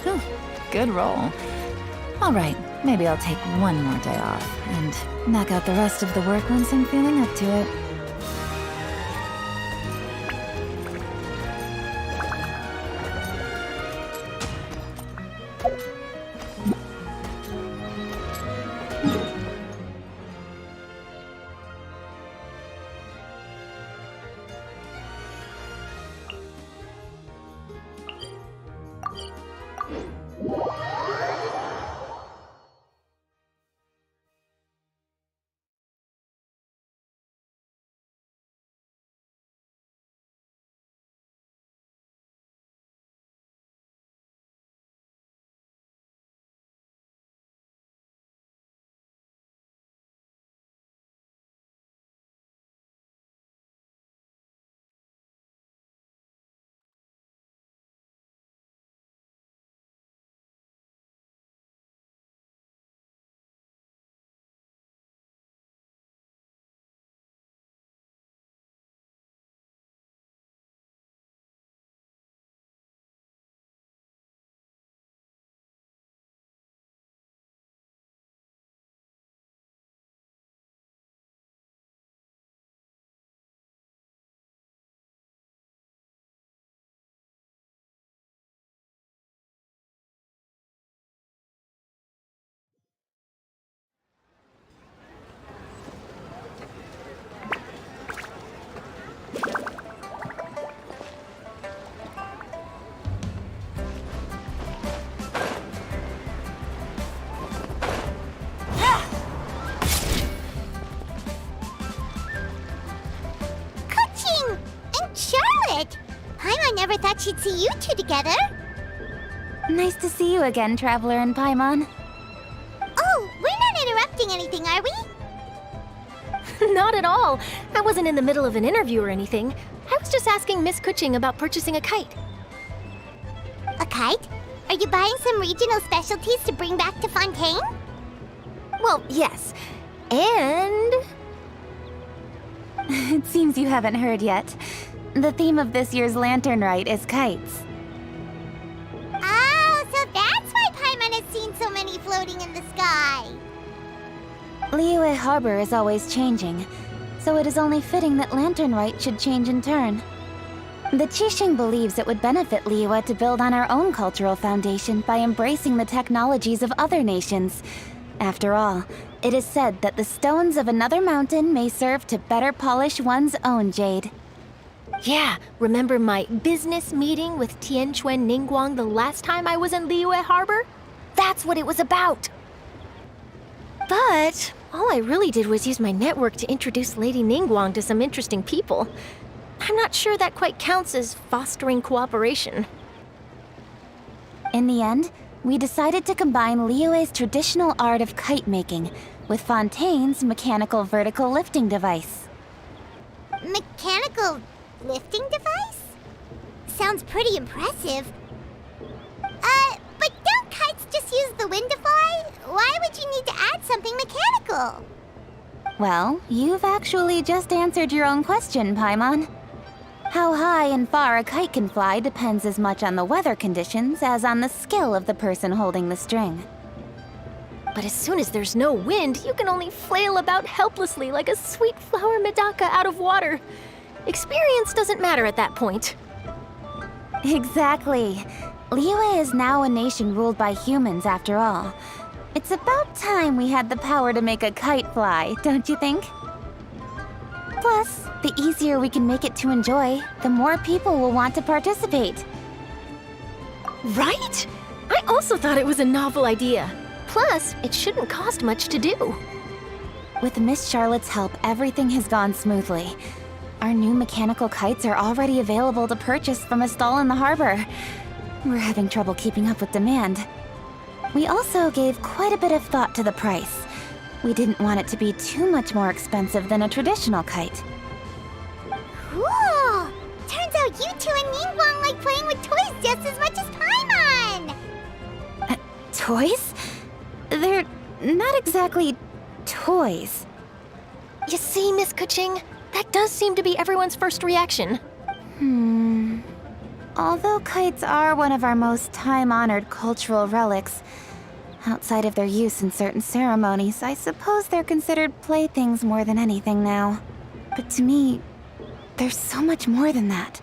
Whew, good roll. Alright, maybe I'll take one more day off, and knock out the rest of the work once I'm feeling up to it. Never thought she'd see you two together. Nice to see you again, Traveler and Paimon. Oh, we're not interrupting anything, are we? Not at all. I wasn't in the middle of an interview or anything. I was just asking Miss Kuching about purchasing a kite. A kite? Are you buying some regional specialties to bring back to Fontaine? Well, yes. And... It seems you haven't heard yet. The theme of this year's Lantern Rite is kites. Oh, so that's why Paimon has seen so many floating in the sky. Liyue Harbor is always changing, so it is only fitting that Lantern Rite should change in turn. The Qixing believes it would benefit Liyue to build on our own cultural foundation by embracing the technologies of other nations. After all, it is said that the stones of another mountain may serve to better polish one's own jade. Yeah, remember my business meeting with Tianquan Ningguang the last time I was in Liyue Harbor? That's what it was about! But all I really did was use my network to introduce Lady Ningguang to some interesting people. I'm not sure that quite counts as fostering cooperation. In the end, we decided to combine Liyue's traditional art of kite making with Fontaine's mechanical vertical lifting device. Mechanical lifting device? Sounds pretty impressive. But don't kites just use the wind to fly? Why would you need to add something mechanical? Well, you've actually just answered your own question, Paimon. How high and far a kite can fly depends as much on the weather conditions as on the skill of the person holding the string. But as soon as there's no wind, you can only flail about helplessly like a sweet flower medaka out of water. Experience doesn't matter at that point. Exactly. Liyue is now a nation ruled by humans after all. It's about time we had the power to make a kite fly, don't you think? Plus, the easier we can make it to enjoy, the more people will want to participate. Right? I also thought it was a novel idea. Plus, it shouldn't cost much to do. With Miss Charlotte's help, everything has gone smoothly. Our new mechanical kites are already available to purchase from a stall in the harbor. We're having trouble keeping up with demand. We also gave quite a bit of thought to the price. We didn't want it to be too much more expensive than a traditional kite. Cool! Turns out you two and Ningguang like playing with toys just as much as Paimon! Toys? They're not exactly toys. You see, Miss Kuching? That does seem to be everyone's first reaction. Although kites are one of our most time-honored cultural relics, outside of their use in certain ceremonies, I suppose they're considered playthings more than anything now. But to me, there's so much more than that.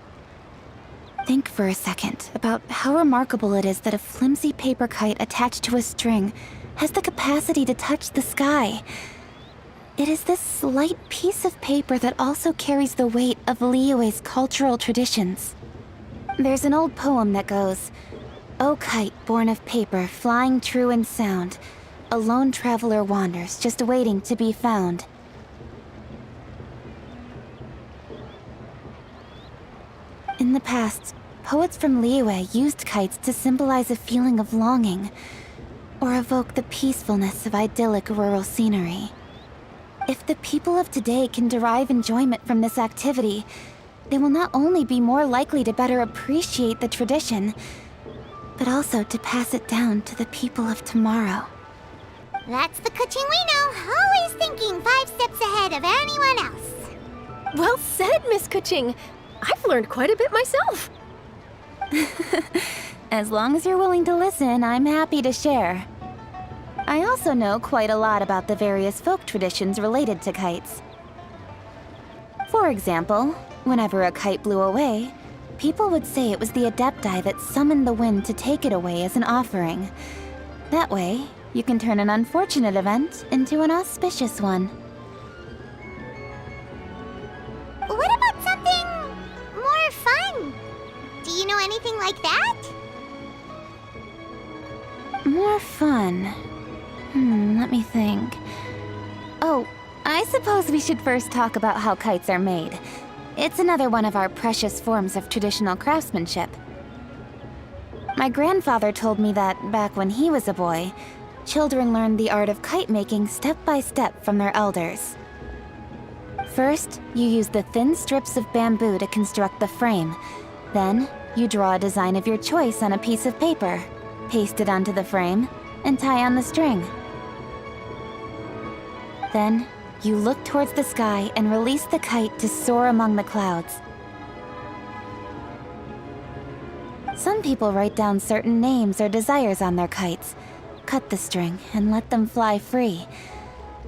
Think for a second about how remarkable it is that a flimsy paper kite attached to a string has the capacity to touch the sky. It is this slight piece of paper that also carries the weight of Liyue's cultural traditions. There's an old poem that goes, "O kite born of paper, flying true and sound, a lone traveler wanders, just waiting to be found." In the past, poets from Liyue used kites to symbolize a feeling of longing, or evoke the peacefulness of idyllic rural scenery. If the people of today can derive enjoyment from this activity, they will not only be more likely to better appreciate the tradition, but also to pass it down to the people of tomorrow. That's the Kuching we know, always thinking 5 steps ahead of anyone else. Well said, Miss Kuching. I've learned quite a bit myself. As long as you're willing to listen, I'm happy to share. I also know quite a lot about the various folk traditions related to kites. For example, whenever a kite blew away, people would say it was the Adepti that summoned the wind to take it away as an offering. That way, you can turn an unfortunate event into an auspicious one. What about something more fun? Do you know anything like that? More fun. Let me think. Oh, I suppose we should first talk about how kites are made. It's another one of our precious forms of traditional craftsmanship. My grandfather told me that, back when he was a boy, children learned the art of kite making step by step from their elders. First, you use the thin strips of bamboo to construct the frame. Then, you draw a design of your choice on a piece of paper, paste it onto the frame, and tie on the string. Then, you look towards the sky and release the kite to soar among the clouds. Some people write down certain names or desires on their kites, cut the string, and let them fly free.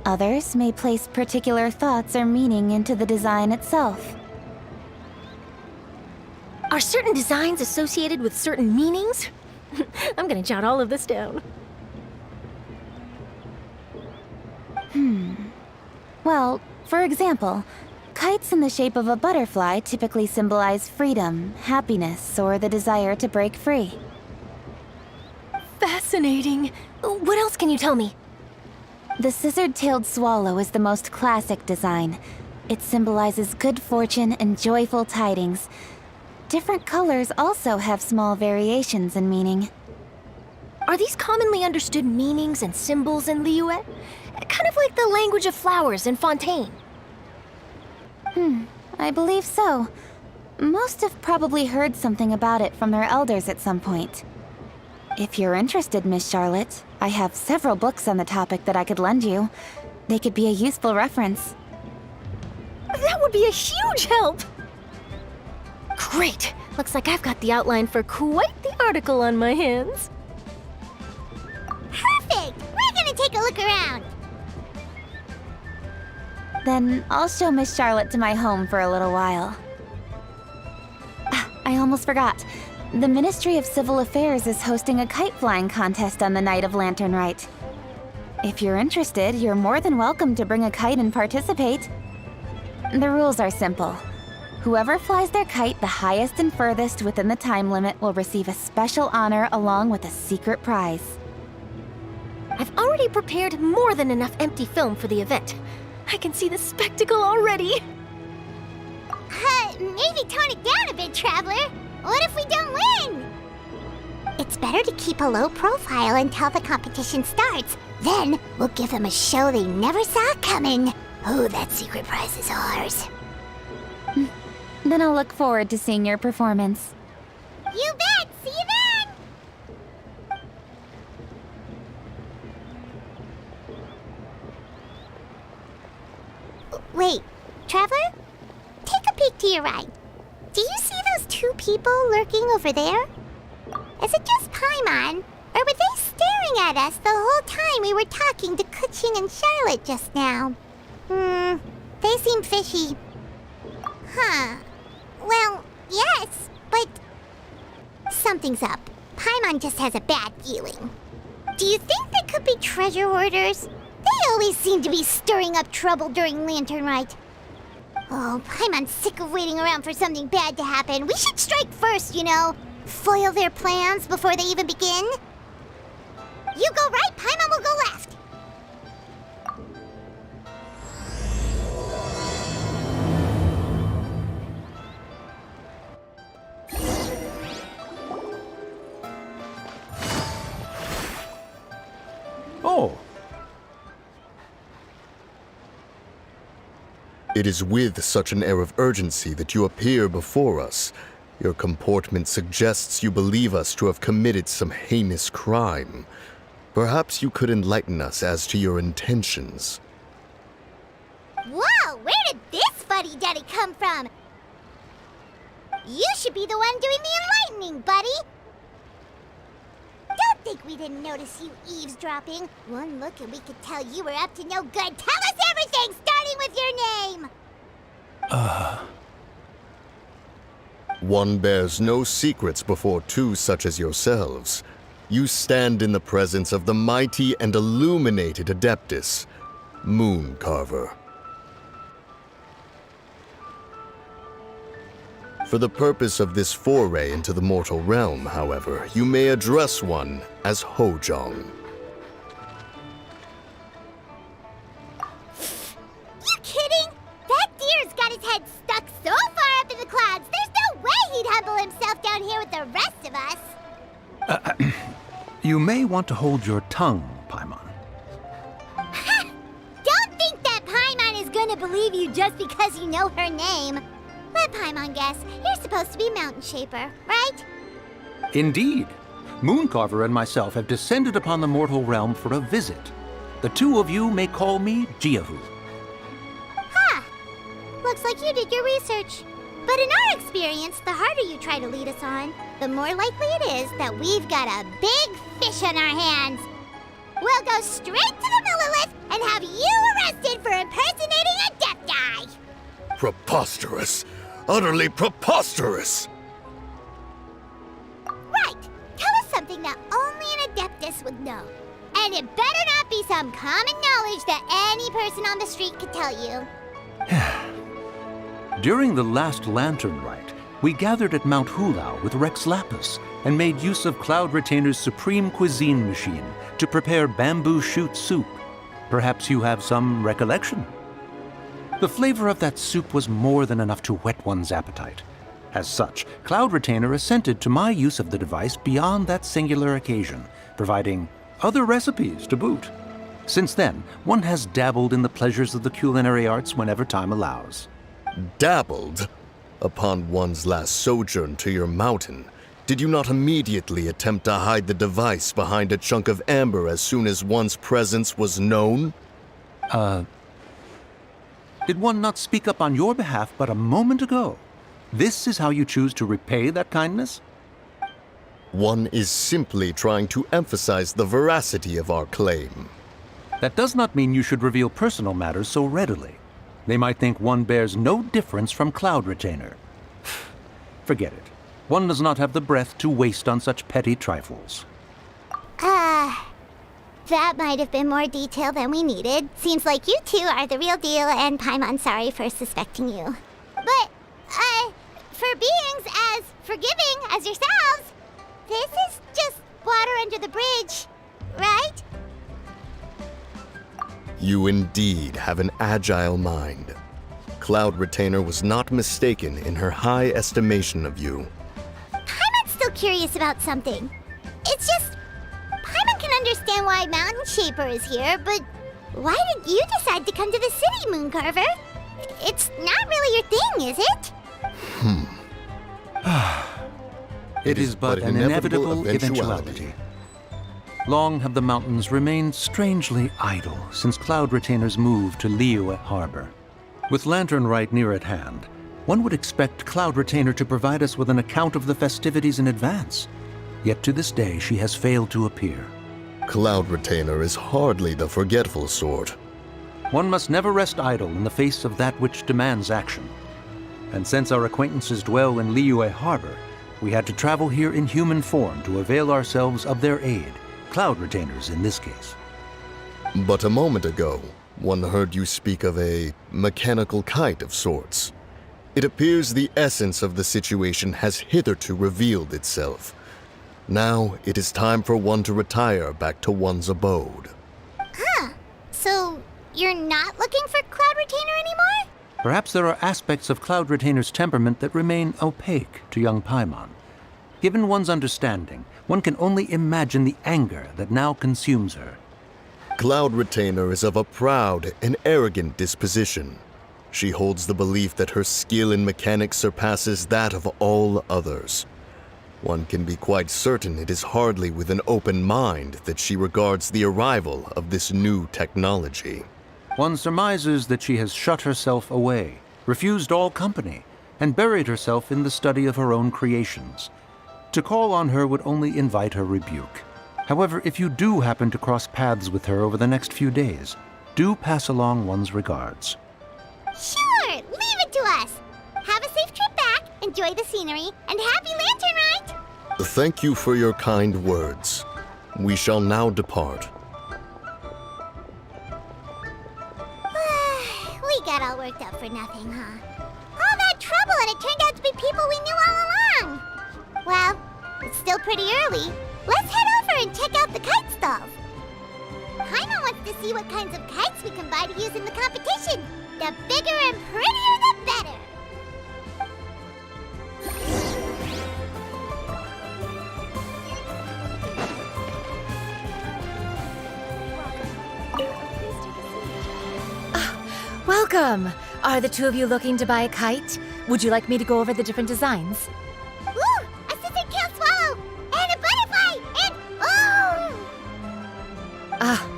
Others may place particular thoughts or meaning into the design itself. Are certain designs associated with certain meanings? I'm gonna jot all of this down. Well, for example, kites in the shape of a butterfly typically symbolize freedom, happiness, or the desire to break free. Fascinating. What else can you tell me? The scissored-tailed swallow is the most classic design. It symbolizes good fortune and joyful tidings. Different colors also have small variations in meaning. Are these commonly understood meanings and symbols in Liyue? Kind of like the language of flowers in Fontaine. I believe so. Most have probably heard something about it from their elders at some point. If you're interested, Miss Charlotte, I have several books on the topic that I could lend you. They could be a useful reference. That would be a huge help! Great! Looks like I've got the outline for quite the article on my hands. Perfect! We're gonna take a look around. Then I'll show Miss Charlotte to my home for a little while. I almost forgot. The Ministry of Civil Affairs is hosting a kite flying contest on the night of Lantern Rite. If you're interested, you're more than welcome to bring a kite and participate. The rules are simple. Whoever flies their kite the highest and furthest within the time limit will receive a special honor along with a secret prize. I've already prepared more than enough empty film for the event. I can see the spectacle already. Maybe tone it down a bit, Traveler. What if we don't win? It's better to keep a low profile until the competition starts. Then we'll give them a show they never saw coming. Oh, that secret prize is ours. Then I'll look forward to seeing your performance. You bet! See you then! Wait, Traveler? Take a peek to your right. Do you see those two people lurking over there? Is it just Paimon? Or were they staring at us the whole time we were talking to Kuching and Charlotte just now? They seem fishy. Huh. Well, yes, but something's up. Paimon just has a bad feeling. Do you think they could be treasure hoarders? They always seem to be stirring up trouble during Lantern Rite. Oh, Paimon's sick of waiting around for something bad to happen. We should strike first, you know. Foil their plans before they even begin. You go right, Paimon will go left. Oh. It is with such an air of urgency that you appear before us. Your comportment suggests you believe us to have committed some heinous crime. Perhaps you could enlighten us as to your intentions. Whoa, where did this fuddy-duddy come from? You should be the one doing the enlightening, buddy. Don't think we didn't notice you eavesdropping. One look and we could tell you were up to no good. Tell us everything, starting with your name! One bears no secrets before two such as yourselves. You stand in the presence of the mighty and illuminated Adeptus, Moon Carver. For the purpose of this foray into the mortal realm, however, you may address one as Hojong. You kidding? That deer's got his head stuck so far up in the clouds, there's no way he'd humble himself down here with the rest of us. You may want to hold your tongue, Paimon. Don't think that Paimon is gonna believe you just because you know her name. Let Paimon guess. You're supposed to be Mountain Shaper, right? Indeed. Mooncarver and myself have descended upon the mortal realm for a visit. The two of you may call me Jiahu. Huh. Looks like you did your research. But in our experience, the harder you try to lead us on, the more likely it is that we've got a big fish on our hands. We'll go straight to the Millilith and have you arrested for impersonating a death guy. Preposterous! Utterly preposterous! Right. Tell us something that only an Adeptus would know. And it better not be some common knowledge that any person on the street could tell you. During the last Lantern Rite, we gathered at Mount Hulao with Rex Lapis and made use of Cloud Retainer's supreme cuisine machine to prepare bamboo shoot soup. Perhaps you have some recollection? The flavor of that soup was more than enough to whet one's appetite. As such, Cloud Retainer assented to my use of the device beyond that singular occasion, providing other recipes to boot. Since then, one has dabbled in the pleasures of the culinary arts whenever time allows. Dabbled? Upon one's last sojourn to your mountain, did you not immediately attempt to hide the device behind a chunk of amber as soon as one's presence was known? Did one not speak up on your behalf but a moment ago? This is how you choose to repay that kindness? One is simply trying to emphasize the veracity of our claim. That does not mean you should reveal personal matters so readily. They might think one bears no difference from Cloud Retainer. Forget it. One does not have the breath to waste on such petty trifles. That might have been more detail than we needed. Seems like you two are the real deal, and Paimon sorry for suspecting you. But, for beings as forgiving as yourselves, this is just water under the bridge, right? You indeed have an agile mind. Cloud Retainer was not mistaken in her high estimation of you. Paimon's still curious about something. It's just, Paimon can understand why Mountain Shaper is here, but why did you decide to come to the city, Mooncarver? It's not really your thing, is it? It is but an inevitable eventuality. Long have the mountains remained strangely idle since Cloud Retainer's move to Liyue Harbor. With Lantern Rite near at hand, One would expect Cloud Retainer to provide us with an account of the festivities in advance. Yet to this day, she has failed to appear. Cloud Retainer is hardly the forgetful sort. One must never rest idle in the face of that which demands action. And since our acquaintances dwell in Liyue Harbor, we had to travel here in human form to avail ourselves of their aid, Cloud Retainers in this case. But a moment ago, one heard you speak of a mechanical kite of sorts. It appears the essence of the situation has hitherto revealed itself. Now it is time for one to retire back to one's abode. So, you're not looking for Cloud Retainer anymore? Perhaps there are aspects of Cloud Retainer's temperament that remain opaque to young Paimon. Given one's understanding, one can only imagine the anger that now consumes her. Cloud Retainer is of a proud and arrogant disposition. She holds the belief that her skill in mechanics surpasses that of all others. One can be quite certain it is hardly with an open mind that she regards the arrival of this new technology. One surmises that she has shut herself away, refused all company, and buried herself in the study of her own creations. To call on her would only invite her rebuke. However, if you do happen to cross paths with her over the next few days, do pass along one's regards. Sure, leave it to us. Have a safe trip back, enjoy the scenery, and happy Lantern Rite! Thank you for your kind words. We shall now depart. We got all worked up for nothing, huh? All that trouble and it turned out to be people we knew all along! Well, it's still pretty early. Let's head over and check out the kite stalls. Paimon wants to see what kinds of kites we can buy to use in the competition. The bigger and prettier, the better. Welcome! Are the two of you looking to buy a kite? Would you like me to go over the different designs? Ooh, a scissor tail swallow! And a butterfly! And oh!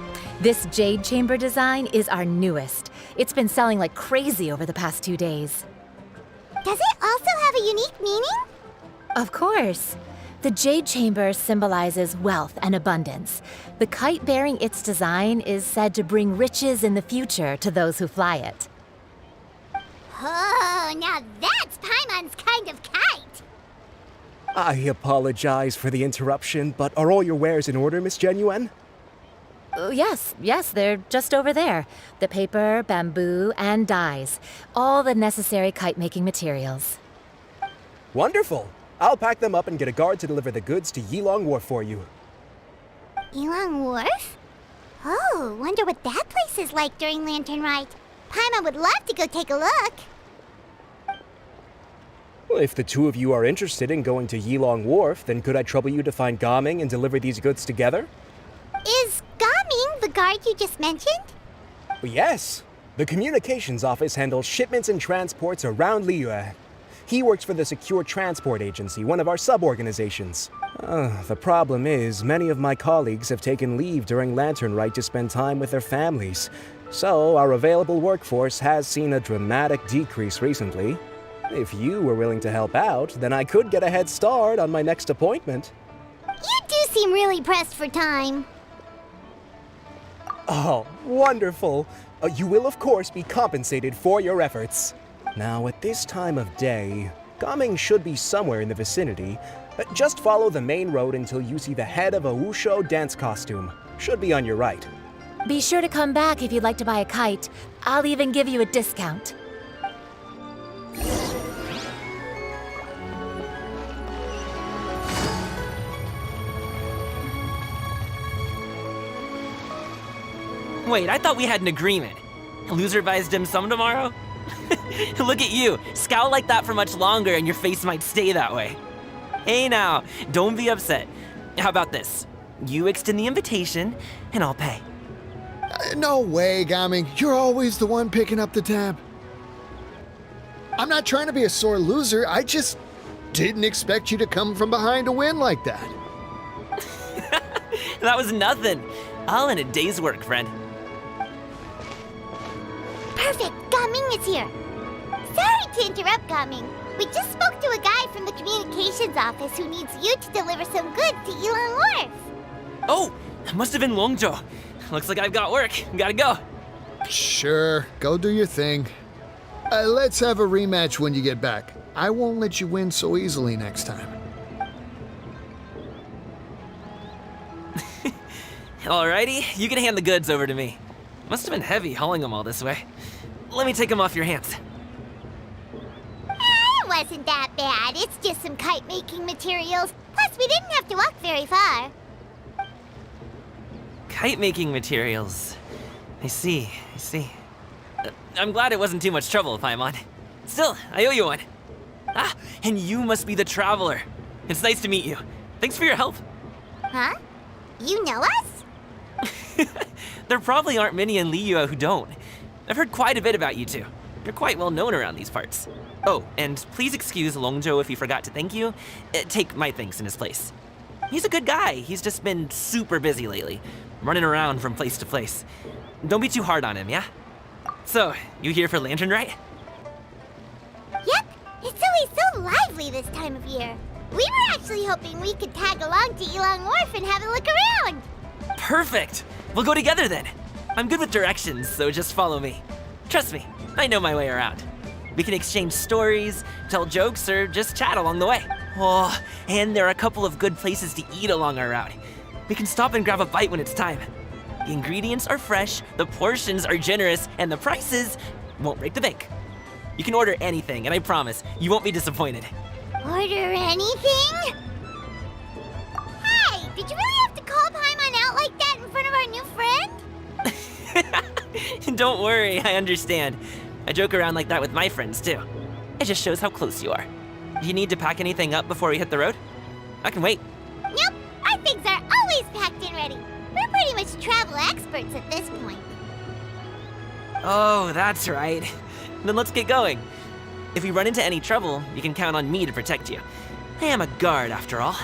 This jade chamber design is our newest. It's been selling like crazy over the past 2 days. Does it also have a unique meaning? Of course. The jade chamber symbolizes wealth and abundance. The kite bearing its design is said to bring riches in the future to those who fly it. Oh, now that's Paimon's kind of kite! I apologize for the interruption, but are all your wares in order, Miss Genuine? Yes, they're just over there. The paper, bamboo, and dyes. All the necessary kite-making materials. Wonderful! I'll pack them up and get a guard to deliver the goods to Yilong Wharf for you. Yilong Wharf? Oh, wonder what that place is like during Lantern Rite. Paimon would love to go take a look. Well, if the two of you are interested in going to Yilong Wharf, then could I trouble you to find Gaming and deliver these goods together? Is Gaming the guard you just mentioned? Well, yes. The communications office handles shipments and transports around Liyue. He works for the Secure Transport Agency, one of our sub-organizations. The problem is, many of my colleagues have taken leave during Lantern Rite to spend time with their families. So, our available workforce has seen a dramatic decrease recently. If you were willing to help out, then I could get a head start on my next appointment. You do seem really pressed for time. Oh, wonderful! You will, of course, be compensated for your efforts. Now, at this time of day, Gaming should be somewhere in the vicinity. Just follow the main road until you see the head of a Wushu dance costume. Should be on your right. Be sure to come back if you'd like to buy a kite. I'll even give you a discount. Wait, I thought we had an agreement. Loser buys dim sum tomorrow? Look at you, scowl like that for much longer and your face might stay that way. Hey now, don't be upset. How about this? You extend the invitation, and I'll pay. No way, Gaming. You're always the one picking up the tab. I'm not trying to be a sore loser. I just didn't expect you to come from behind to win like that. That was nothing. All in a day's work, friend. Perfect, Gaming is here. Sorry, to interrupt, Gaming. We just spoke to a guy from the communications office who needs you to deliver some goods to Elon Wharf. Oh, it must have been Longjo. Looks like I've got work. Gotta go. Sure, go do your thing. Let's have a rematch when you get back. I won't let you win so easily next time. Alrighty, you can hand the goods over to me. Must have been heavy hauling them all this way. Let me take them off your hands. It wasn't that bad. It's just some kite-making materials. Plus, we didn't have to walk very far. Kite-making materials. I see. I'm glad it wasn't too much trouble, Paimon. Still, I owe you one. Ah, and you must be the traveler. It's nice to meet you. Thanks for your help. Huh? You know us? There probably aren't many in Liyue who don't. I've heard quite a bit about you two. You're quite well known around these parts. Oh, and please excuse Longjo if he forgot to thank you. Take my thanks in his place. He's a good guy. He's just been super busy lately, running around from place to place. Don't be too hard on him, yeah? So, you here for Lantern, right? Yep. It's always so lively this time of year. We were actually hoping we could tag along to Elon Wharf and have a look around. Perfect! We'll go together then. I'm good with directions, so just follow me. Trust me, I know my way around. We can exchange stories, tell jokes, or just chat along the way. Oh, and there are a couple of good places to eat along our route. We can stop and grab a bite when it's time. The ingredients are fresh, the portions are generous, and the prices won't break the bank. You can order anything, and I promise, you won't be disappointed. Order anything? Hey, did you really have to call Paimon out like that in front of our new friend? Don't worry, I understand. I joke around like that with my friends too. It just shows how close you are. Do you need to pack anything up before we hit the road? I can wait. Nope, our things are always packed and ready. We're pretty much travel experts at this point. Oh, that's right. Then let's get going. If we run into any trouble, you can count on me to protect you. I am a guard after all.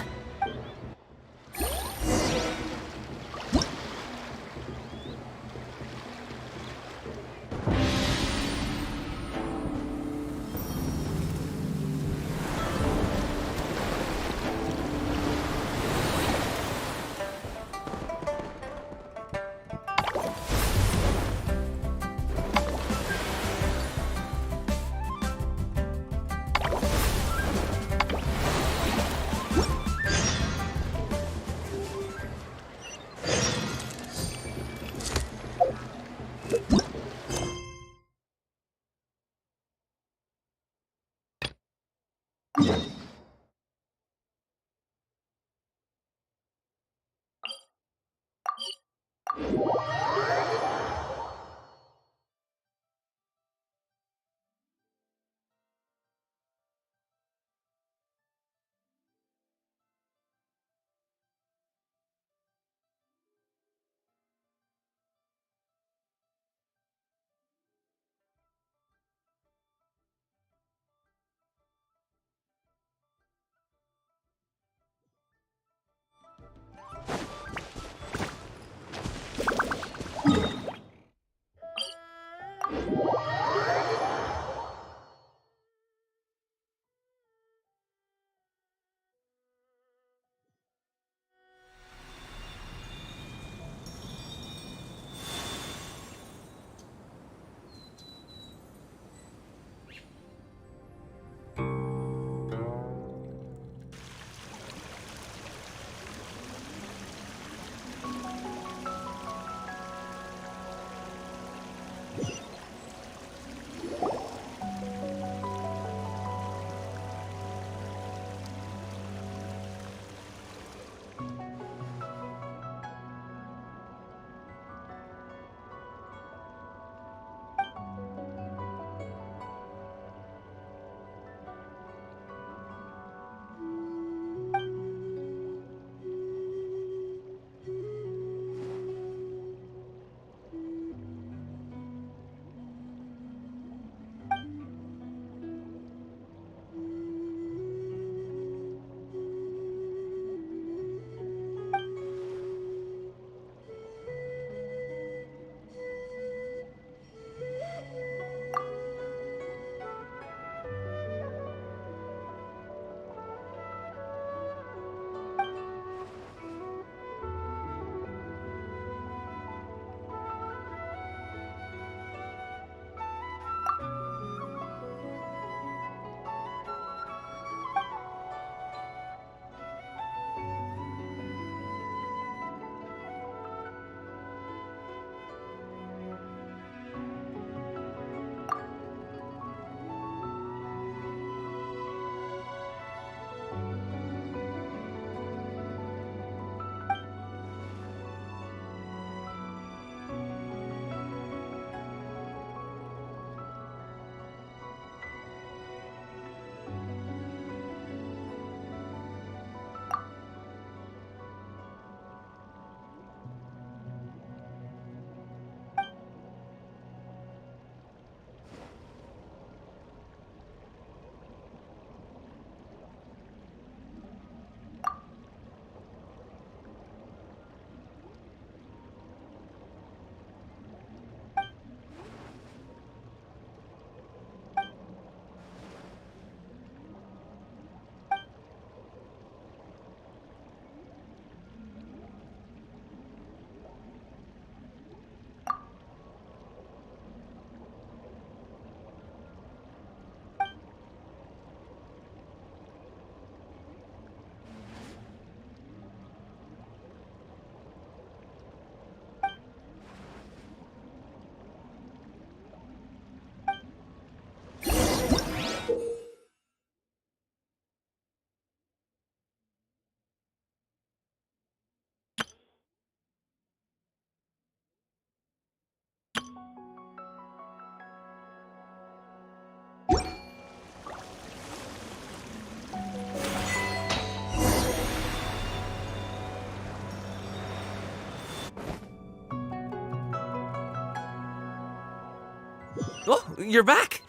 Oh, you're back.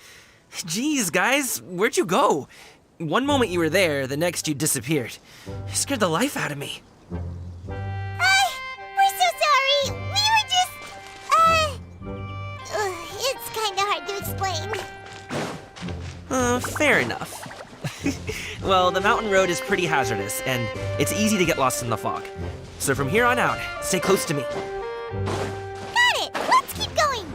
Jeez, guys, where'd you go? One moment you were there, the next you disappeared. You scared the life out of me. We're so sorry. We were just, it's kinda hard to explain. Fair enough. Well, the mountain road is pretty hazardous, and it's easy to get lost in the fog. So from here on out, stay close to me. Got it! Let's keep going!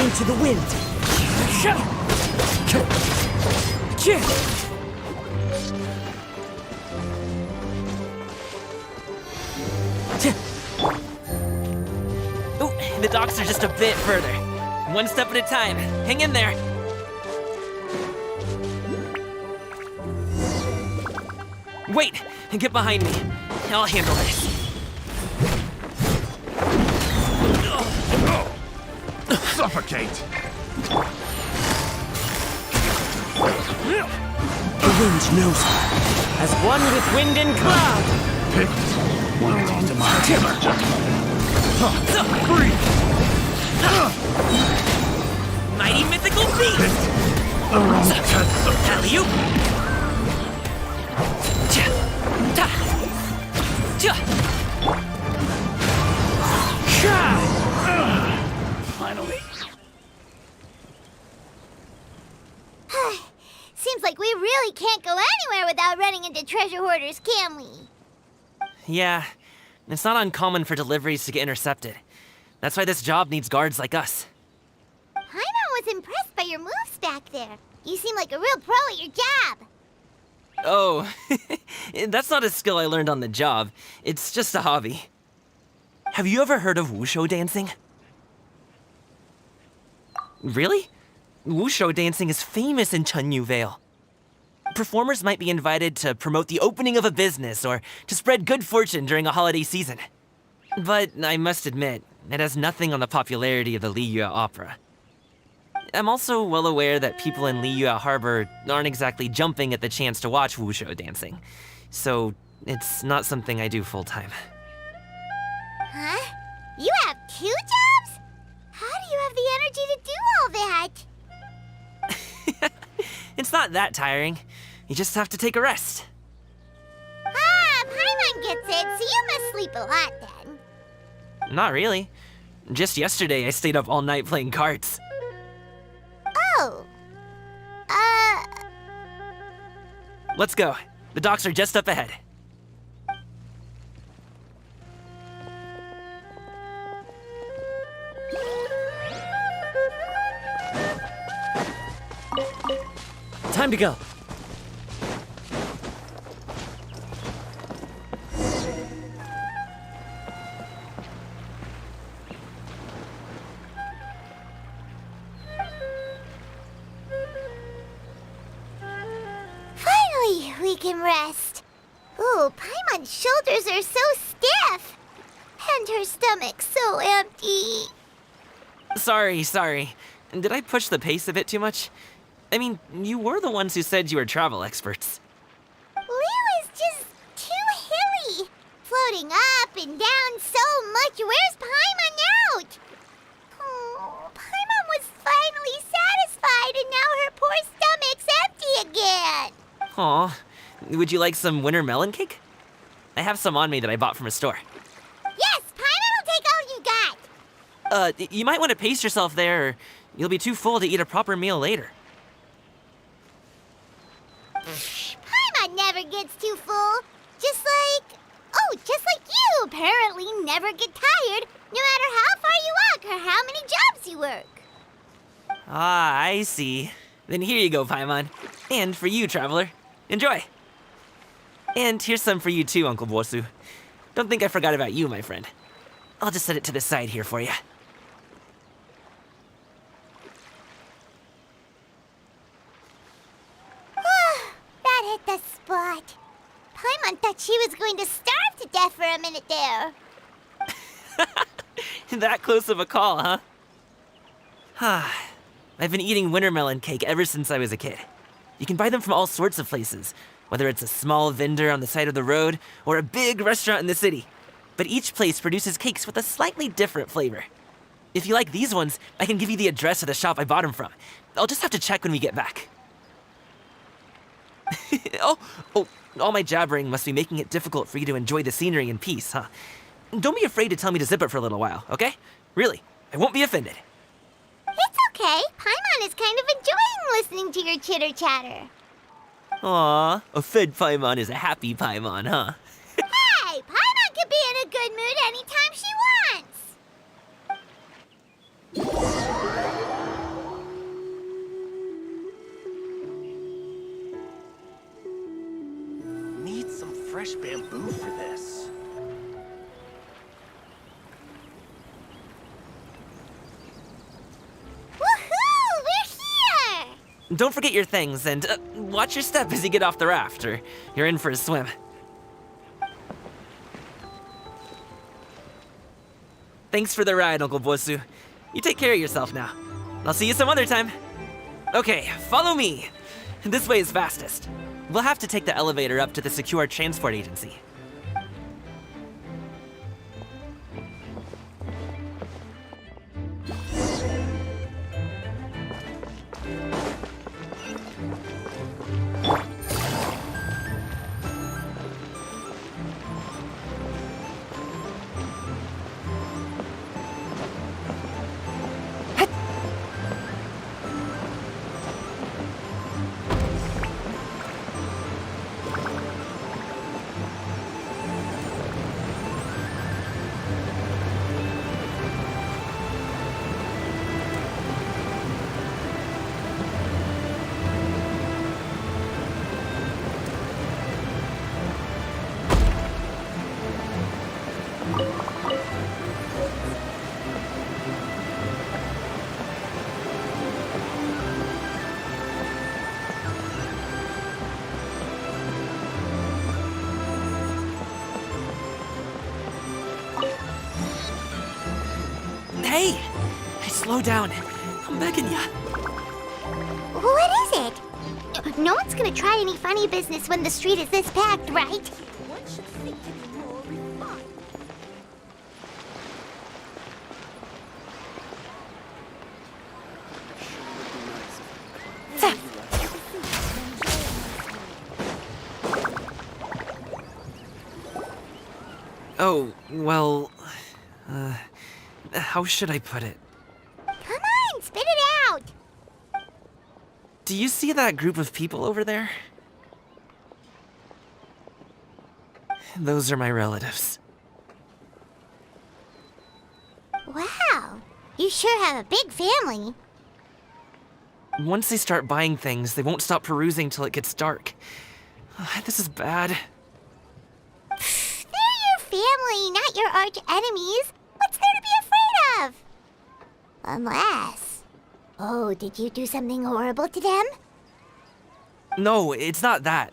Into the wind. Ooh, the docks are just a bit further. One step at a time. Hang in there. Wait, get behind me. I'll handle this. Suffocate! The wind knows her. As one with wind and cloud. Pick one onto my timber. Breathe! Mighty mythical beast! Alley-oop! Finally. Seems like we really can't go anywhere without running into treasure hoarders, can we? Yeah, it's not uncommon for deliveries to get intercepted. That's why this job needs guards like us. Paimon was impressed by your moves back there. You seem like a real pro at your job. Oh, that's not a skill I learned on the job. It's just a hobby. Have you ever heard of wushu dancing? Really? Wushu dancing is famous in Chunyu Vale. Performers might be invited to promote the opening of a business or to spread good fortune during a holiday season. But I must admit, it has nothing on the popularity of the Liyue opera. I'm also well aware that people in Liyue Harbor aren't exactly jumping at the chance to watch wushu dancing. So it's not something I do full-time. Huh? You have 2 jobs? How do you have the energy to do all that? It's not that tiring. You just have to take a rest. Paimon gets it, so you must sleep a lot then. Not really. Just yesterday, I stayed up all night playing cards. Oh. Let's go. The docks are just up ahead. Time to go. Finally, we can rest. Ooh, Paimon's shoulders are so stiff. And her stomach so empty. Sorry. Did I push the pace a bit too much? I mean, you were the ones who said you were travel experts. Liu is just too hilly. Floating up and down so much. Where's Paimon out? Oh, Paimon was finally satisfied and now her poor stomach's empty again. Aw, would you like some winter melon cake? I have some on me that I bought from a store. Yes, Paimon will take all you got. You might want to pace yourself there, or you'll be too full to eat a proper meal later. Paimon never gets too full. Just like you apparently never get tired, no matter how far you walk or how many jobs you work. Ah, I see. Then here you go, Paimon. And for you, traveler. Enjoy. And here's some for you too, Uncle Bosu. Don't think I forgot about you, my friend. I'll just set it to the side here for you. That hit the spot. Paimon thought she was going to starve to death for a minute there. That close of a call, huh? I've been eating wintermelon cake ever since I was a kid. You can buy them from all sorts of places, whether it's a small vendor on the side of the road or a big restaurant in the city. But each place produces cakes with a slightly different flavor. If you like these ones, I can give you the address of the shop I bought them from. I'll just have to check when we get back. Oh, all my jabbering must be making it difficult for you to enjoy the scenery in peace, huh? Don't be afraid to tell me to zip it for a little while, okay? Really, I won't be offended. It's okay. Paimon is kind of enjoying listening to your chitter-chatter. Aw, a fed Paimon is a happy Paimon, huh? Hey, Paimon can be in a good mood anytime she wants. Need some fresh bamboo for this. Woohoo! We're here! Don't forget your things, and watch your step as you get off the raft, or you're in for a swim. Thanks for the ride, Uncle Bosu. You take care of yourself now. I'll see you some other time. Okay, follow me. This way is fastest. We'll have to take the elevator up to the secure transport agency. Hey! Slow down. I'm begging ya. What is it? No one's gonna try any funny business when the street is this packed, right? One should think to be more refined. Oh, well... how should I put it? Come on, spit it out! Do you see that group of people over there? Those are my relatives. Wow, you sure have a big family. Once they start buying things, they won't stop perusing till it gets dark. This is bad. They're your family, not your arch enemies. What's there to be afraid of? Unless... Oh, did you do something horrible to them? No, it's not that.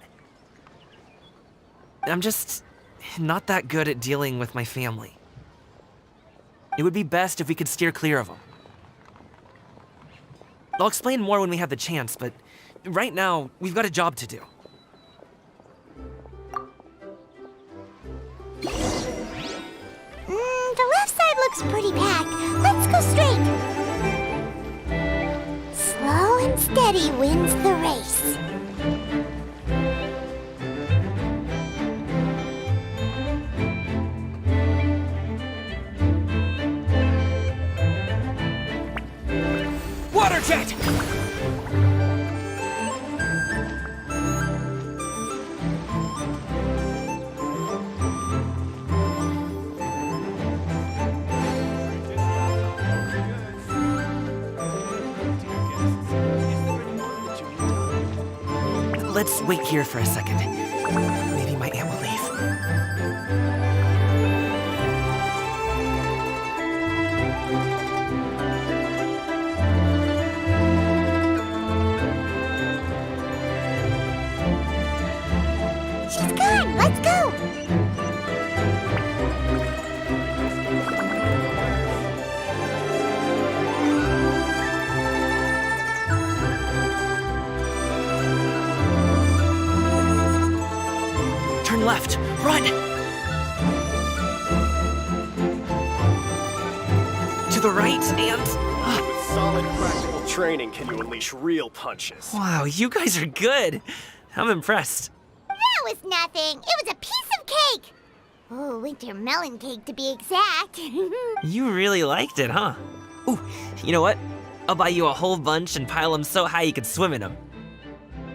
I'm just not that good at dealing with my family. It would be best if we could steer clear of them. I'll explain more when we have the chance, but right now, we've got a job to do. The left side looks pretty packed. Let's go straight. Slow and steady wins the race. Water jet! Let's wait here for a second. Maybe my left. Run! To the right, and... With solid practical training, can you unleash real punches? Wow, you guys are good. I'm impressed. That was nothing. It was a piece of cake. Oh, winter melon cake to be exact. You really liked it, huh? Ooh, you know what? I'll buy you a whole bunch and pile them so high you could swim in them.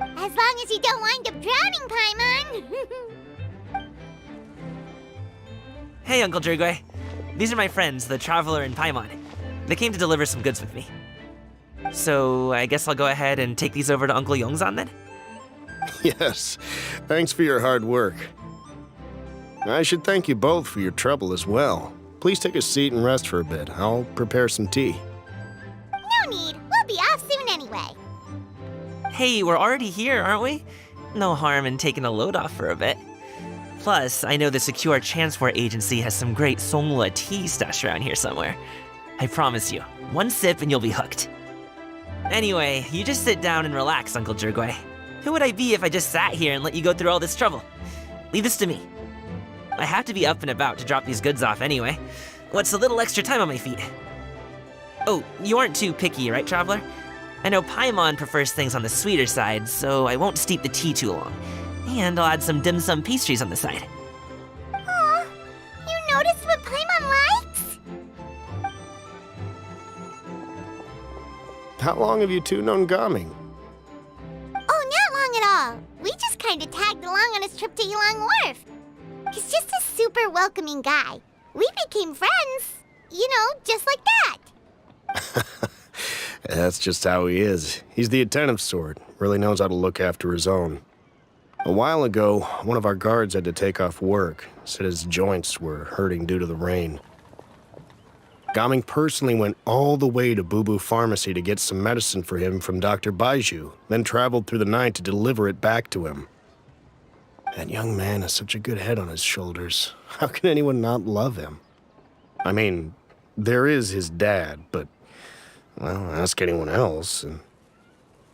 As long as you don't wind up drowning, Paimon. Hey, Uncle Jirgwe. These are my friends, the Traveler and Paimon. They came to deliver some goods with me. So, I guess I'll go ahead and take these over to Uncle Yongzan then? Yes, thanks for your hard work. I should thank you both for your trouble as well. Please take a seat and rest for a bit. I'll prepare some tea. No need. We'll be off soon anyway. Hey, we're already here, aren't we? No harm in taking a load off for a bit. Plus, I know the Secure Transport Agency has some great Songhua tea stashed around here somewhere. I promise you, one sip and you'll be hooked. Anyway, you just sit down and relax, Uncle Jirgwe. Who would I be if I just sat here and let you go through all this trouble? Leave this to me. I have to be up and about to drop these goods off anyway. What's a little extra time on my feet? Oh, you aren't too picky, right, Traveler? I know Paimon prefers things on the sweeter side, so I won't steep the tea too long. And I'll add some dim sum pastries on the side. Aw, you noticed what Paimon likes? How long have you two known Gaming? Oh, not long at all. We just kind of tagged along on his trip to Ylang Wharf. He's just a super welcoming guy. We became friends. You know, just like that. That's just how he is. He's the attentive sort. Really knows how to look after his own. A while ago, one of our guards had to take off work. Said his joints were hurting due to the rain. Gaming personally went all the way to Boo Boo Pharmacy to get some medicine for him from Dr. Baiju, then traveled through the night to deliver it back to him. That young man has such a good head on his shoulders. How can anyone not love him? I mean, there is his dad, but, well, ask anyone else, and...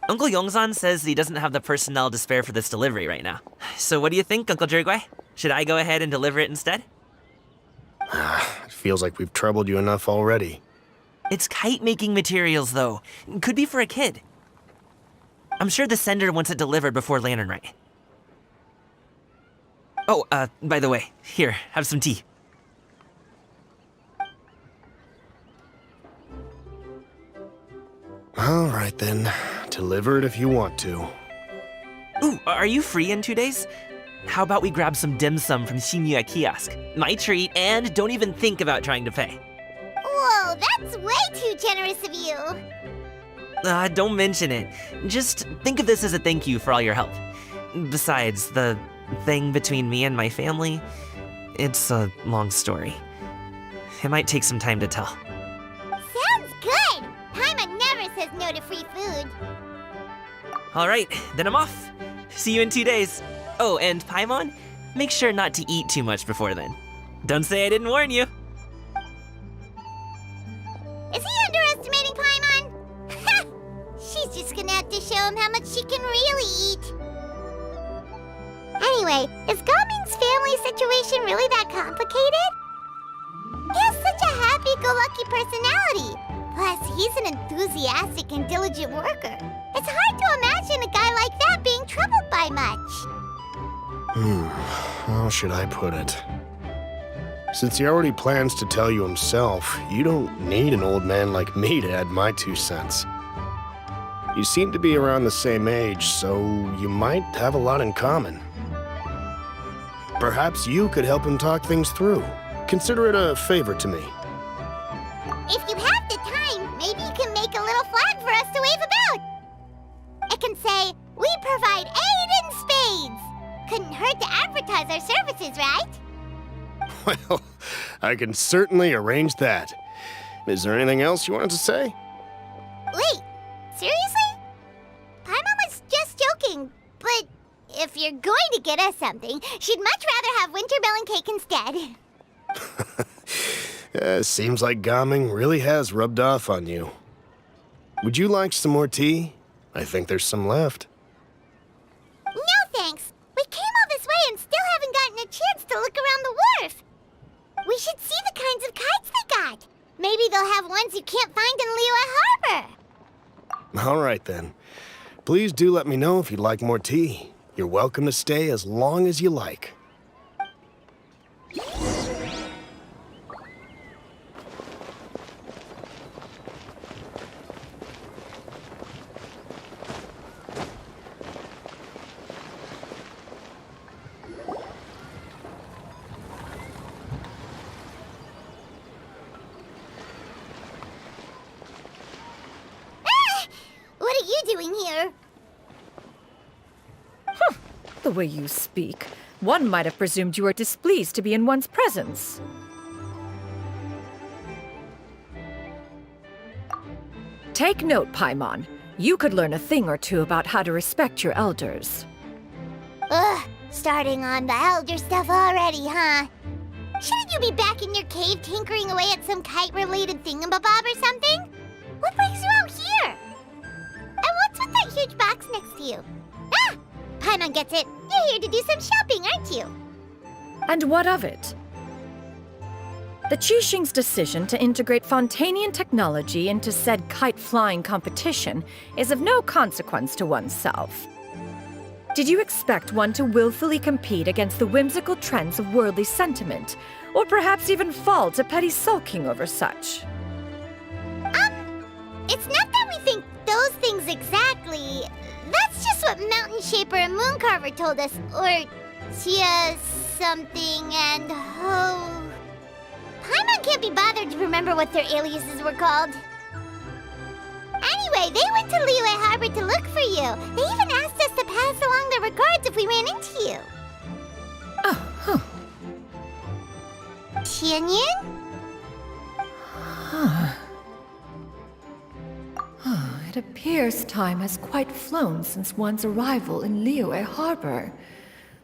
Uncle Yongzan says he doesn't have the personnel to spare for this delivery right now. So what do you think, Uncle Jirgwe? Should I go ahead and deliver it instead? It feels like we've troubled you enough already. It's kite-making materials, though. Could be for a kid. I'm sure the sender wants it delivered before Lantern Rite. Oh, by the way, here, have some tea. All right, then. Deliver it if you want to. Ooh, are you free in 2 days? How about we grab some dim sum from Shinya Kiosk? My treat, and don't even think about trying to pay. Whoa, that's way too generous of you. Don't mention it. Just think of this as a thank you for all your help. Besides, the thing between me and my family, it's a long story. It might take some time to tell. Sounds good. Paimon never says no to free food. All right, then I'm off. See you in 2 days. Oh, and Paimon, make sure not to eat too much before then. Don't say I didn't warn you. Is he underestimating Paimon? Ha! She's just gonna have to show him how much she can really eat. Anyway, is Gaming's family situation really that complicated? He has such a happy-go-lucky personality. Plus, he's an enthusiastic and diligent worker. It's hard to imagine a guy like that being troubled by much. How should I put it? Since he already plans to tell you himself, you don't need an old man like me to add my 2 cents. You seem to be around the same age, so you might have a lot in common. Perhaps you could help him talk things through. Consider it a favor to me. If you have the time, maybe you can make a little flag for us to wave about. It can say, "We provide aid in spades." Couldn't hurt to advertise our services, right? Well, I can certainly arrange that. Is there anything else you wanted to say? Wait, seriously? Paimon was just joking, but if you're going to get us something, she'd much rather have winter melon cake instead. Seems like Gaming really has rubbed off on you. Would you like some more tea? I think there's some left. No thanks. We came all this way and still haven't gotten Maybe they'll have ones you can't find in Liyue Harbor. All right, then. Please do let me know if you'd like more tea. You're welcome to stay as long as you like. What are you doing here? The way you speak, one might have presumed you were displeased to be in one's presence. Take note, Paimon. You could learn a thing or two about how to respect your elders. Ugh, starting on the elder stuff already, huh? Shouldn't you be back in your cave tinkering away at some kite-related thingamabob or something? What brings you out here? And what's with that huge box next to you? Ah! Paimon gets it. You're here to do some shopping, aren't you? And what of it? The Qixing's decision to integrate Fontanian technology into said kite-flying competition is of no consequence to oneself. Did you expect one to willfully compete against the whimsical trends of worldly sentiment, or perhaps even fall to petty sulking over such? It's not that we think those things exactly. That's just what Mountain Shaper and Moon Carver told us. Or Tia something and Ho. Paimon can't be bothered to remember what their aliases were called. Anyway, they went to Liyue Harbor to look for you. They even asked us to pass along their regards if we ran into you. Oh, huh. Tianyin? It appears time has quite flown since one's arrival in Liyue Harbor.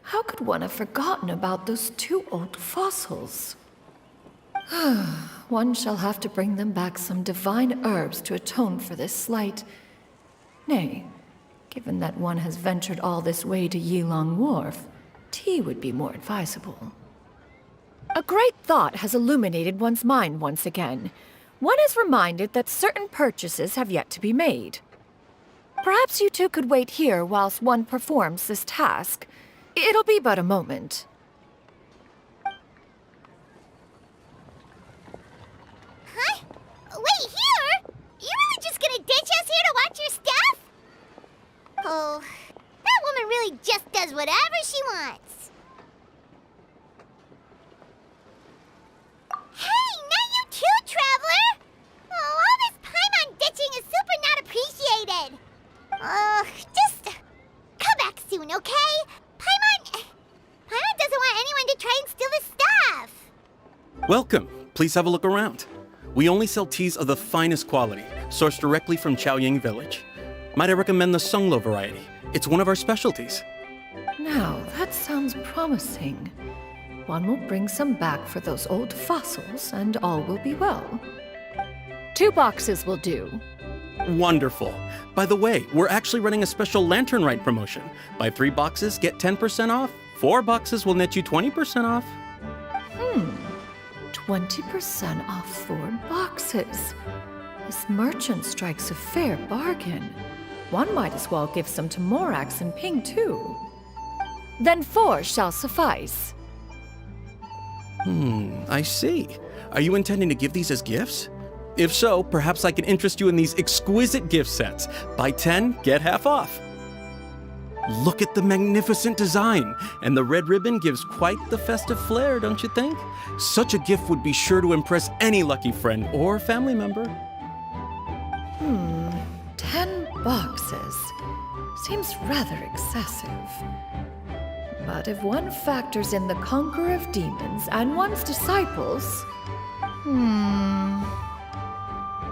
How could one have forgotten about those two old fossils? One shall have to bring them back some divine herbs to atone for this slight. Nay, given that one has ventured all this way to Yilong Wharf, tea would be more advisable. A great thought has illuminated one's mind once again. One is reminded that certain purchases have yet to be made. Perhaps you two could wait here whilst one performs this task. It'll be but a moment. Huh? Wait, here? You really just gonna ditch us here to watch your stuff? Oh, that woman really just does whatever she wants. Hey, not you too, Traveler! Oh, all this Paimon ditching is super not appreciated. Just come back soon, okay? Paimon doesn't want anyone to try and steal his stuff. Welcome. Please have a look around. We only sell teas of the finest quality, sourced directly from Chaoying Village. Might I recommend the Sunglo variety? It's one of our specialties. Now, that sounds promising. One will bring some back for those old fossils, and all will be well. 2 boxes will do. Wonderful. By the way, we're actually running a special Lantern Rite promotion. Buy 3 boxes, get 10% off. 4 boxes will net you 20% off. 20% off 4 boxes. This merchant strikes a fair bargain. One might as well give some to Morax and Ping, too. Then 4 shall suffice. I see. Are you intending to give these as gifts? If so, perhaps I can interest you in these exquisite gift sets. Buy 10, get half off. Look at the magnificent design, and the red ribbon gives quite the festive flair, don't you think? Such a gift would be sure to impress any lucky friend or family member. 10 boxes. Seems rather excessive. But if one factors in the Conqueror of Demons and one's disciples...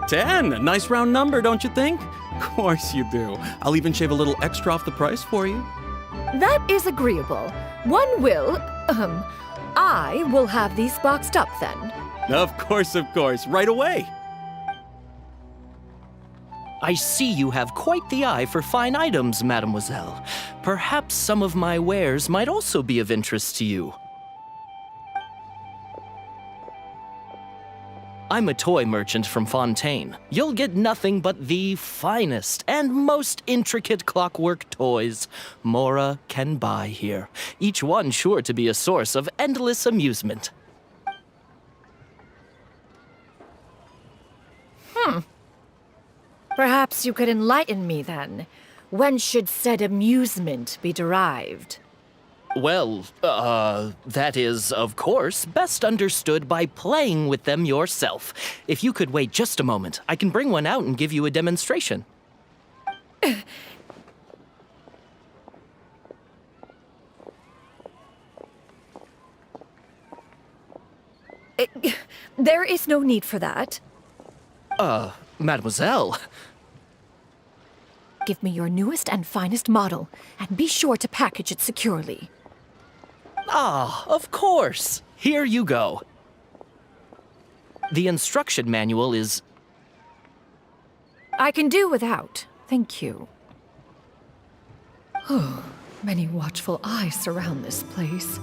10, a nice round number, don't you think? Of course you do. I'll even shave a little extra off the price for you. That is agreeable. I will have these boxed up then. Of course, right away. I see you have quite the eye for fine items, mademoiselle. Perhaps some of my wares might also be of interest to you. I'm a toy merchant from Fontaine. You'll get nothing but the finest and most intricate clockwork toys Mora can buy here, each one sure to be a source of endless amusement. Perhaps you could enlighten me then. When should said amusement be derived? Well, that is, of course, best understood by playing with them yourself. If you could wait just a moment, I can bring one out and give you a demonstration. There is no need for that. Mademoiselle. Give me your newest and finest model, and be sure to package it securely. Ah, of course. Here you go. The instruction manual is... I can do without, thank you. Many watchful eyes surround this place.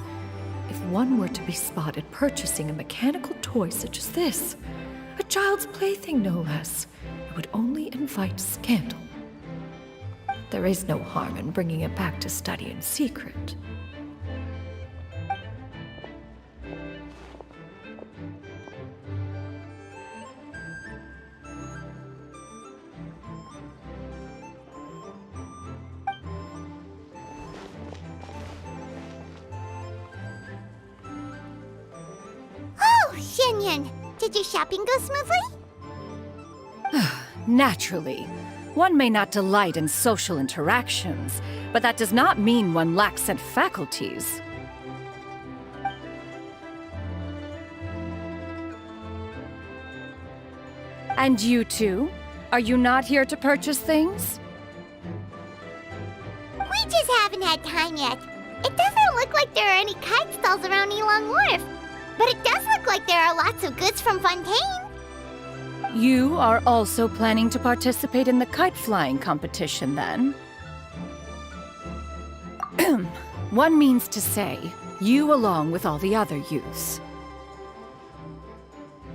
If one were to be spotted purchasing a mechanical toy such as this, a child's plaything no less, it would only invite scandal. There is no harm in bringing it back to study in secret. Oh, Xianyun, did your shopping go smoothly? Naturally. One may not delight in social interactions, but that does not mean one lacks said faculties. And you two? Are you not here to purchase things? We just haven't had time yet. It doesn't look like there are any kite stalls around Elong Wharf, but it does look like there are lots of goods from Fontaine. You are also planning to participate in the kite flying competition, then? One means to say, you along with all the other youths.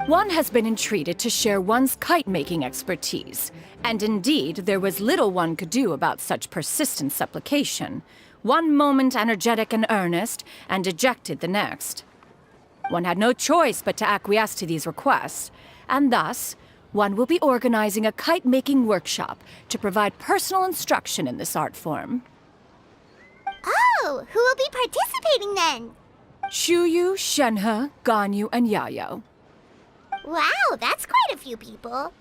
One has been entreated to share one's kite-making expertise, and indeed, there was little one could do about such persistent supplication. One moment energetic and earnest, and dejected the next. One had no choice but to acquiesce to these requests, and thus, one will be organizing a kite-making workshop to provide personal instruction in this art form. Oh, who will be participating then? Shuyu, Shenhe, Ganyu, and Yayo. Wow, that's quite a few people.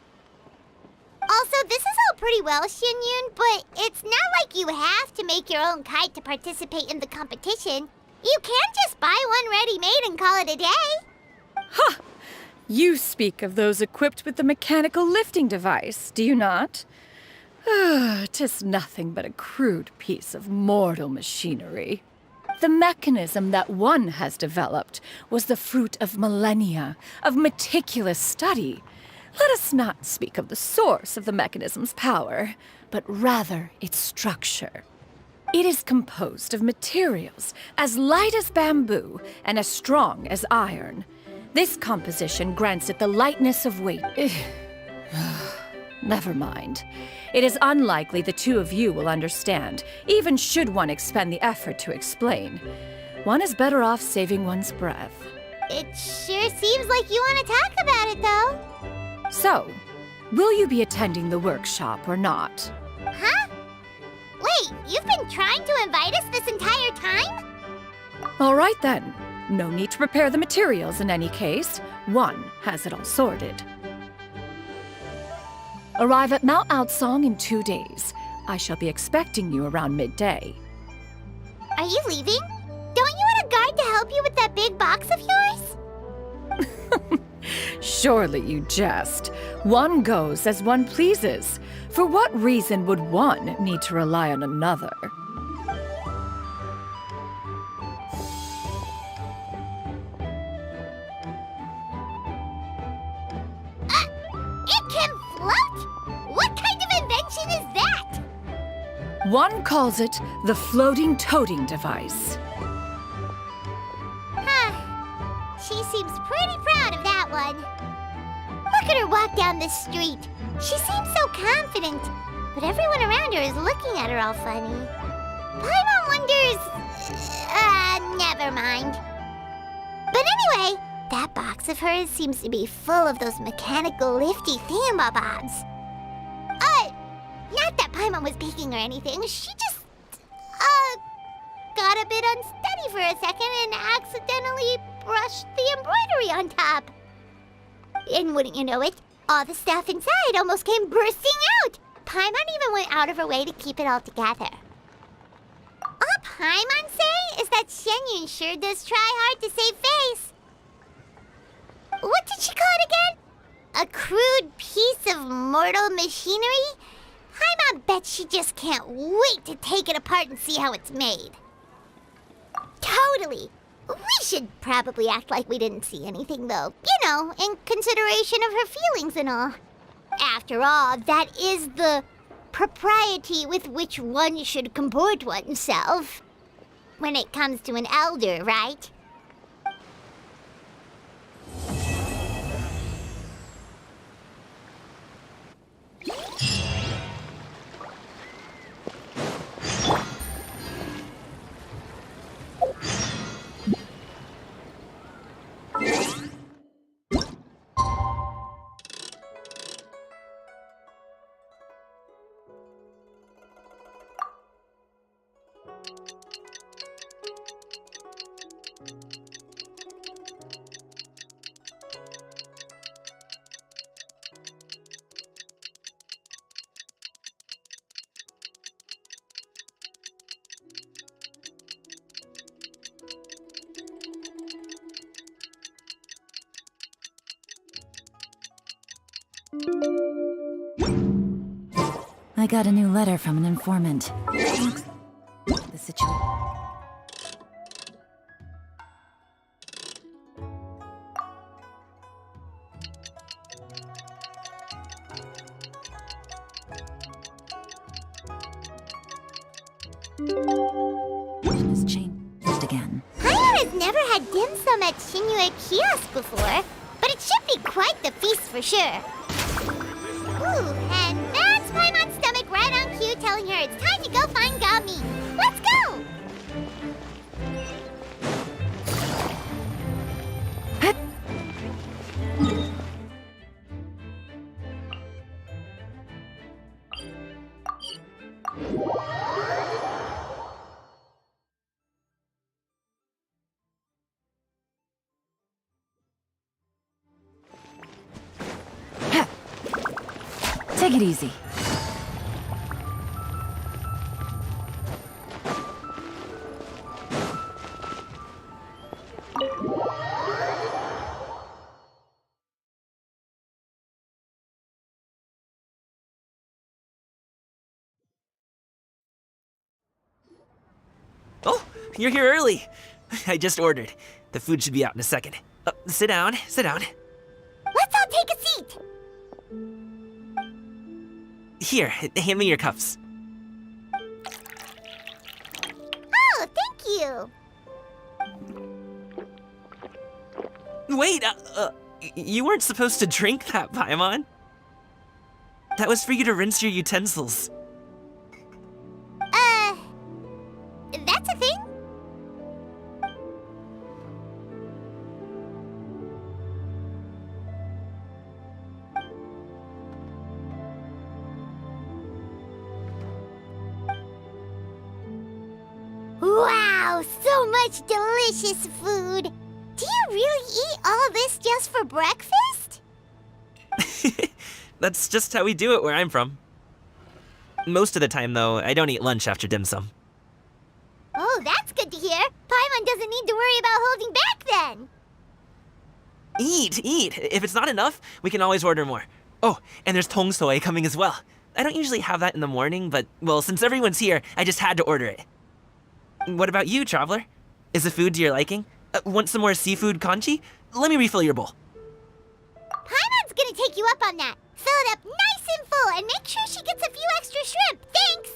Also, this is all pretty well, Xianyun, but it's not like you have to make your own kite to participate in the competition. You can just buy one ready-made and call it a day. Ha! You speak of those equipped with the mechanical lifting device, do you not? 'Tis nothing but a crude piece of mortal machinery. The mechanism that one has developed was the fruit of millennia of meticulous study. Let us not speak of the source of the mechanism's power, but rather its structure. It is composed of materials as light as bamboo and as strong as iron. This composition grants it the lightness of weight. Never mind. It is unlikely the two of you will understand, even should one expend the effort to explain. One is better off saving one's breath. It sure seems like you want to talk about it, though. So, will you be attending the workshop or not? Huh? Wait, you've been trying to invite us this entire time? All right then. No need to prepare the materials in any case. One has it all sorted. Arrive at Mount Outsong in 2 days. I shall be expecting you around midday. Are you leaving? Don't you want a guard to help you with that big box of yours? Surely you jest. One goes as one pleases. For what reason would one need to rely on another? It can float? What kind of invention is that? One calls it the floating toting device. Huh. She seems pretty proud of that one. Look at her walk down the street. She seems so confident, but everyone around her is looking at her all funny. Paimon wonders... never mind. But anyway, that box of hers seems to be full of those mechanical lifty thingamabobs. Not that Paimon was peeking or anything. She just, got a bit unsteady for a second and accidentally brushed the embroidery on top. And wouldn't you know it, all the stuff inside almost came bursting out. Paimon even went out of her way to keep it all together. All Paimon say is that Shenyun sure does try hard to save face. What did she call it again? A crude piece of mortal machinery? Paimon bets she just can't wait to take it apart and see how it's made. Totally. We should probably act like we didn't see anything, though. You know, in consideration of her feelings and all. After all, that is the propriety with which one should comport oneself. When it comes to an elder, right? I got a new letter from an informant. The situation. Has changed again. Paimon has never had dim sum at Shinue Kiosk before, but it should be quite the feast for sure. Ooh, and that's Paimon's stomach right on cue telling her it's time to go find Gami. Let's go! Take it easy. Oh, you're here early. I just ordered. The food should be out in a second. Sit down, sit down. Let's all take a seat! Here, hand me your cups. Oh, thank you! Wait, you weren't supposed to drink that, Paimon. That was for you to rinse your utensils. That's a thing? Wow, so much delicious food! Do you really eat all this just for breakfast? That's just how we do it where I'm from. Most of the time, though, I don't eat lunch after dim sum. Oh, that's good to hear. Paimon doesn't need to worry about holding back then. Eat! If it's not enough, we can always order more. Oh, and there's tong soy coming as well. I don't usually have that in the morning, but, well, since everyone's here, I just had to order it. What about you, Traveler? Is the food to your liking? Want some more seafood congee? Let me refill your bowl. Paimon's gonna take you up on that. Fill it up nice and full and make sure she gets a few extra shrimp. Thanks!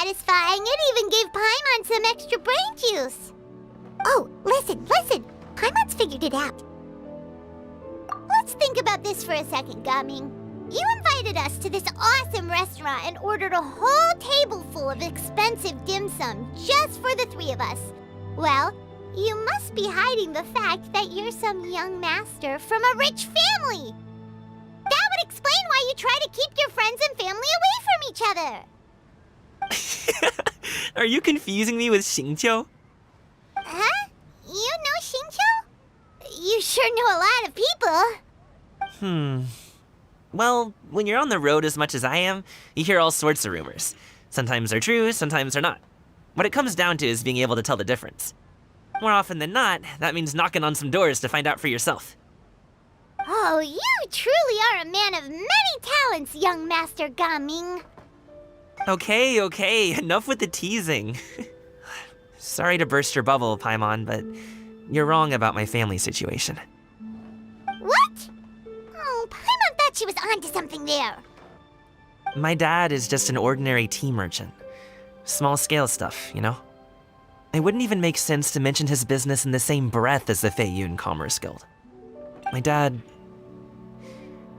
satisfying. It even gave Paimon some extra brain juice. Oh, listen. Paimon's figured it out. Let's think about this for a second, Gaming. You invited us to this awesome restaurant and ordered a whole table full of expensive dim sum just for the three of us. Well, you must be hiding the fact that you're some young master from a rich family. That would explain why you try to keep your friends and family away from each other. Are you confusing me with Xingqiu? Huh? You know Xingqiu? You sure know a lot of people. Well, when you're on the road as much as I am, you hear all sorts of rumors. Sometimes they're true, sometimes they're not. What it comes down to is being able to tell the difference. More often than not, that means knocking on some doors to find out for yourself. Oh, you truly are a man of many talents, young Master Gaming. Okay, enough with the teasing. Sorry to burst your bubble, Paimon, but you're wrong about my family situation. What? Oh, Paimon thought she was onto something there. My dad is just an ordinary tea merchant. Small-scale stuff, you know? It wouldn't even make sense to mention his business in the same breath as the Feiyun Commerce Guild. My dad...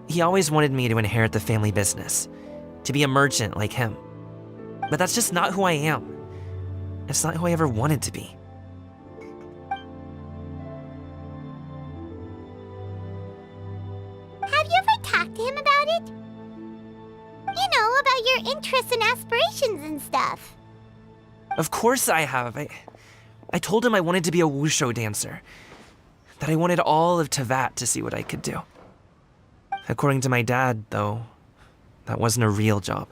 he always wanted me to inherit the family business, to be a merchant like him. But that's just not who I am. It's not who I ever wanted to be. Have you ever talked to him about it? You know, about your interests and aspirations and stuff. Of course I have. I told him I wanted to be a wushu dancer. That I wanted all of Tevat to see what I could do. According to my dad, though, that wasn't a real job.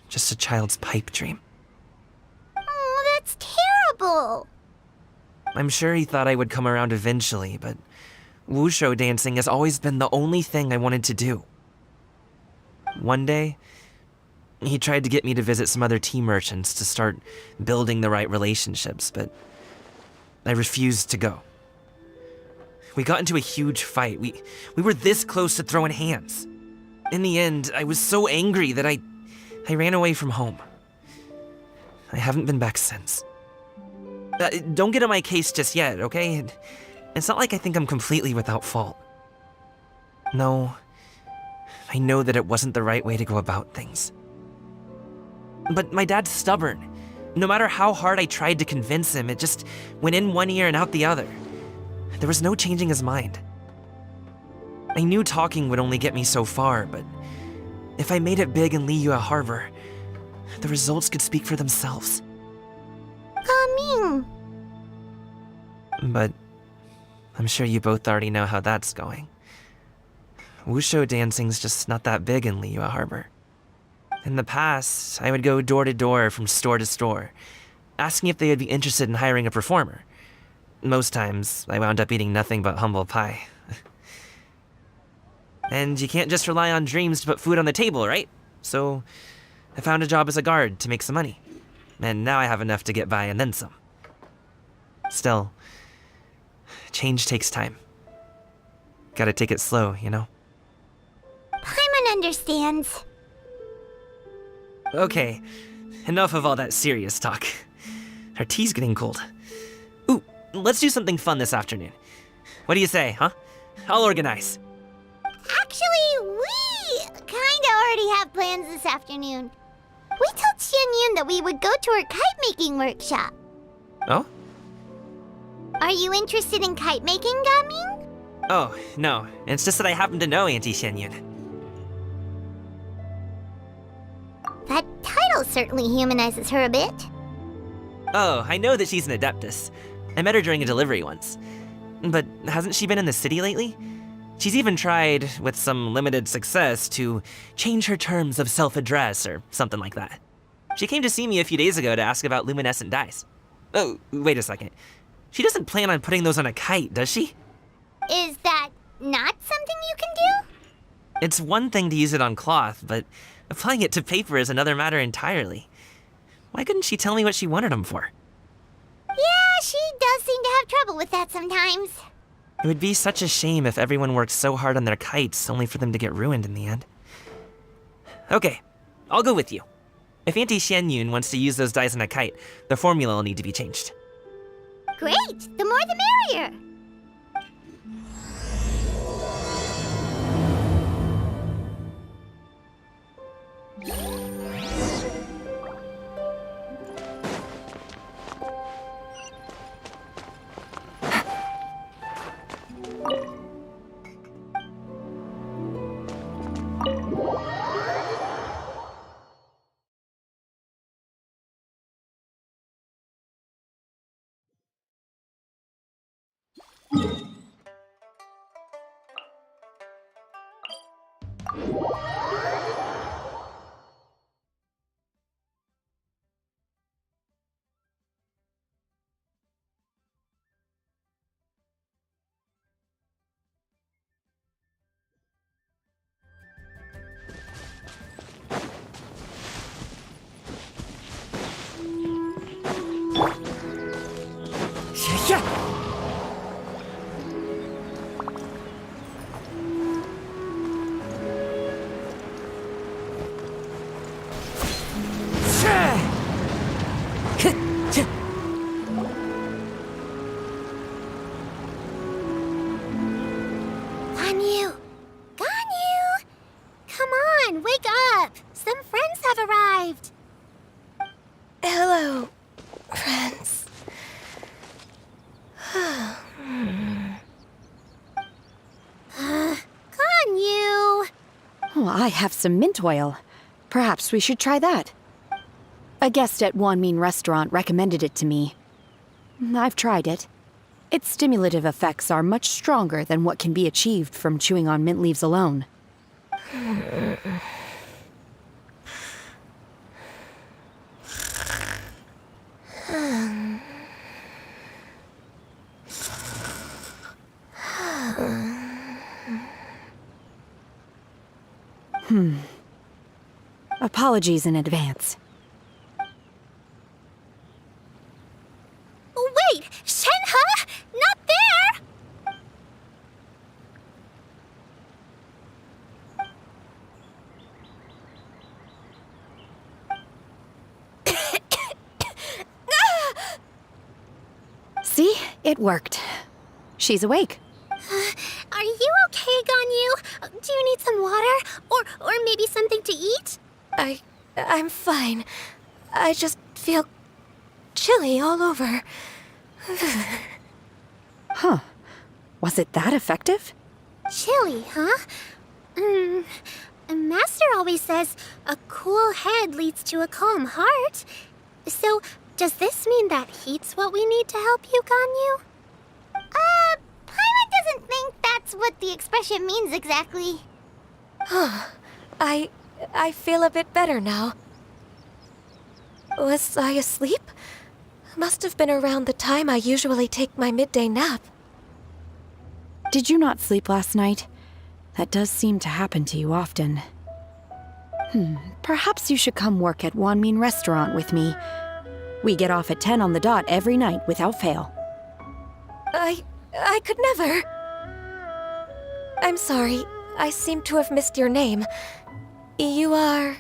Just a child's pipe dream. Oh, that's terrible. I'm sure he thought I would come around eventually, but wushu dancing has always been the only thing I wanted to do. One day, he tried to get me to visit some other tea merchants to start building the right relationships, but I refused to go. We got into a huge fight. We were this close to throwing hands. In the end, I was so angry that I ran away from home. I haven't been back since. Don't get on my case just yet, okay? It's not like I think I'm completely without fault. No, I know that it wasn't the right way to go about things. But my dad's stubborn. No matter how hard I tried to convince him, it just went in one ear and out the other. There was no changing his mind. I knew talking would only get me so far, but if I made it big in Liyue Harbor, the results could speak for themselves. Gaming. But I'm sure you both already know how that's going. Wushu dancing's just not that big in Liyue Harbor. In the past, I would go door to door from store to store, asking if they would be interested in hiring a performer. Most times, I wound up eating nothing but humble pie. And you can't just rely on dreams to put food on the table, right? So I found a job as a guard to make some money. And now I have enough to get by and then some. Still, change takes time. Gotta take it slow, you know? Paimon understands. Okay, enough of all that serious talk. Our tea's getting cold. Ooh, let's do something fun this afternoon. What do you say, huh? I'll organize. Actually, we kinda already have plans this afternoon. We told Xianyun that we would go to her kite-making workshop. Oh? Are you interested in kite-making, Gaming? Oh, no. It's just that I happen to know Auntie Xianyun. That title certainly humanizes her a bit. Oh, I know that she's an adeptus. I met her during a delivery once. But hasn't she been in the city lately? She's even tried, with some limited success, to change her terms of self-address or something like that. She came to see me a few days ago to ask about luminescent dyes. Oh, wait a second. She doesn't plan on putting those on a kite, does she? Is that not something you can do? It's one thing to use it on cloth, but applying it to paper is another matter entirely. Why couldn't she tell me what she wanted them for? Yeah, she does seem to have trouble with that sometimes. It would be such a shame if everyone worked so hard on their kites only for them to get ruined in the end. Okay, I'll go with you. If Auntie Xianyun wants to use those dies on a kite, the formula will need to be changed. Great! The more the merrier! Ganyu! Ganyu! Come on, wake up! Some friends have arrived! Hello, friends. Ganyu! Oh, I have some mint oil. Perhaps we should try that. A guest at Wanmin Restaurant recommended it to me. I've tried it. Its stimulative effects are much stronger than what can be achieved from chewing on mint leaves alone. Apologies in advance. Wait! Shenhe! Not there! See? It worked. She's awake. Are you okay, Ganyu? Do you need some water? Or maybe something to eat? I'm fine. I just feel chilly all over. Huh. Was it that effective? Chilly, huh? Master always says a cool head leads to a calm heart. So, does this mean that heat's what we need to help you, Ganyu? Paimon doesn't think that's what the expression means exactly. I feel a bit better now. Was I asleep? Must have been around the time I usually take my midday nap. Did you not sleep last night? That does seem to happen to you often. Perhaps you should come work at Wanmin Restaurant with me. We get off at 10 on the dot every night without fail. I could never. I'm sorry. I seem to have missed your name. You are...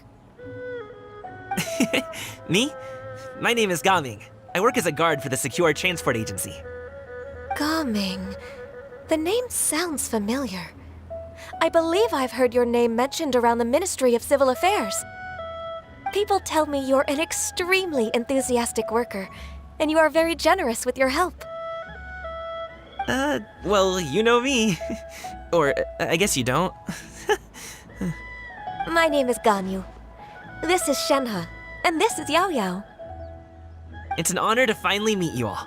Me? My name is Gaming. I work as a guard for the Secure Transport Agency. Gaming. The name sounds familiar. I believe I've heard your name mentioned around the Ministry of Civil Affairs. People tell me you're an extremely enthusiastic worker, and you are very generous with your help. Well, you know me. Or, I guess you don't. My name is Ganyu. This is Shenhe, and this is Yao Yao. It's an honor to finally meet you all.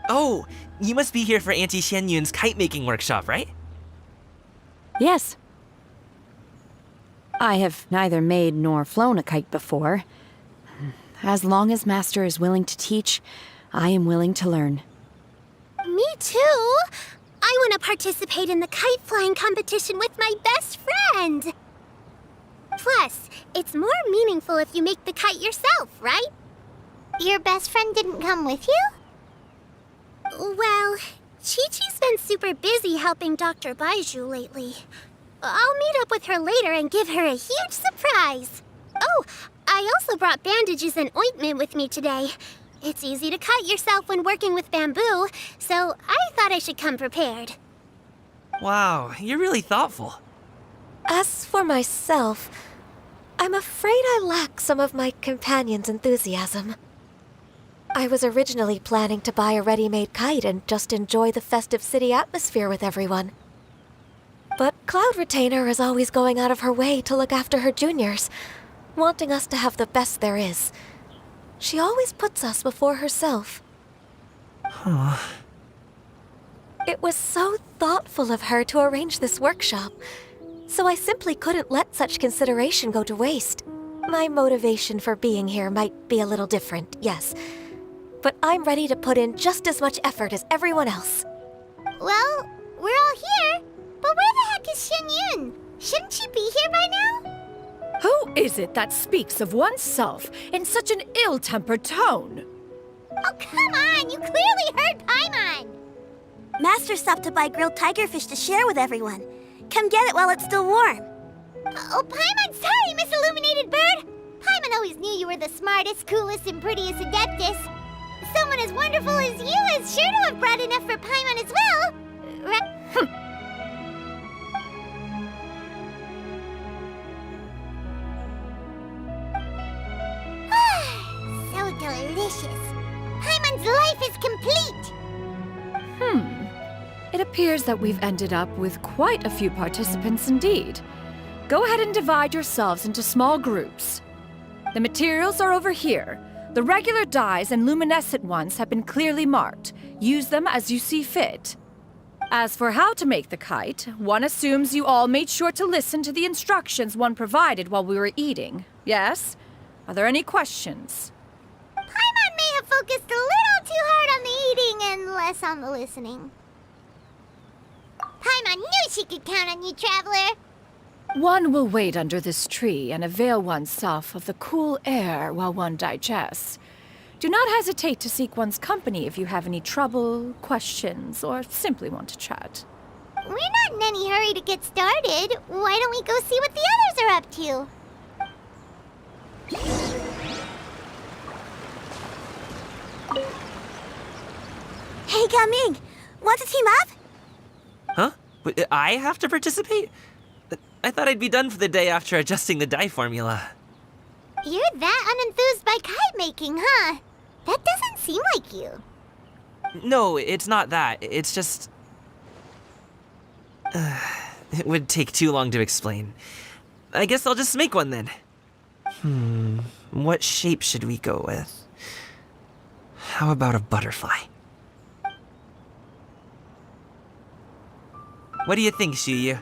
Oh, you must be here for Auntie Xianyun's kite-making workshop, right? Yes. I have neither made nor flown a kite before. As long as Master is willing to teach, I am willing to learn. Me too! I want to participate in the kite flying competition with my best friend! Plus, it's more meaningful if you make the kite yourself, right? Your best friend didn't come with you? Well, Chi-Chi's been super busy helping Dr. Baiju lately. I'll meet up with her later and give her a huge surprise. Oh, I also brought bandages and ointment with me today. It's easy to cut yourself when working with bamboo, so I thought I should come prepared. Wow, you're really thoughtful. As for myself, I'm afraid I lack some of my companion's enthusiasm. I was originally planning to buy a ready-made kite and just enjoy the festive city atmosphere with everyone. But Cloud Retainer is always going out of her way to look after her juniors, wanting us to have the best there is. She always puts us before herself. Huh. It was so thoughtful of her to arrange this workshop, so I simply couldn't let such consideration go to waste. My motivation for being here might be a little different, yes, but I'm ready to put in just as much effort as everyone else. Well, we're all here, but where the heck is Shen Yun? Shouldn't she be here by now? Who is it that speaks of oneself in such an ill-tempered tone? Oh, come on! You clearly heard Paimon! Master stopped to buy grilled tigerfish to share with everyone. Come get it while it's still warm. Oh, Paimon, sorry, Miss Illuminated Bird! Paimon always knew you were the smartest, coolest, and prettiest Adeptus. Someone as wonderful as you is sure to have brought enough for Paimon as well. Right? So delicious. Paimon's life is complete. It appears that we've ended up with quite a few participants indeed. Go ahead and divide yourselves into small groups. The materials are over here. The regular dyes and luminescent ones have been clearly marked. Use them as you see fit. As for how to make the kite, one assumes you all made sure to listen to the instructions one provided while we were eating. Yes? Are there any questions? Paimon may have focused a little too hard on the eating and less on the listening. Paimon knew she could count on you, Traveler. One will wait under this tree and avail oneself of the cool air while one digests. Do not hesitate to seek one's company if you have any trouble, questions, or simply want to chat. We're not in any hurry to get started. Why don't we go see what the others are up to? Hey, Gaming! Want to team up? Huh? Wait, I have to participate? I thought I'd be done for the day after adjusting the dye formula. You're that unenthused by kite making, huh? That doesn't seem like you. No, it's not that. It's just... it would take too long to explain. I guess I'll just make one then. What shape should we go with? How about a butterfly? What do you think, Shuyu?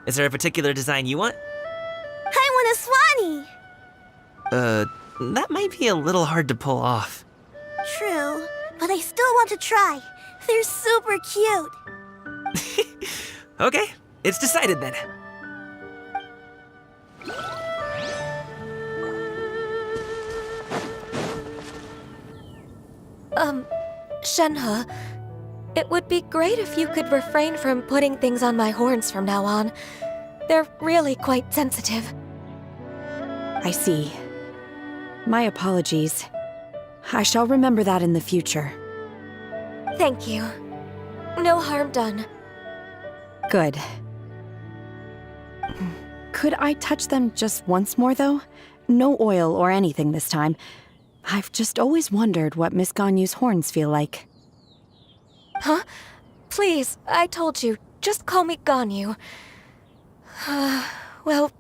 Is there a particular design you want? I want a swanee! That might be a little hard to pull off. True, but I still want to try. They're super cute. Okay, it's decided then. Shenhe, it would be great if you could refrain from putting things on my horns from now on. They're really quite sensitive. I see. My apologies. I shall remember that in the future. Thank you. No harm done. Good. Could I touch them just once more, though? No oil or anything this time. I've just always wondered what Miss Ganyu's horns feel like. Huh? Please, I told you, just call me Ganyu. Well,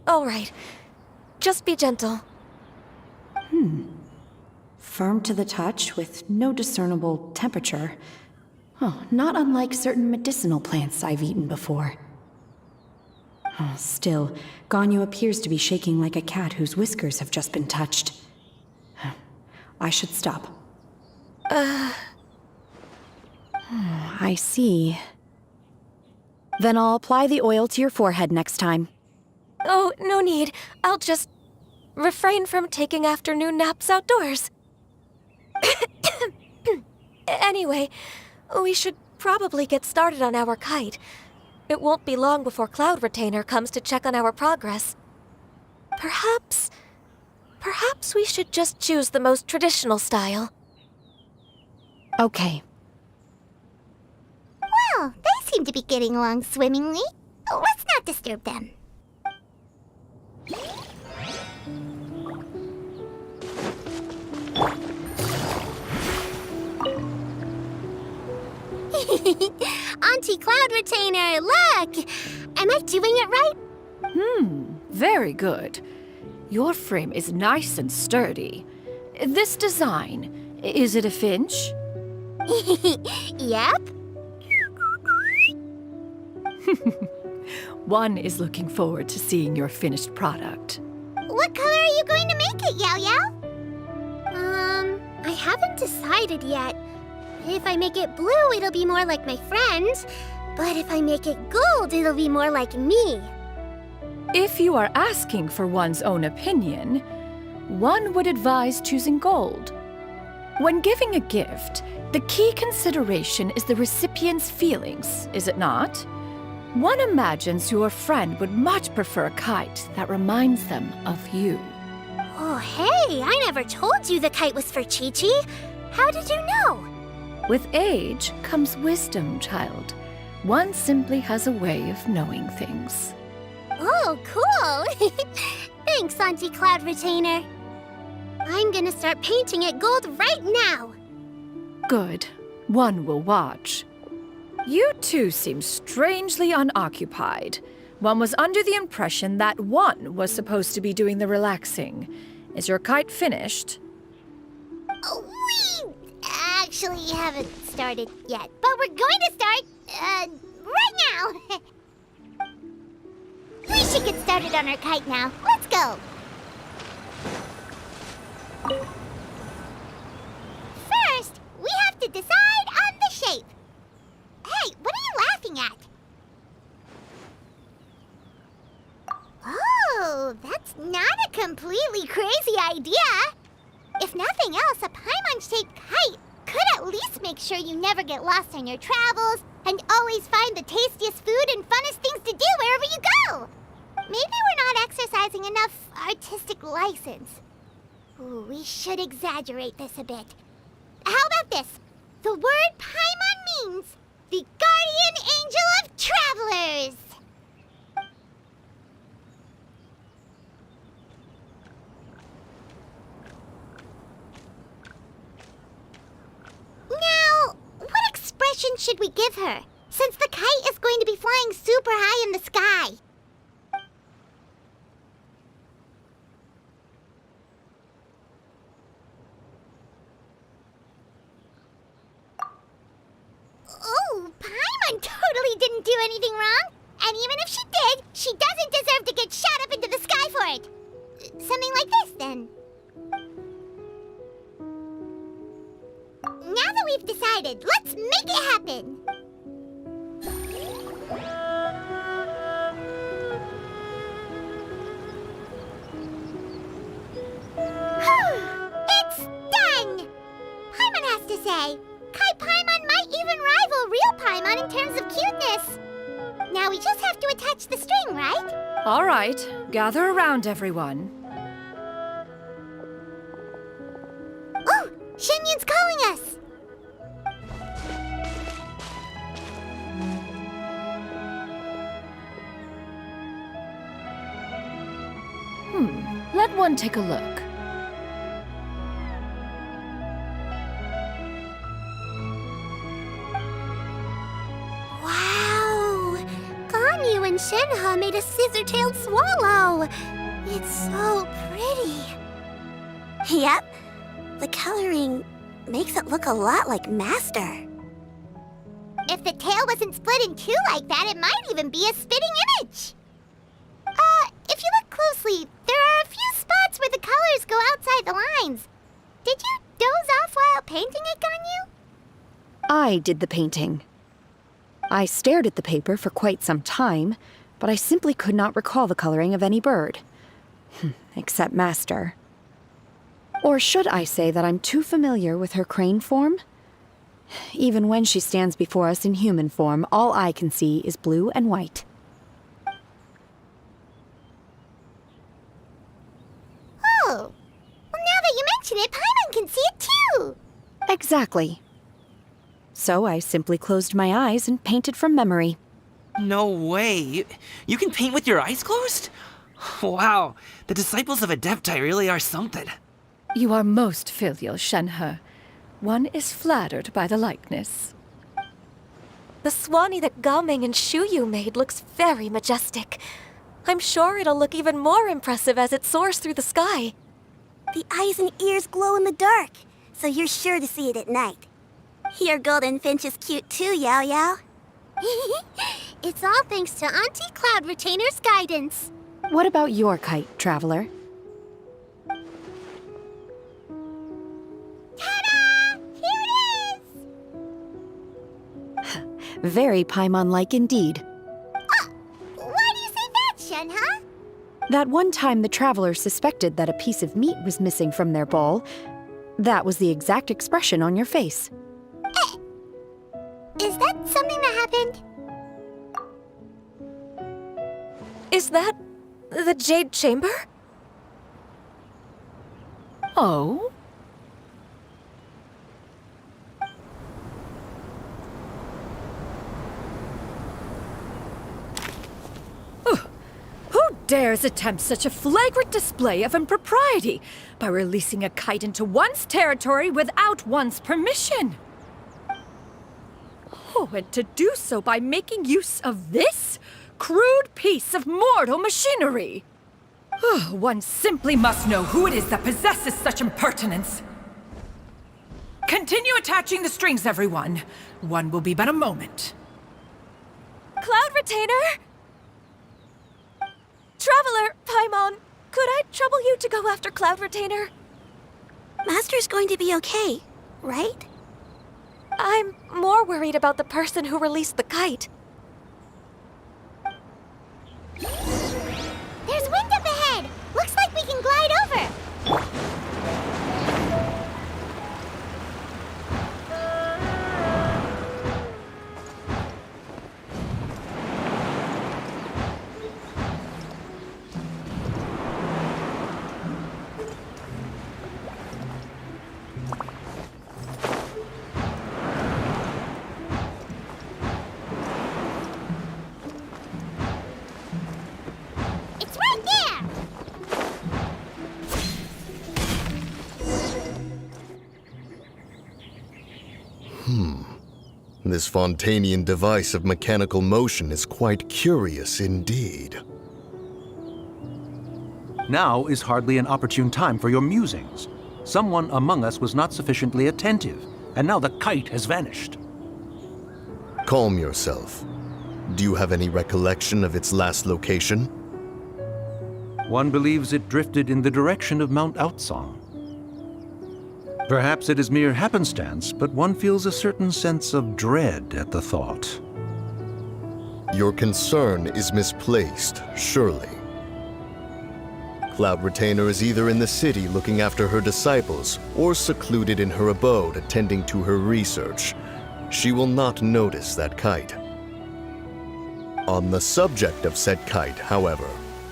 all right. Just be gentle. Firm to the touch with no discernible temperature. Oh, not unlike certain medicinal plants I've eaten before. Oh, still, Ganyu appears to be shaking like a cat whose whiskers have just been touched. I should stop. I see. Then I'll apply the oil to your forehead next time. Oh, no need. I'll just refrain from taking afternoon naps outdoors. Anyway, we should probably get started on our kite. It won't be long before Cloud Retainer comes to check on our progress. Perhaps Perhaps we should just choose the most traditional style. Okay. Well, they seem to be getting along swimmingly. Let's not disturb them. Auntie Cloud Retainer, look! Am I doing it right? Very good. Your frame is nice and sturdy. This design, is it a finch? Yep. One is looking forward to seeing your finished product. What color are you going to make it, Yao Yao? I haven't decided yet. If I make it blue, it'll be more like my friends. But if I make it gold, it'll be more like me. If you are asking for one's own opinion, one would advise choosing gold. When giving a gift, the key consideration is the recipient's feelings, is it not? One imagines your friend would much prefer a kite that reminds them of you. Oh, hey, I never told you the kite was for Chi-Chi. How did you know? With age comes wisdom, child. One simply has a way of knowing things. Oh, cool! Thanks, Auntie Cloud Retainer. I'm gonna start painting it gold right now. Good. One will watch. You two seem strangely unoccupied. One was under the impression that one was supposed to be doing the relaxing. Is your kite finished? We actually haven't started yet, but we're going to start, right now. We should get started on our kite now. Let's go. First, we have to decide on the shape. Hey, what are you laughing at? Oh, that's not a completely crazy idea. If nothing else, a paimon-shaped kite could at least make sure you never get lost on your travels and always find the tastiest food and funnest things to do wherever you go. Maybe we're not exercising enough artistic license. Ooh, we should exaggerate this a bit. How about this? The word paimon means the guardian angel of travelers. Now, what expression should we give her, since the kite is going to be flying super high in the sky? Oh, Paimon totally didn't do anything wrong. And even if she did, she doesn't deserve to get shot up into the sky for it. Something like this, then. Now that we've decided, let's make it happen. It's done! Paimon has to say, Kai Paimon might even rival real Paimon in terms of cuteness. Now we just have to attach the string, right? All right, gather around, everyone. Oh, Shenyun's calling us! Let one take a look. Wow! Ganyu and Shenhe made a scissor-tailed swallow! It's so pretty. Yep. The coloring makes it look a lot like Master. If the tail wasn't split in two like that, it might even be a spitting image. If you look closely, there are a few spots where the colors go outside the lines. Did you doze off while painting it, Ganyu? I did the painting. I stared at the paper for quite some time, but I simply could not recall the coloring of any bird. Except Master. Or should I say that I'm too familiar with her crane form? Even when she stands before us in human form, all I can see is blue and white. Oh, Exactly. So I simply closed my eyes and painted from memory. No way. You can paint with your eyes closed? Wow, the disciples of Adepti really are something. You are most filial, Shenhe. One is flattered by the likeness. The Swanee that Gaming and Shuyu made looks very majestic. I'm sure it'll look even more impressive as it soars through the sky. The eyes and ears glow in the dark, so you're sure to see it at night. Your golden finch is cute too, Yao Yao. It's all thanks to Auntie Cloud Retainer's guidance. What about your kite, Traveler? Ta-da! Here it is! Very Paimon-like indeed. Why do you say that, Shenhe? That one time the Traveler suspected that a piece of meat was missing from their bowl, that was the exact expression on your face. Is that something that happened? Is that the Jade Chamber? Oh? Who dares attempt such a flagrant display of impropriety by releasing a kite into one's territory without one's permission? Oh, and to do so by making use of this crude piece of mortal machinery. One simply must know who it is that possesses such impertinence. Continue attaching the strings, everyone. One will be but a moment. Cloud Retainer! Traveler, Paimon, could I trouble you to go after Cloud Retainer? Master's going to be okay, right? I'm more worried about the person who released the kite. There's wind up ahead! Looks like we can glide over! It's right there! This Fontanian device of mechanical motion is quite curious indeed. Now is hardly an opportune time for your musings. Someone among us was not sufficiently attentive, and now the kite has vanished. Calm yourself. Do you have any recollection of its last location? One believes it drifted in the direction of Mount Outsong. Perhaps it is mere happenstance, but one feels a certain sense of dread at the thought. Your concern is misplaced, surely. Cloud Retainer is either in the city looking after her disciples, or secluded in her abode attending to her research. She will not notice that kite. On the subject of said kite, however,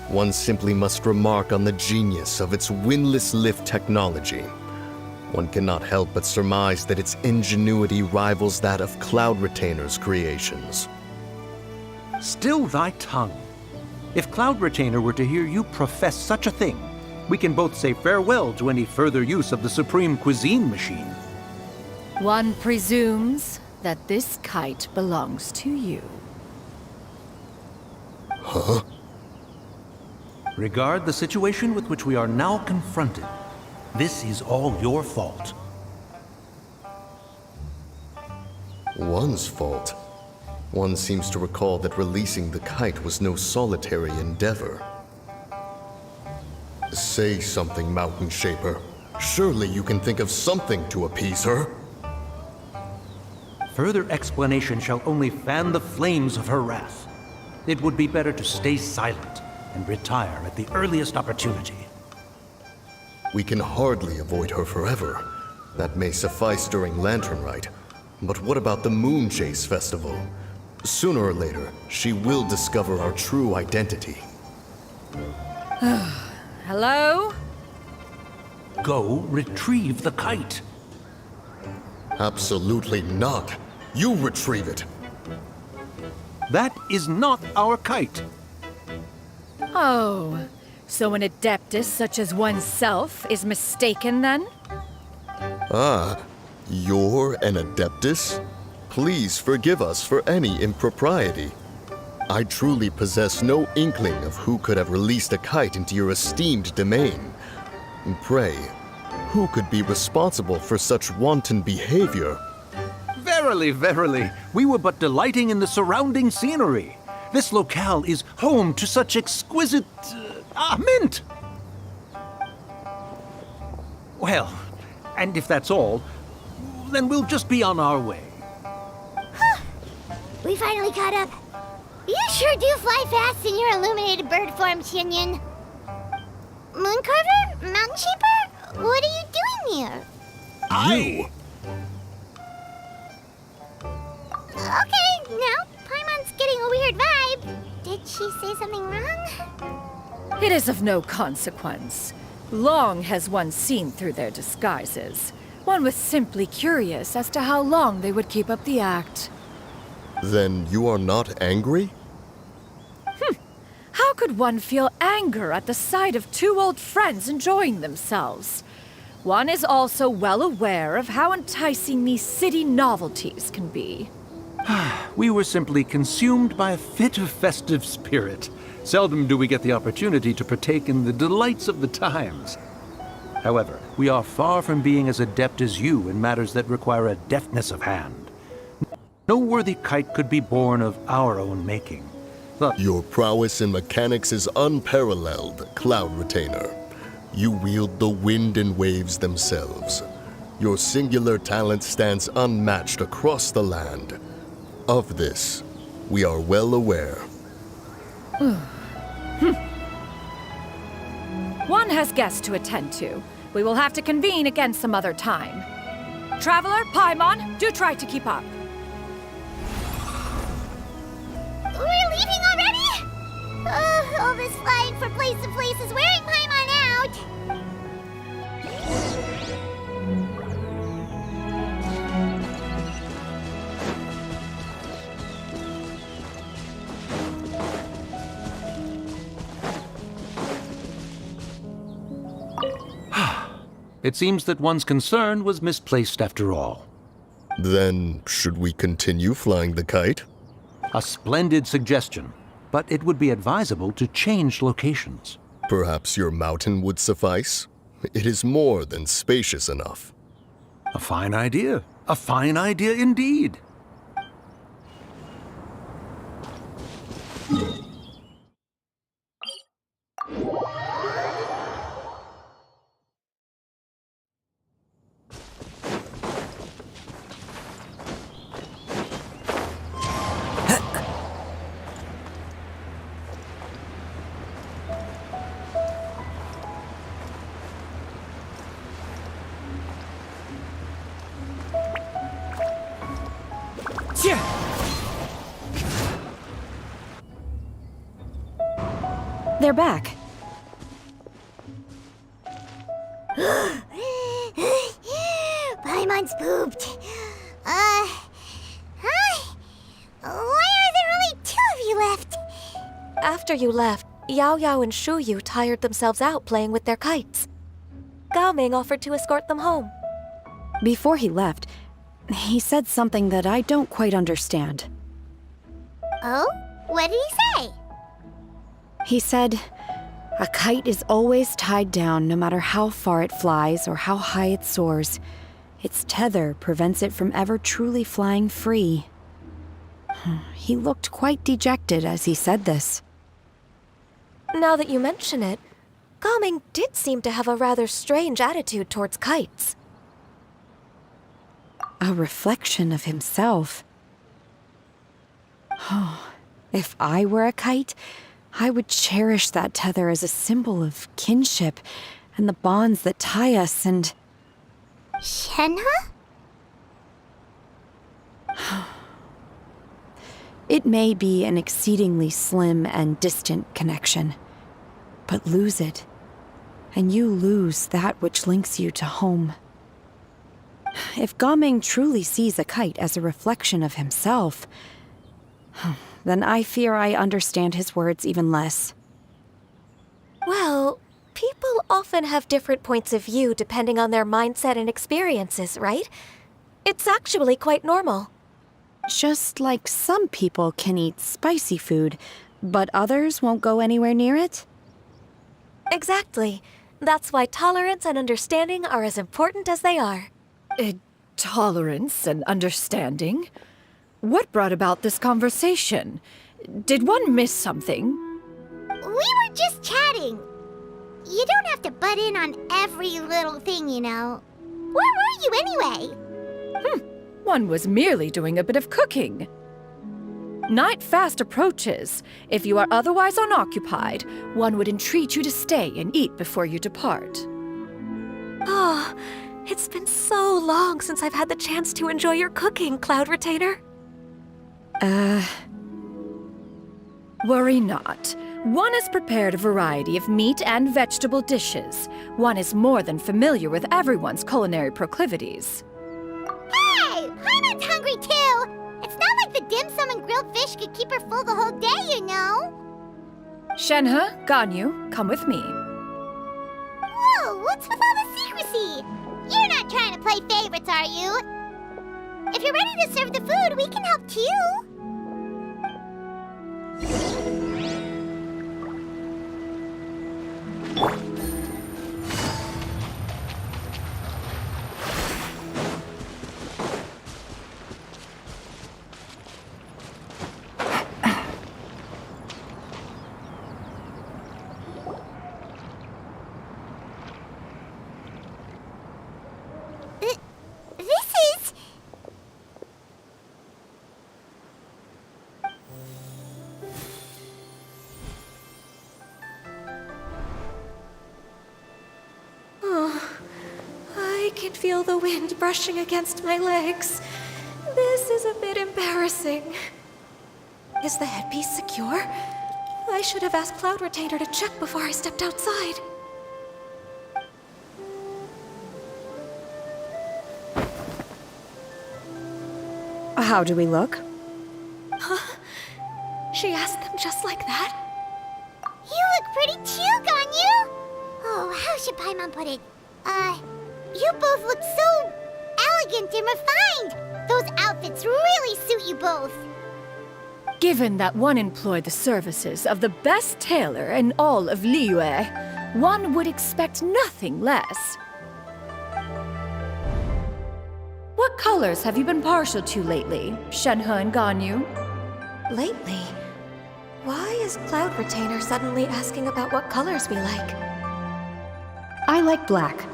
one simply must remark on the genius of its windless lift technology. One cannot help but surmise that its ingenuity rivals that of Cloud Retainer's creations. Still thy tongue. If Cloud Retainer were to hear you profess such a thing, we can both say farewell to any further use of the Supreme Cuisine Machine. One presumes that this kite belongs to you. Huh? Regard the situation with which we are now confronted. This is all your fault. One's fault? One seems to recall that releasing the kite was no solitary endeavor. Say something, Mountain Shaper. Surely you can think of something to appease her. Further explanation shall only fan the flames of her wrath. It would be better to stay silent and retire at the earliest opportunity. We can hardly avoid her forever. That may suffice during Lantern Rite. But what about the Moon Chase Festival? Sooner or later, she will discover our true identity. Hello? Go retrieve the kite. Absolutely not. You retrieve it. That is not our kite. Oh, so an adeptus such as oneself is mistaken then? Ah, you're an adeptus? Please forgive us for any impropriety. I truly possess no inkling of who could have released a kite into your esteemed domain. Pray, who could be responsible for such wanton behavior? Verily, verily, we were but delighting in the surrounding scenery. This locale is home to such exquisite... mint! Well, and if that's all, then we'll just be on our way. We finally caught up. You sure do fly fast in your illuminated bird form, Shinyan. Mooncarver? Mountain Shaper? What are you doing here? You? Okay, now Paimon's getting a weird vibe. Did she say something wrong? It is of no consequence. Long has one seen through their disguises. One was simply curious as to how long they would keep up the act. Then you are not angry? How could one feel anger at the sight of two old friends enjoying themselves? One is also well aware of how enticing these city novelties can be. We were simply consumed by a fit of festive spirit. Seldom do we get the opportunity to partake in the delights of the times. However, we are far from being as adept as you in matters that require a deftness of hand. No worthy kite could be born of our own making. Your prowess in mechanics is unparalleled, Cloud Retainer. You wield the wind and waves themselves. Your singular talent stands unmatched across the land. Of this, we are well aware. One has guests to attend to. We will have to convene again some other time. Traveler, Paimon, do try to keep up. We're leaving already? All this flying from place to place is wearing Paimon out. It seems that one's concern was misplaced after all. Then, should we continue flying the kite? A splendid suggestion, but it would be advisable to change locations. Perhaps your mountain would suffice? It is more than spacious enough. A fine idea. A fine idea indeed. They're back. Paimon's pooped. Hi. Why are there only two of you left? After you left, Yao Yao and Shu Yu tired themselves out playing with their kites. Gao Ming offered to escort them home. Before he left, he said something that I don't quite understand. Oh? What did he say? He said, a kite is always tied down no matter how far it flies or how high it soars. Its tether prevents it from ever truly flying free. He looked quite dejected as he said this. Now that you mention it, Gao Ming did seem to have a rather strange attitude towards kites. A reflection of himself. If I were a kite, I would cherish that tether as a symbol of kinship and the bonds that tie us and... Shenhe? It may be an exceedingly slim and distant connection, but lose it, and you lose that which links you to home. if Gaming truly sees a kite as a reflection of himself, then I fear I understand his words even less. Well, people often have different points of view depending on their mindset and experiences, right? It's actually quite normal. Just like some people can eat spicy food, but others won't go anywhere near it? Exactly. That's why tolerance and understanding are as important as they are. Tolerance and understanding? What brought about this conversation? Did one miss something? We were just chatting. You don't have to butt in on every little thing, you know. Where were you anyway? One was merely doing a bit of cooking. Night fast approaches. If you are otherwise unoccupied, one would entreat you to stay and eat before you depart. Oh, it's been so long since I've had the chance to enjoy your cooking, Cloud Retainer. Worry not. One has prepared a variety of meat and vegetable dishes. One is more than familiar with everyone's culinary proclivities. Hey! Hana's hungry too! It's not like the dim sum and grilled fish could keep her full the whole day, you know! Shenhe, Ganyu, come with me. Whoa, what's with all the secrecy? You're not trying to play favorites, are you? If you're ready to serve the food, we can help too. I can feel the wind brushing against my legs. This is a bit embarrassing. Is the headpiece secure? I should have asked Cloud Retainer to check before I stepped outside. How do we look? Huh? She asked them just like that? You look pretty too, Ganyu! Oh, how should Paimon put it? You both look so elegant and refined! Those outfits really suit you both. Given that one employed the services of the best tailor in all of Liyue, one would expect nothing less. What colors have you been partial to lately, Shenhe and Ganyu? Lately? Why is Cloud Retainer suddenly asking about what colors we like? I like black.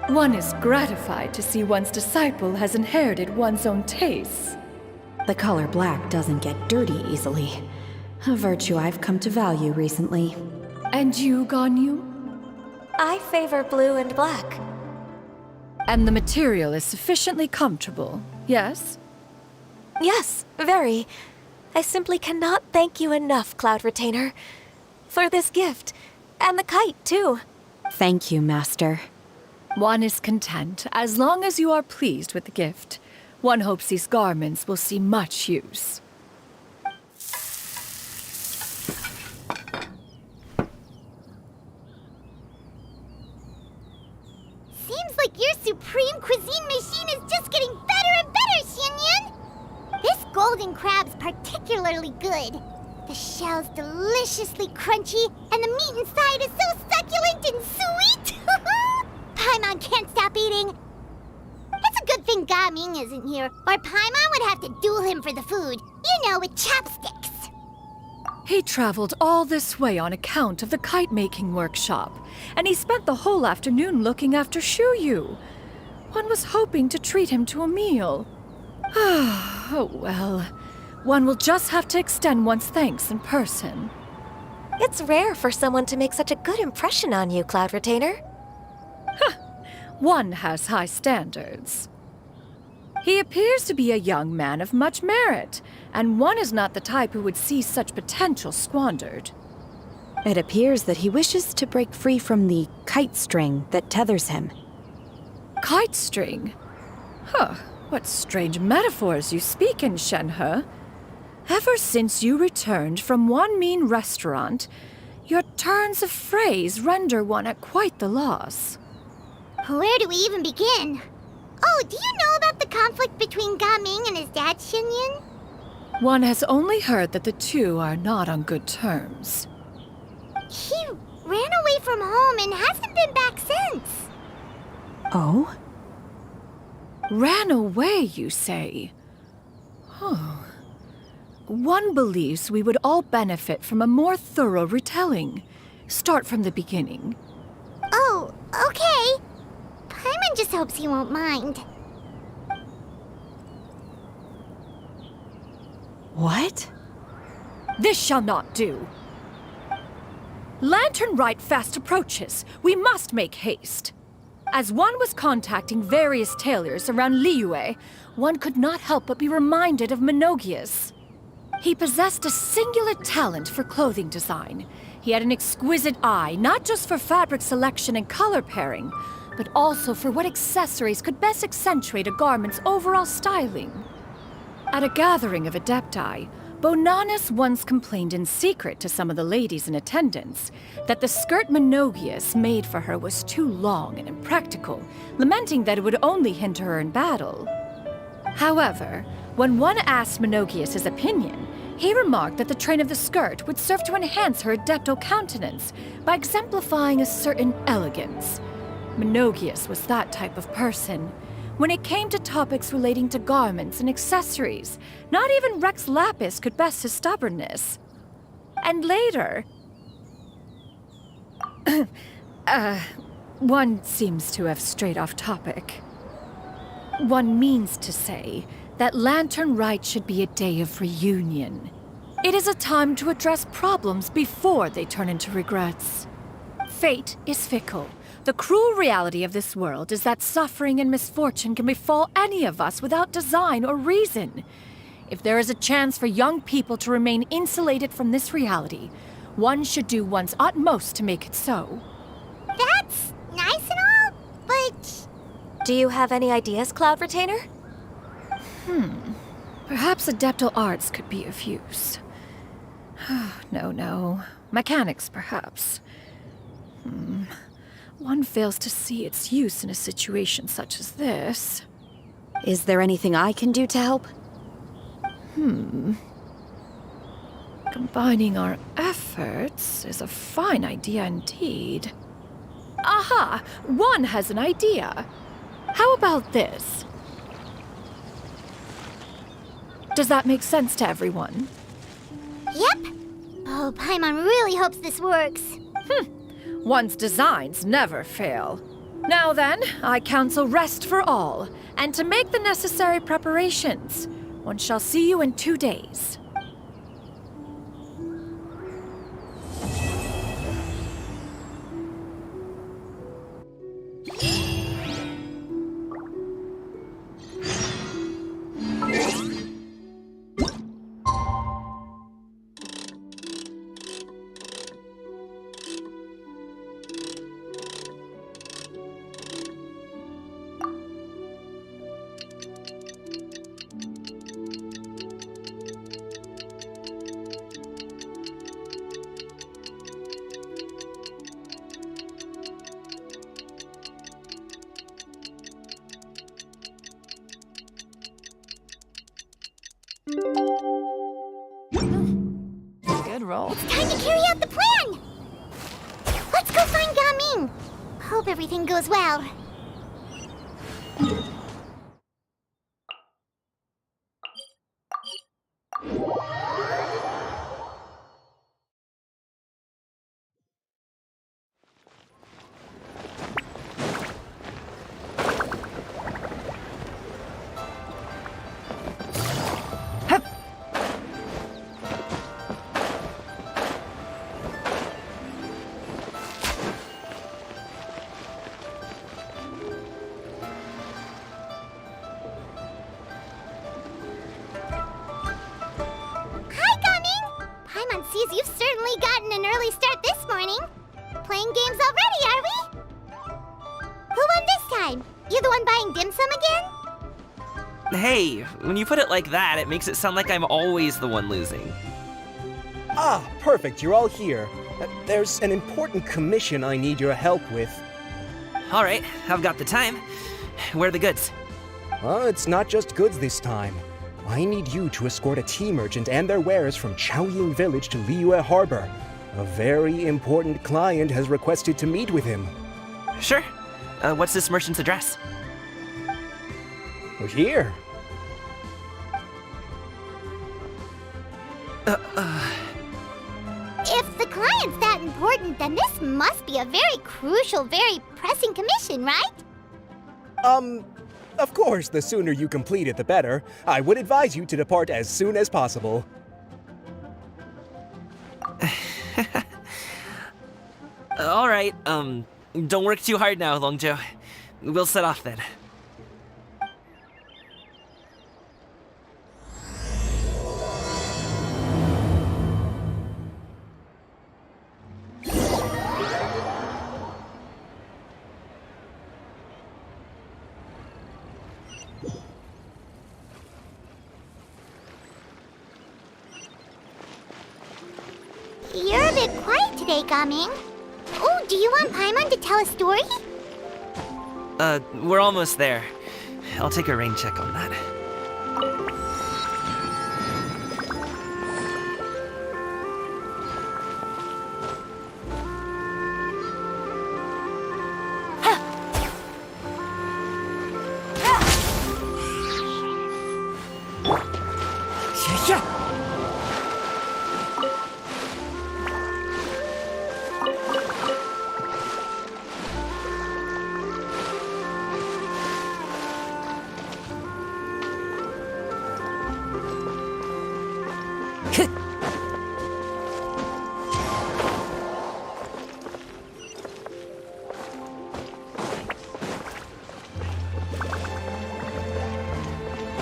One is gratified to see one's disciple has inherited one's own tastes. The color black doesn't get dirty easily. A virtue I've come to value recently. And you, Ganyu? I favor blue and black. And the material is sufficiently comfortable, yes? Yes, very. I simply cannot thank you enough, Cloud Retainer, for this gift. And the kite, too. Thank you, Master. One is content, as long as you are pleased with the gift. One hopes these garments will see much use. Seems like your supreme cuisine machine is just getting better and better, Xinyun! This golden crab's particularly good. The shell's deliciously crunchy, and the meat inside is so succulent and sweet! Paimon can't stop eating. It's a good thing Gaming isn't here, or Paimon would have to duel him for the food. You know, with chopsticks. He traveled all this way on account of the kite-making workshop, and he spent the whole afternoon looking after Shuyu. One was hoping to treat him to a meal. Oh well. One will just have to extend one's thanks in person. It's rare for someone to make such a good impression on you, Cloud Retainer. One has high standards. He appears to be a young man of much merit, and one is not the type who would see such potential squandered. It appears that he wishes to break free from the kite string that tethers him. Kite string? Huh, what strange metaphors you speak in, Shenhe. Ever since you returned from one mean restaurant, your turns of phrase render one at quite the loss. Where do we even begin? Oh, do you know about the conflict between Gaming and his dad, Xinyan? One has only heard that the two are not on good terms. He ran away from home and hasn't been back since. Oh? Ran away, you say? Oh. One believes we would all benefit from a more thorough retelling. Start from the beginning. Oh, okay. Paimon just hopes he won't mind. What? This shall not do. Lantern Rite fast approaches. We must make haste. As one was contacting various tailors around Liyue, one could not help but be reminded of Menogius. He possessed a singular talent for clothing design. He had an exquisite eye, not just for fabric selection and color pairing, but also for what accessories could best accentuate a garment's overall styling. At a gathering of Adepti, Bonanis once complained in secret to some of the ladies in attendance that the skirt Menogius made for her was too long and impractical, lamenting that it would only hinder her in battle. However, when one asked Menogius' opinion, he remarked that the train of the skirt would serve to enhance her adeptal countenance by exemplifying a certain elegance. Menogius was that type of person. When it came to topics relating to garments and accessories, not even Rex Lapis could best his stubbornness. And later... one seems to have strayed off topic. One means to say that Lantern Rite should be a day of reunion. It is a time to address problems before they turn into regrets. Fate is fickle. The cruel reality of this world is that suffering and misfortune can befall any of us without design or reason. If there is a chance for young people to remain insulated from this reality, one should do one's utmost to make it so. That's nice and all, but... Do you have any ideas, Cloud Retainer? Perhaps adeptal arts could be of use. No. Mechanics, perhaps. One fails to see its use in a situation such as this. Is there anything I can do to help? Combining our efforts is a fine idea indeed. Aha! One has an idea. How about this? Does that make sense to everyone? Yep. Oh, Paimon really hopes this works. One's designs never fail. Now then, I counsel rest for all, and to make the necessary preparations. One shall see you in 2 days. Good roll. It's time to carry out the plan! Let's go find Gaming! Hope everything goes well. Sees you've certainly gotten an early start this morning. Playing games already, are we? Who won this time? You the one buying dim sum again? Hey, when you put it like that, it makes it sound like I'm always the one losing. Ah, perfect, you're all here. There's an important commission I need your help with. All right, I've got the time. Where are the goods? It's not just goods this time. I need you to escort a tea merchant and their wares from Chaoying Village to Liyue Harbor. A very important client has requested to meet with him. Sure. What's this merchant's address? Here. If the client's that important, then this must be a very crucial, very pressing commission, right? Of course, the sooner you complete it, the better. I would advise you to depart as soon as possible. All right, don't work too hard now, Longzhou. We'll set off then. You're a bit quiet today, Gaming. Oh, do you want Paimon to tell a story? We're almost there. I'll take a rain check on that.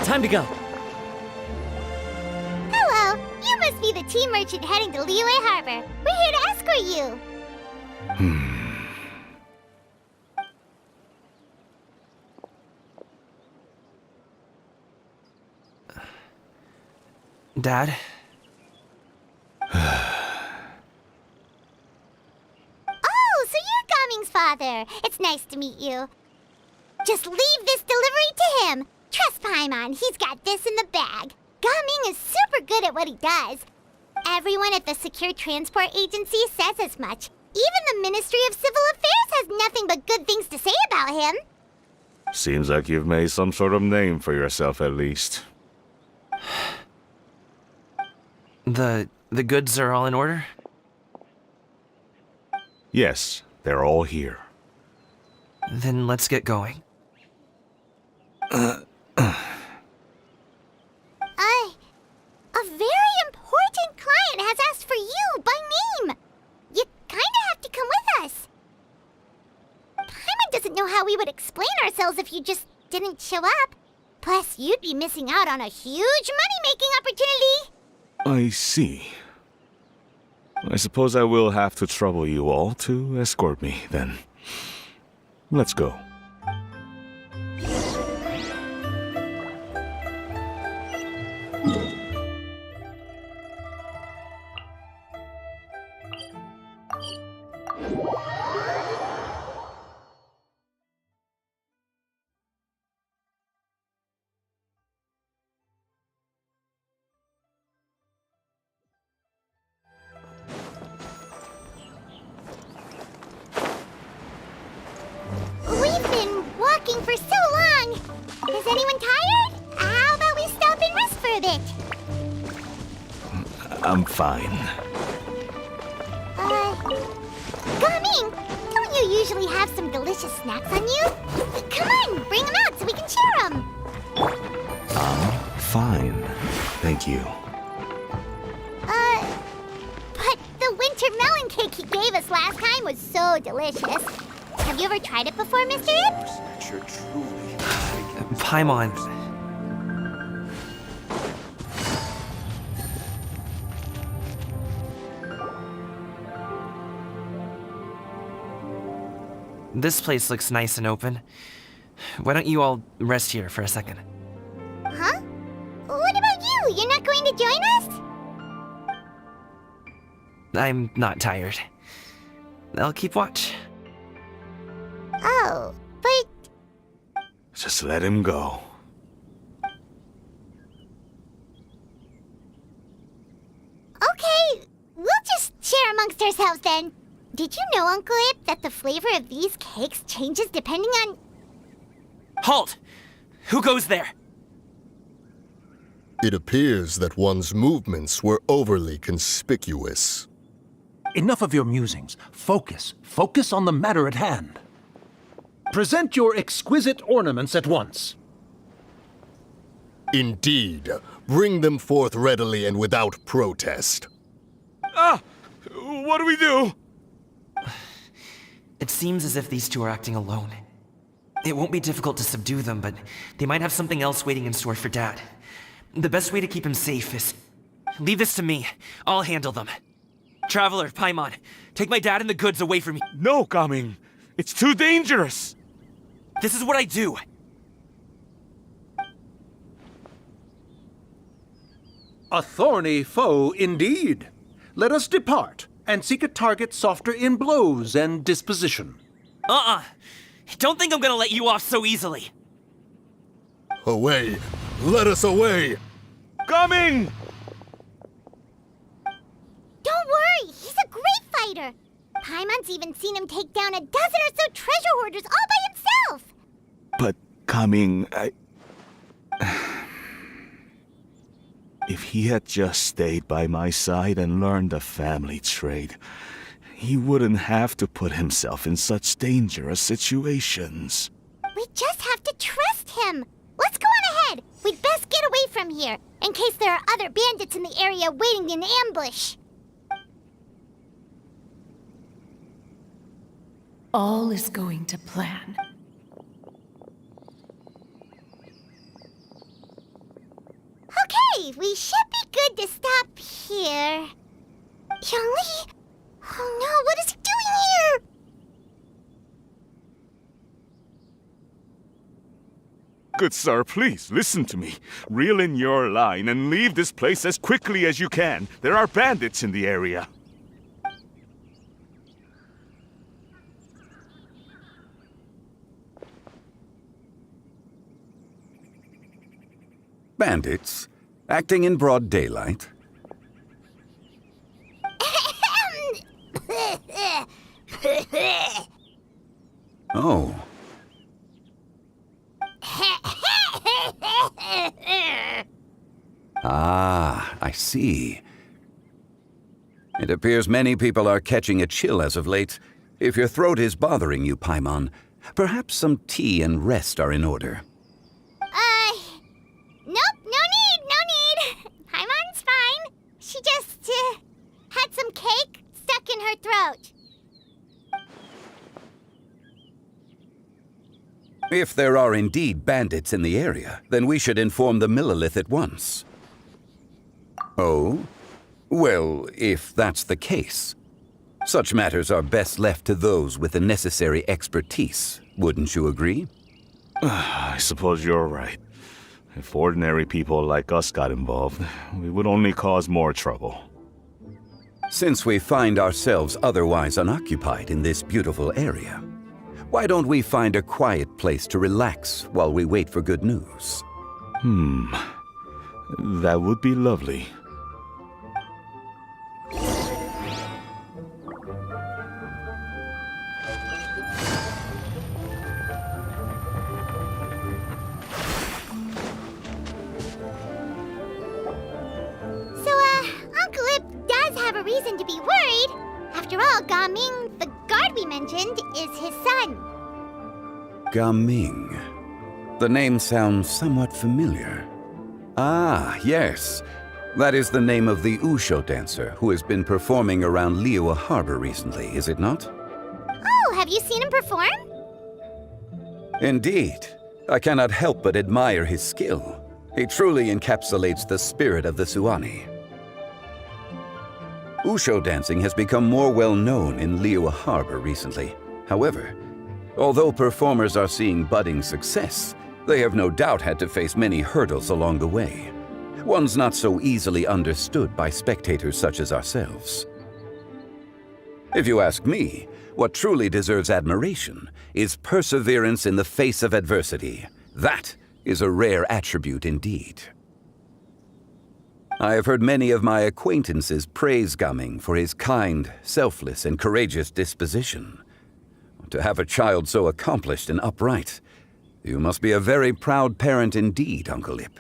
Time to go. Hello, you must be the tea merchant heading to Liyue Harbor. We're here to escort you. Dad? Oh, so you're Gaming's father. It's nice to meet you. Just leave this delivery to him. Trust Paimon, he's got this in the bag. Gaming is super good at what he does. Everyone at the Secure Transport Agency says as much. Even the Ministry of Civil Affairs has nothing but good things to say about him. Seems like you've made some sort of name for yourself at least. The goods are all in order? Yes, they're all here. Then let's get going. A very important client has asked for you by name. You kinda have to come with us. Paimon doesn't know how we would explain ourselves if you just didn't show up. Plus, you'd be missing out on a huge money-making opportunity. I see. I suppose I will have to trouble you all to escort me, then. Let's go. We've been walking for so long. Is anyone tired? How about we stop and rest for a bit? I'm fine. Gaming, don't you usually have some delicious snacks on you? Come on, bring them out so we can share them. I'm fine. Thank you. But the winter melon cake he gave us last time was so delicious. Have you ever tried it before, Mr. Ip? Paimon. This place looks nice and open. Why don't you all rest here for a second? to join us? I'm not tired. I'll keep watch. Oh, but Just let him go. okay, we'll just share amongst ourselves then. Did you know, Uncle Ip, that the flavor of these cakes changes depending on... Halt! Who goes there? It appears that one's movements were overly conspicuous. Enough of your musings. Focus. Focus on the matter at hand. Present your exquisite ornaments at once. Indeed. Bring them forth readily and without protest. Ah! What do we do? It seems as if these two are acting alone. It won't be difficult to subdue them, but they might have something else waiting in store for Dad. The best way to keep him safe is... leave this to me. I'll handle them. Traveler, Paimon, take my dad and the goods away from me. No, Gaming. It's too dangerous. This is what I do. A thorny foe indeed. Let us depart and seek a target softer in blows and disposition. Don't think I'm gonna let you off so easily. Away! Let us away! Coming! Don't worry, he's a great fighter. Paimon's even seen him take down a dozen or so treasure hoarders all by himself. But Gaming, if he had just stayed by my side and learned the family trade, he wouldn't have to put himself in such dangerous situations. We just have to trust him. Let's go on ahead. We'd best get away from here, in case there are other bandits in the area waiting in ambush. All is going to plan. Okay, we should be good to stop here. Youngli? Oh no, what is he doing here? Good sir, please, listen to me. Reel in your line and leave this place as quickly as you can. There are bandits in the area. Bandits? Acting in broad daylight? Oh. Ah, I see. It appears many people are catching a chill as of late. If your throat is bothering you, Paimon, perhaps some tea and rest are in order. Nope, no need. Paimon's fine. She just, had some cake stuck in her throat. If there are indeed bandits in the area, then we should inform the Millelith at once. Oh? Well, if that's the case, such matters are best left to those with the necessary expertise, wouldn't you agree? I suppose you're right. If ordinary people like us got involved, we would only cause more trouble. Since we find ourselves otherwise unoccupied in this beautiful area, why don't we find a quiet place to relax while we wait for good news? That would be lovely. Uncle Ip does have a reason to be worried. After all, Gaming, the guard we mentioned, is his son. Gaming. The name sounds somewhat familiar. Ah, yes. That is the name of the Usho dancer who has been performing around Liyue Harbor recently, is it not? Oh, have you seen him perform? Indeed. I cannot help but admire his skill. He truly encapsulates the spirit of the Suani. Usho dancing has become more well known in Liyue Harbor recently. However, although performers are seeing budding success, they have no doubt had to face many hurdles along the way. One's not so easily understood by spectators such as ourselves. If you ask me, what truly deserves admiration is perseverance in the face of adversity. That is a rare attribute indeed. I have heard many of my acquaintances praise Gaming for his kind, selfless, and courageous disposition. To have a child so accomplished and upright, you must be a very proud parent indeed, Uncle Ip.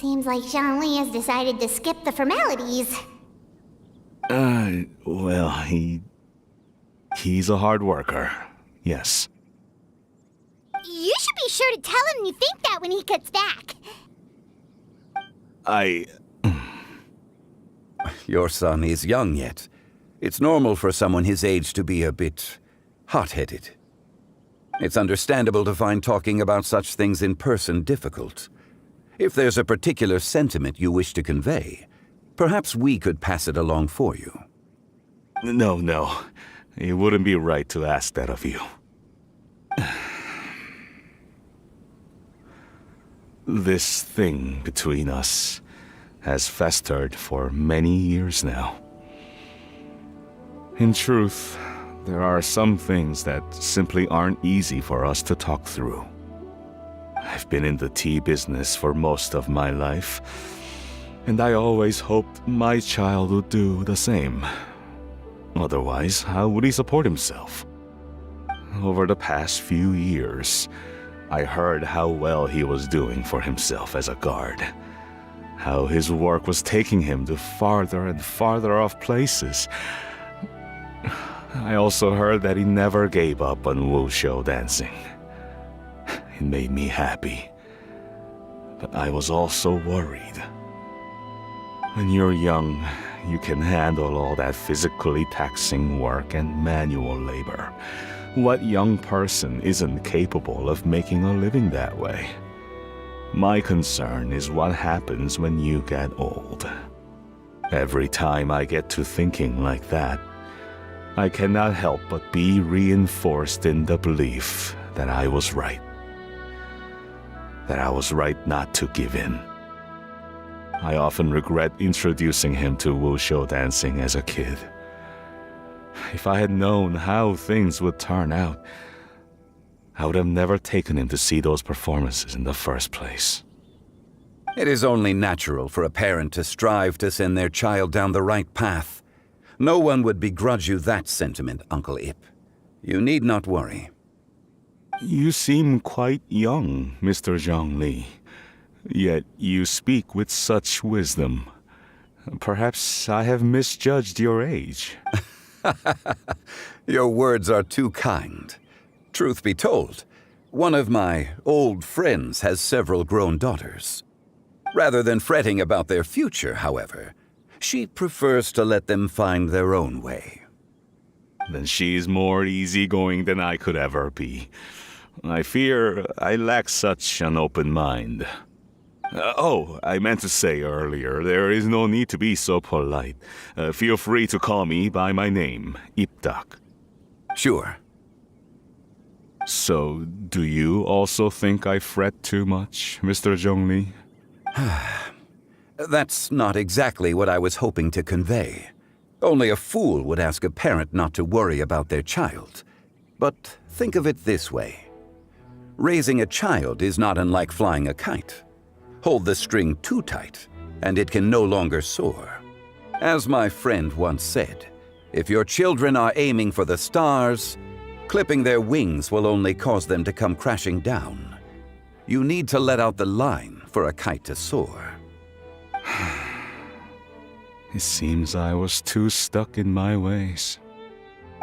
Seems like Zhongli has decided to skip the formalities. Well, he's a hard worker. Yes. You should be sure to tell him you think that when he gets back. Your son is young yet. It's normal for someone his age to be a bit hot-headed. It's understandable to find talking about such things in person difficult. If there's a particular sentiment you wish to convey, perhaps we could pass it along for you. No. It wouldn't be right to ask that of you. This thing between us has festered for many years now. In truth, there are some things that simply aren't easy for us to talk through. I've been in the tea business for most of my life, and I always hoped my child would do the same. Otherwise, how would he support himself? Over the past few years, I heard how well he was doing for himself as a guard. How his work was taking him to farther and farther off places. I also heard that he never gave up on wushou dancing. It made me happy. But I was also worried. When you're young, you can handle all that physically taxing work and manual labor. What young person isn't capable of making a living that way? My concern is what happens when you get old. Every time I get to thinking like that, I cannot help but be reinforced in the belief that I was right. That I was right not to give in. I often regret introducing him to wushou dancing as a kid. If I had known how things would turn out, I would have never taken him to see those performances in the first place. It is only natural for a parent to strive to send their child down the right path. No one would begrudge you that sentiment, Uncle Ip. You need not worry. You seem quite young, Mr. Zhongli. Yet you speak with such wisdom. Perhaps I have misjudged your age. Your words are too kind. Truth be told, one of my old friends has several grown daughters. Rather than fretting about their future, however, she prefers to let them find their own way. Then she's more easygoing than I could ever be. I fear I lack such an open mind. I meant to say earlier, there is no need to be so polite. Feel free to call me by my name, Ipdak. Sure. So, do you also think I fret too much, Mr. Zhongli? That's not exactly what I was hoping to convey. Only a fool would ask a parent not to worry about their child. But think of it this way. Raising a child is not unlike flying a kite. Hold the string too tight, and it can no longer soar. As my friend once said, if your children are aiming for the stars, clipping their wings will only cause them to come crashing down. You need to let out the line for a kite to soar. It seems I was too stuck in my ways.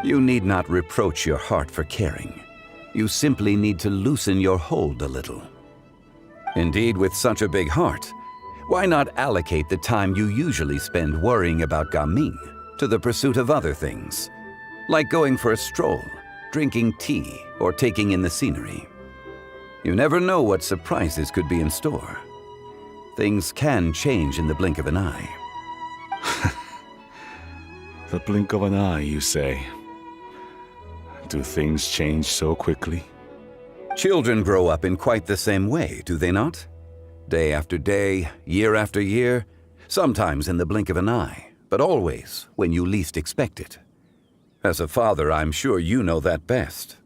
You need not reproach your heart for caring. You simply need to loosen your hold a little. Indeed, with such a big heart, why not allocate the time you usually spend worrying about Gaming to the pursuit of other things, like going for a stroll, drinking tea, or taking in the scenery? You never know what surprises could be in store. Things can change in the blink of an eye. The blink of an eye, you say? Do things change so quickly? Children grow up in quite the same way, do they not? Day after day, year after year, sometimes in the blink of an eye, but always when you least expect it. As a father, I'm sure you know that best.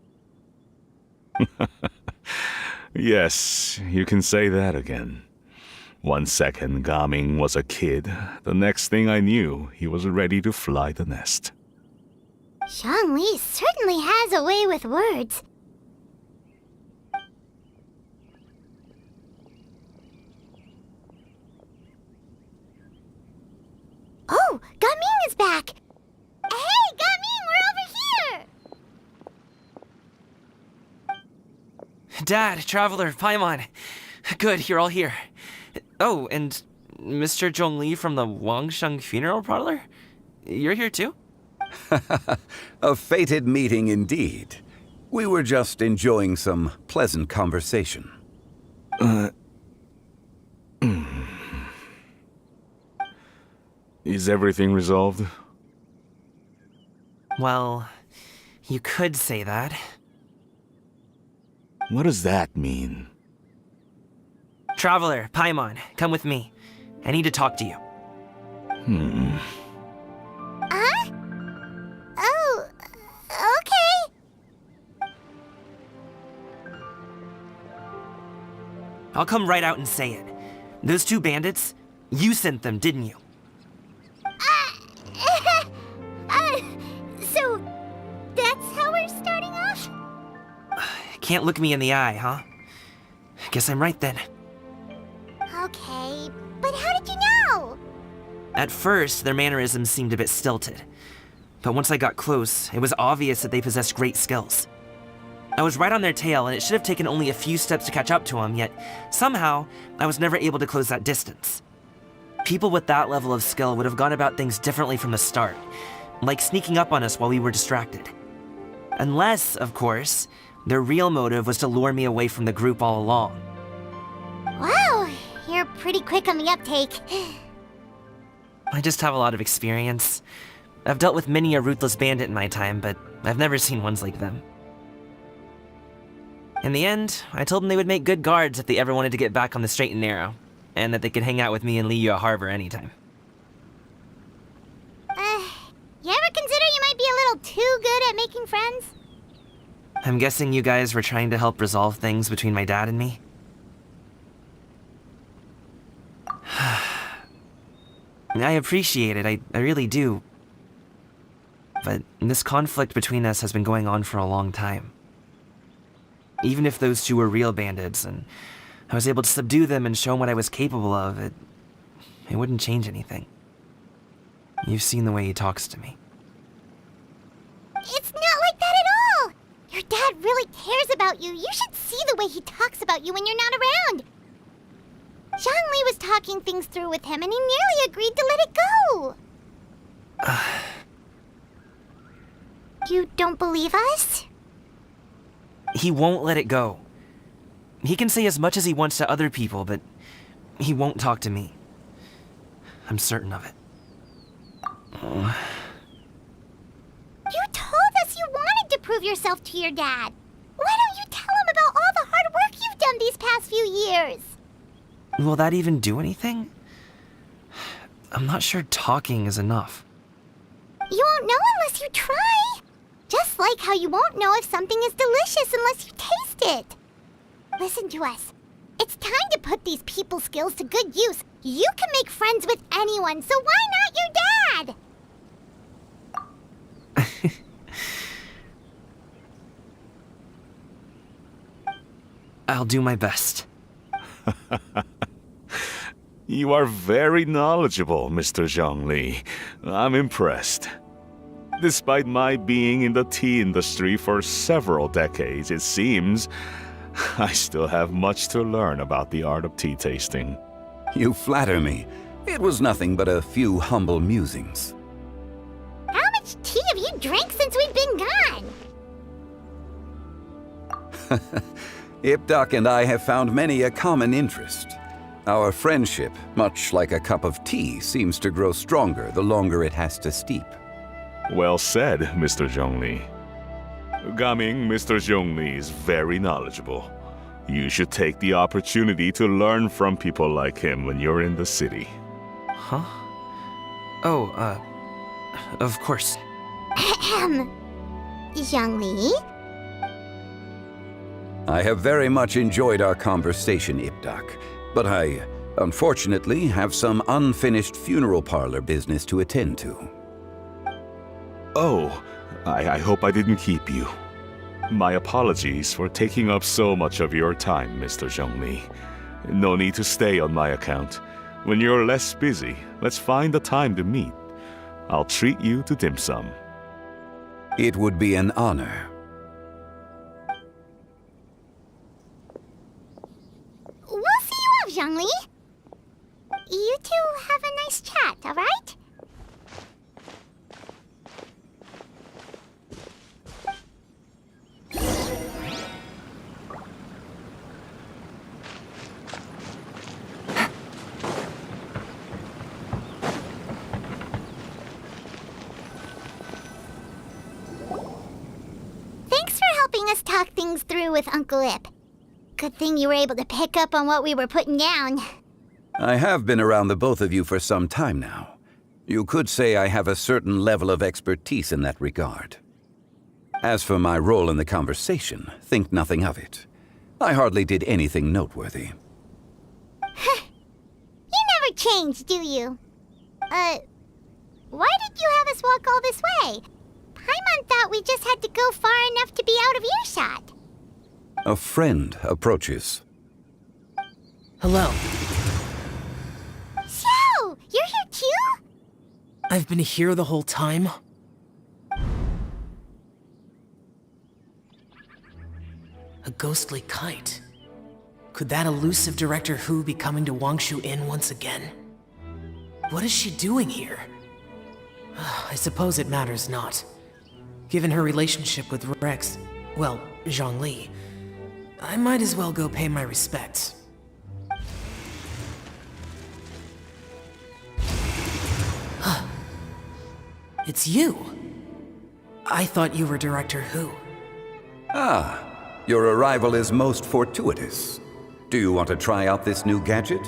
Yes, you can say that again. 1 second, Gaming was a kid. The next thing I knew, he was ready to fly the nest. Zhongli certainly has a way with words. Oh, Gaming is back! Hey, Gaming, we're over here! Dad, Traveler, Paimon. Good, you're all here. Oh, and Mr. Zhongli from the Wangsheng Funeral Parlor? You're here too? A fated meeting indeed. We were just enjoying some pleasant conversation. Is everything resolved? Well, you could say that. What does that mean? Traveler, Paimon, come with me. I need to talk to you. Huh? Oh, okay. I'll come right out and say it. Those two bandits, you sent them, didn't you? So, that's how we're starting off? Can't look me in the eye, huh? Guess I'm right then. Okay, but how did you know? At first, their mannerisms seemed a bit stilted. But once I got close, it was obvious that they possessed great skills. I was right on their tail, and it should have taken only a few steps to catch up to them, yet somehow, I was never able to close that distance. People with that level of skill would have gone about things differently from the start, like sneaking up on us while we were distracted. Unless, of course, their real motive was to lure me away from the group all along. Wow, you're pretty quick on the uptake. I just have a lot of experience. I've dealt with many a ruthless bandit in my time, but I've never seen ones like them. In the end, I told them they would make good guards if they ever wanted to get back on the straight and narrow, and that they could hang out with me in Liyue Harbor anytime. You ever consider you might be a little too good at making friends? I'm guessing you guys were trying to help resolve things between my dad and me? I appreciate it, I really do. But this conflict between us has been going on for a long time. Even if those two were real bandits, and I was able to subdue them and show them what I was capable of, it wouldn't change anything. You've seen the way he talks to me. It's not like that at all! Your dad really cares about you. You should see the way he talks about you when you're not around. Zhongli was talking things through with him, and he nearly agreed to let it go. You don't believe us? He won't let it go. He can say as much as he wants to other people, but he won't talk to me. I'm certain of it. You told us you wanted to prove yourself to your dad. Why don't you tell him about all the hard work you've done these past few years? Will that even do anything? I'm not sure talking is enough. You won't know unless you try. Just like how you won't know if something is delicious unless you taste it. Listen to us. It's time to put these people skills to good use. You can make friends with anyone, so why not your dad? I'll do my best. You are very knowledgeable, Mr. Zhongli. I'm impressed. Despite my being in the tea industry for several decades, it seems I still have much to learn about the art of tea tasting. You flatter me. It was nothing but a few humble musings. How much tea have you drank since we've been gone? Ipdak and I have found many a common interest. Our friendship, much like a cup of tea, seems to grow stronger the longer it has to steep. Well said, Mr. Zhongli. Gaming, Mr. Zhongli is very knowledgeable. You should take the opportunity to learn from people like him when you're in the city. Huh? Oh, of course. Zhongli? I have very much enjoyed our conversation, Ipdak, but I, unfortunately, have some unfinished funeral parlor business to attend to. Oh, I hope I didn't keep you. My apologies for taking up so much of your time, Mr. Zhongli. No need to stay on my account. When you're less busy, let's find a time to meet. I'll treat you to dim sum. It would be an honor. We'll see you off, Zhongli. You two have a nice chat, all right? Thanks for helping us talk things through with Uncle Ip. Good thing you were able to pick up on what we were putting down. I have been around the both of you for some time now. You could say I have a certain level of expertise in that regard. As for my role in the conversation, think nothing of it. I hardly did anything noteworthy. You never change, do you? Why did you have us walk all this way? Paimon thought we just had to go far enough to be out of earshot. A friend approaches. Hello. So, you're here too? I've been here the whole time? A ghostly kite. Could that elusive Director Hu be coming to Wangshu Inn once again? What is she doing here? I suppose it matters not. Given her relationship with Rex, well, Zhongli, I might as well go pay my respects. It's you! I thought you were Director Hu. Ah, your arrival is most fortuitous. Do you want to try out this new gadget?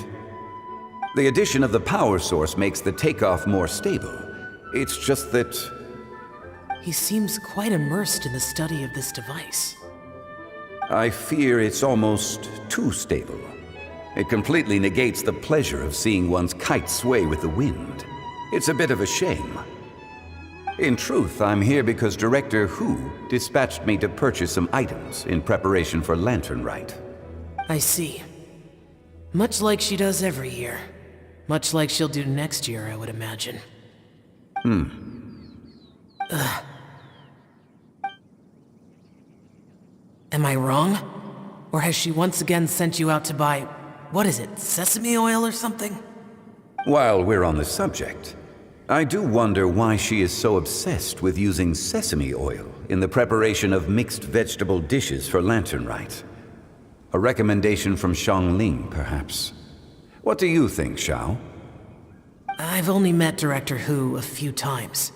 The addition of the power source makes the takeoff more stable. It's just that... He seems quite immersed in the study of this device. I fear it's almost too stable. It completely negates the pleasure of seeing one's kite sway with the wind. It's a bit of a shame. In truth, I'm here because Director Hu dispatched me to purchase some items in preparation for Lantern Rite. I see. Much like she does every year. Much like she'll do next year, I would imagine. Am I wrong? Or has she once again sent you out to buy, what is it, sesame oil or something? While we're on the subject, I do wonder why she is so obsessed with using sesame oil in the preparation of mixed vegetable dishes for Lantern Rite. A recommendation from Xiangling, perhaps. What do you think, Xiao? I've only met Director Hu a few times.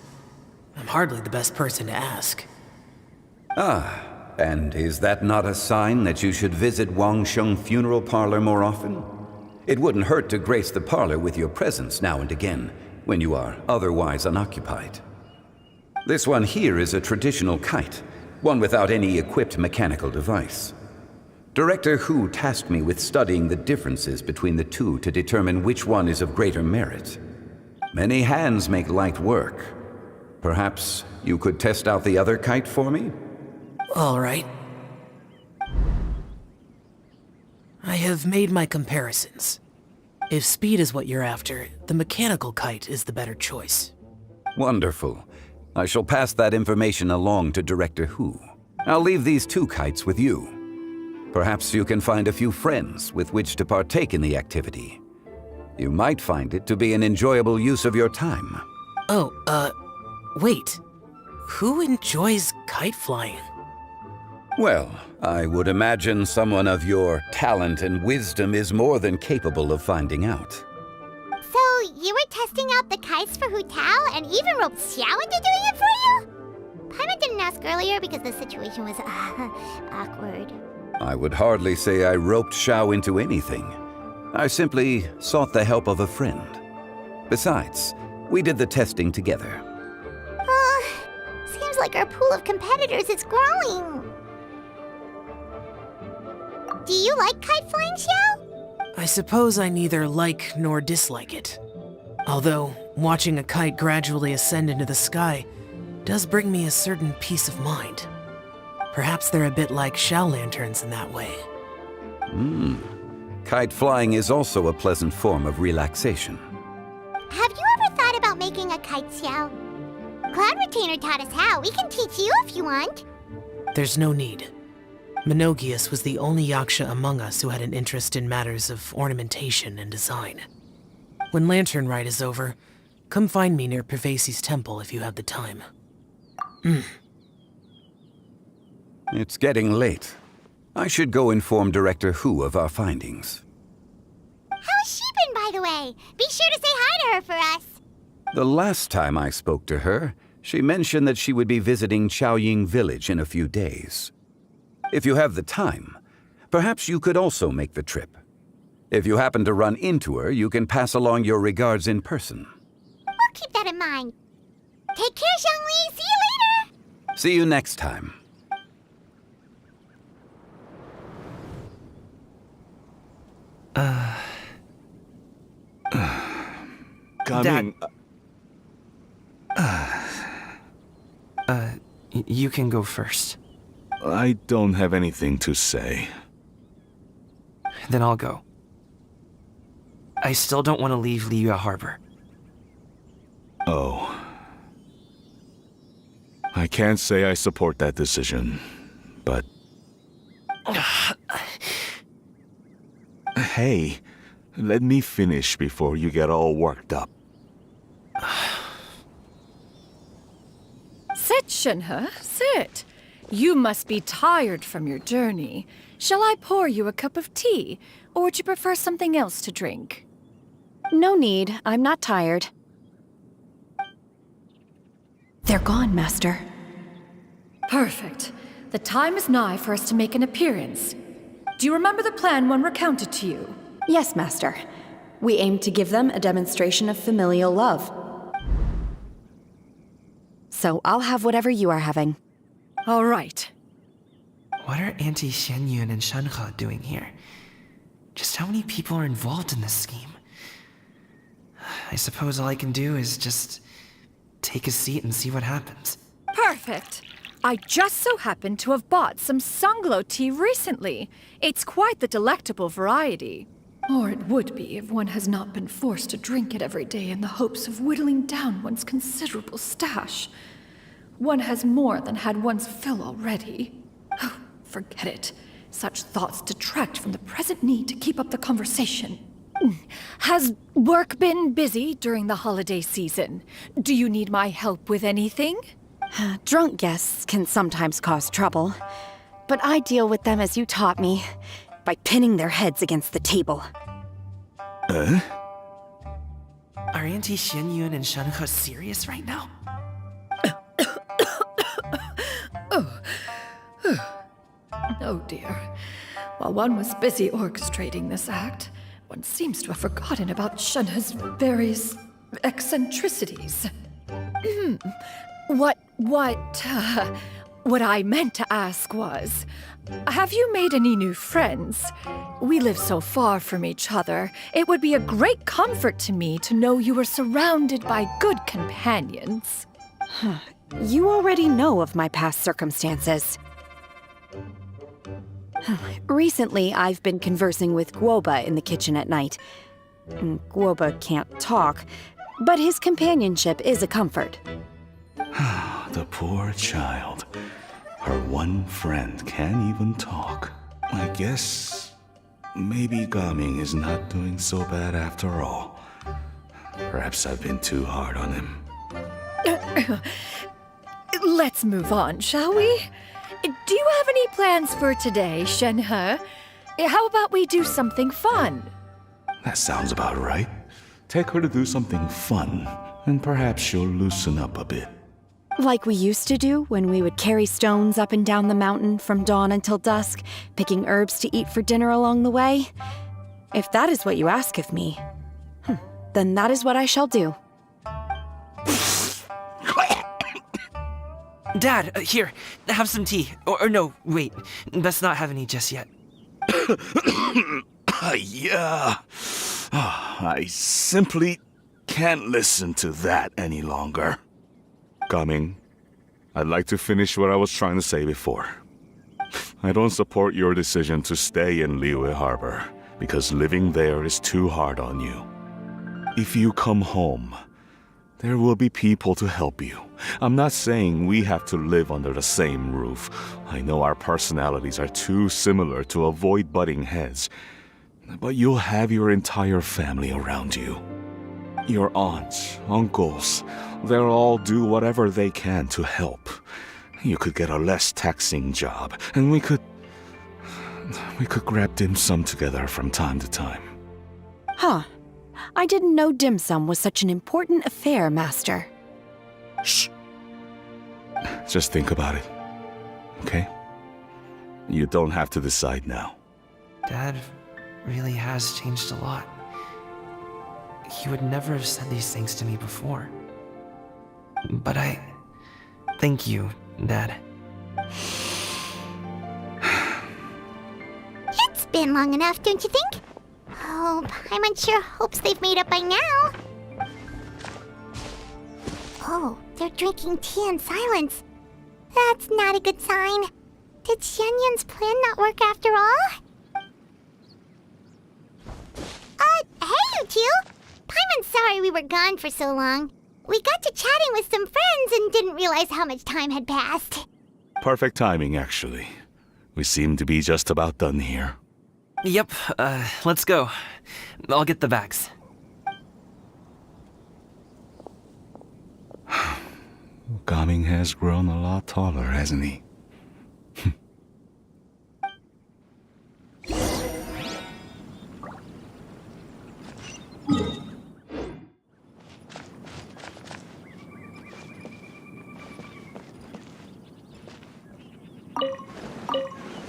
I'm hardly the best person to ask. Ah, and is that not a sign that you should visit Wangsheng Funeral Parlor more often? It wouldn't hurt to grace the parlor with your presence now and again, when you are otherwise unoccupied. This one here is a traditional kite, one without any equipped mechanical device. Director Hu tasked me with studying the differences between the two to determine which one is of greater merit. Many hands make light work. Perhaps you could test out the other kite for me? All right. I have made my comparisons. If speed is what you're after, the mechanical kite is the better choice. Wonderful. I shall pass that information along to Director Hu. I'll leave these two kites with you. Perhaps you can find a few friends with which to partake in the activity. You might find it to be an enjoyable use of your time. Oh, wait. Who enjoys kite flying? Well, I would imagine someone of your talent and wisdom is more than capable of finding out. So, you were testing out the kites for Hu Tao and even roped Xiao into doing it for you? Paimon didn't ask earlier because the situation was awkward. I would hardly say I roped Xiao into anything. I simply sought the help of a friend. Besides, we did the testing together. Seems like our pool of competitors is growing. Do you like kite flying, Xiao? I suppose I neither like nor dislike it. Although, watching a kite gradually ascend into the sky does bring me a certain peace of mind. Perhaps they're a bit like Xiao lanterns in that way. Kite flying is also a pleasant form of relaxation. Have you ever thought about making a kite, Xiao? Cloud Retainer taught us how. We can teach you if you want. There's no need. Menogias was the only yaksha among us who had an interest in matters of ornamentation and design. When Lantern Rite is over, come find me near Pervasi's temple if you have the time. It's getting late. I should go inform Director Hu of our findings. How's she been, by the way? Be sure to say hi to her for us. The last time I spoke to her, she mentioned that she would be visiting Chaoying Village in a few days. If you have the time, perhaps you could also make the trip. If you happen to run into her, you can pass along your regards in person. We'll keep that in mind. Take care, Zhongli. See you later. See you next time. Gaming. You can go first. I don't have anything to say. Then I'll go. I still don't want to leave Liyue Harbor. Oh. I can't say I support that decision, but... Hey, let me finish before you get all worked up. Sit, Shenhe, sit. You must be tired from your journey. Shall I pour you a cup of tea, or would you prefer something else to drink? No need. I'm not tired. They're gone, Master. Perfect. The time is nigh for us to make an appearance. Do you remember the plan when recounted to you? Yes, Master. We aim to give them a demonstration of familial love. So I'll have whatever you are having. All right. What are Auntie Xianyun and Shenhe doing here? Just how many people are involved in this scheme? I suppose all I can do is just take a seat and see what happens. Perfect. I just so happen to have bought some Sunglow tea recently. It's quite the delectable variety. Or it would be if one has not been forced to drink it every day in the hopes of whittling down one's considerable stash. One has more than had one's fill already. Oh, forget it. Such thoughts detract from the present need to keep up the conversation. Has work been busy during the holiday season? Do you need my help with anything? Drunk guests can sometimes cause trouble, but I deal with them as you taught me, by pinning their heads against the table. Are Auntie Xianyun and Shenhe serious right now? Oh dear. While one was busy orchestrating this act, one seems to have forgotten about Shenhe's various eccentricities. What I meant to ask was, have you made any new friends? We live so far from each other. It would be a great comfort to me to know you were surrounded by good companions. You already know of my past circumstances. Recently, I've been conversing with Guoba in the kitchen at night. Guoba can't talk, but his companionship is a comfort. The poor child. Her one friend can't even talk. I guess maybe Gaming is not doing so bad after all. Perhaps I've been too hard on him. Let's move on, shall we? Do you have any plans for today, Shenhe? How about we do something fun? That sounds about right. Take her to do something fun, and perhaps she'll loosen up a bit. Like we used to do when we would carry stones up and down the mountain from dawn until dusk, picking herbs to eat for dinner along the way? If that is what you ask of me, then that is what I shall do. Dad, here, have some tea. Or no, wait, best not have any just yet. Yeah. I simply can't listen to that any longer. Coming, I'd like to finish what I was trying to say before. I don't support your decision to stay in Liyue Harbor, because living there is too hard on you. If you come home, there will be people to help you. I'm not saying we have to live under the same roof. I know our personalities are too similar to avoid butting heads. But you'll have your entire family around you. Your aunts, uncles, they'll all do whatever they can to help. You could get a less taxing job, and we could grab dim sum together from time to time. Huh. I didn't know dim sum was such an important affair, Master. Shh. Just think about it, okay? You don't have to decide now. Dad really has changed a lot. He would never have said these things to me before. But thank you, Dad. It's been long enough, don't you think? Oh, Paimon sure hopes they've made up by now. Oh, they're drinking tea in silence. That's not a good sign. Did Xianyun's plan not work after all? Hey, you two! Paimon's sorry we were gone for so long. We got to chatting with some friends and didn't realize how much time had passed. Perfect timing, actually. We seem to be just about done here. Yep, let's go. I'll get the bags. Gaming has grown a lot taller, hasn't he?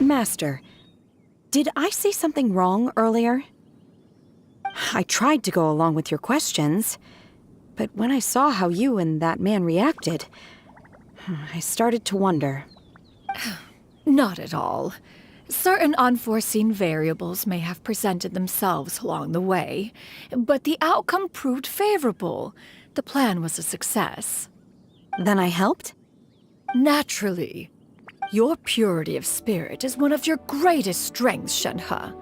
Master, did I say something wrong earlier? I tried to go along with your questions, but when I saw how you and that man reacted, I started to wonder. Not at all. Certain unforeseen variables may have presented themselves along the way, but the outcome proved favorable. The plan was a success. Then I helped? Naturally. Your purity of spirit is one of your greatest strengths, Shenhe.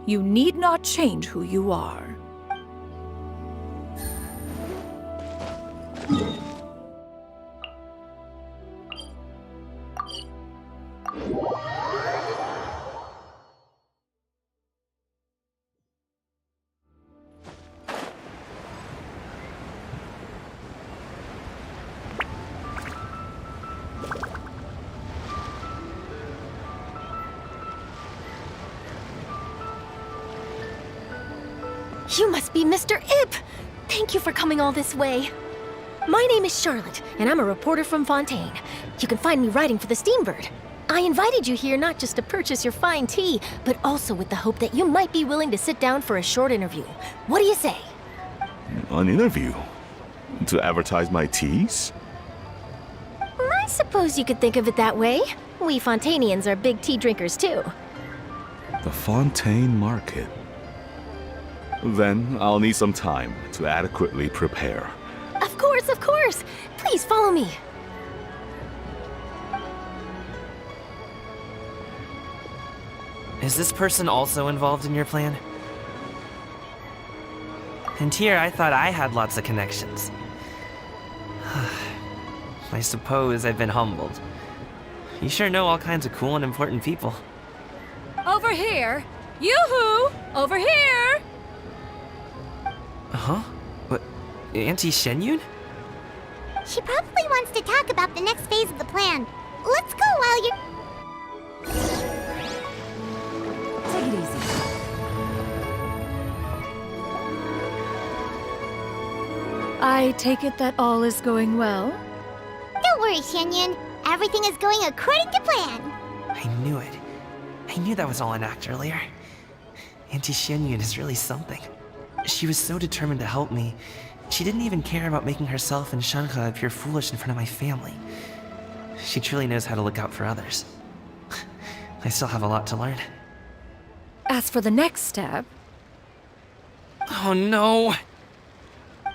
You need not change who you are. You must be Mr. Ip! Thank you for coming all this way. My name is Charlotte, and I'm a reporter from Fontaine. You can find me writing for the Steambird. I invited you here not just to purchase your fine tea, but also with the hope that you might be willing to sit down for a short interview. What do you say? An interview? To advertise my teas? I suppose you could think of it that way. We Fontainians are big tea drinkers too. The Fontaine Market. Then I'll need some time to adequately prepare. Of course, of course! Please follow me. Is this person also involved in your plan? And here I thought I had lots of connections. I suppose I've been humbled. You sure know all kinds of cool and important people. Over here! Yoo-hoo! Over here! Huh? What? Auntie Shenyun? She probably wants to talk about the next phase of the plan. Let's go while you're... Take it easy. I take it that all is going well? Don't worry worry, Xianyun. Everything is going according to plan. I knew it. I knew that was all an act earlier. Auntie Xianyun is really something. She was so determined to help me. She didn't even care about making herself and Shanhe appear foolish in front of my family. She truly knows how to look out for others. I still have a lot to learn. As for the next step... Oh no!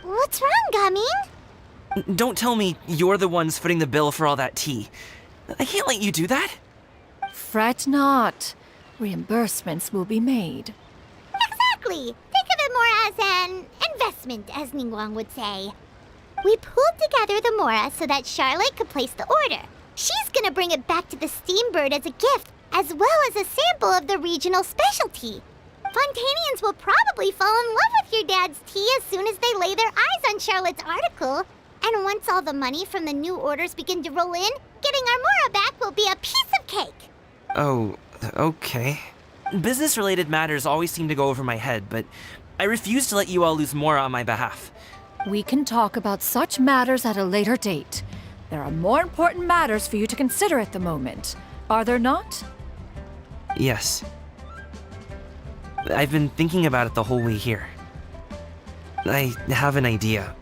What's wrong, Gaming? Don't tell me you're the ones footing the bill for all that tea. I can't let you do that. Fret not. Reimbursements will be made. Exactly. Think of it more as an investment, as Ningguang would say. We pooled together the Mora so that Charlotte could place the order. She's gonna bring it back to the Steambird as a gift, as well as a sample of the regional specialty. Fontanians will probably fall in love with your dad's tea as soon as they lay their eyes on Charlotte's article. And once all the money from the new orders begin to roll in, getting our Mora back will be a piece of cake. Oh, okay. Business-related matters always seem to go over my head, but I refuse to let you all lose Mora on my behalf. We can talk about such matters at a later date. There are more important matters for you to consider at the moment, are there not? Yes. I've been thinking about it the whole way here. I have an idea.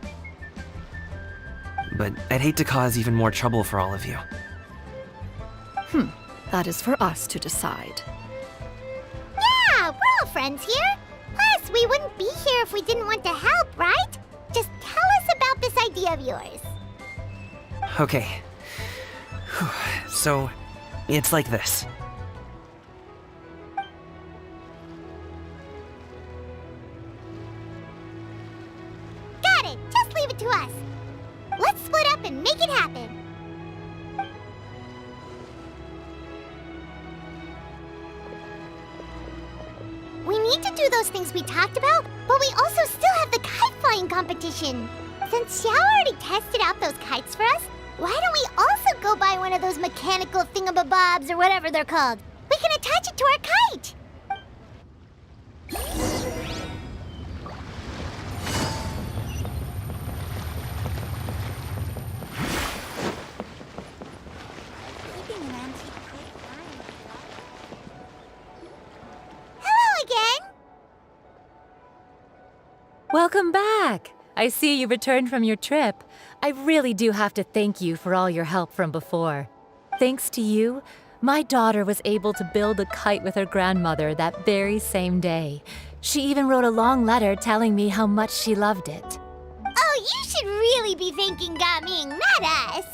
But I'd hate to cause even more trouble for all of you. That is for us to decide. Yeah, we're all friends here. Plus, we wouldn't be here if we didn't want to help, right? Just tell us about this idea of yours. Okay. So, it's like this. Got it. Just leave it to us. Let's split up and make it happen. We need to do those things we talked about, but we also still have the kite flying competition. Since Xiao already tested out those kites for us, why don't we also go buy one of those mechanical thingamabobs or whatever they're called? We can attach it to our kite. Hello again. Welcome back! I see you returned from your trip. I really do have to thank you for all your help from before. Thanks to you, my daughter was able to build a kite with her grandmother that very same day. She even wrote a long letter telling me how much she loved it. Oh, you should really be thanking Gaming, not us.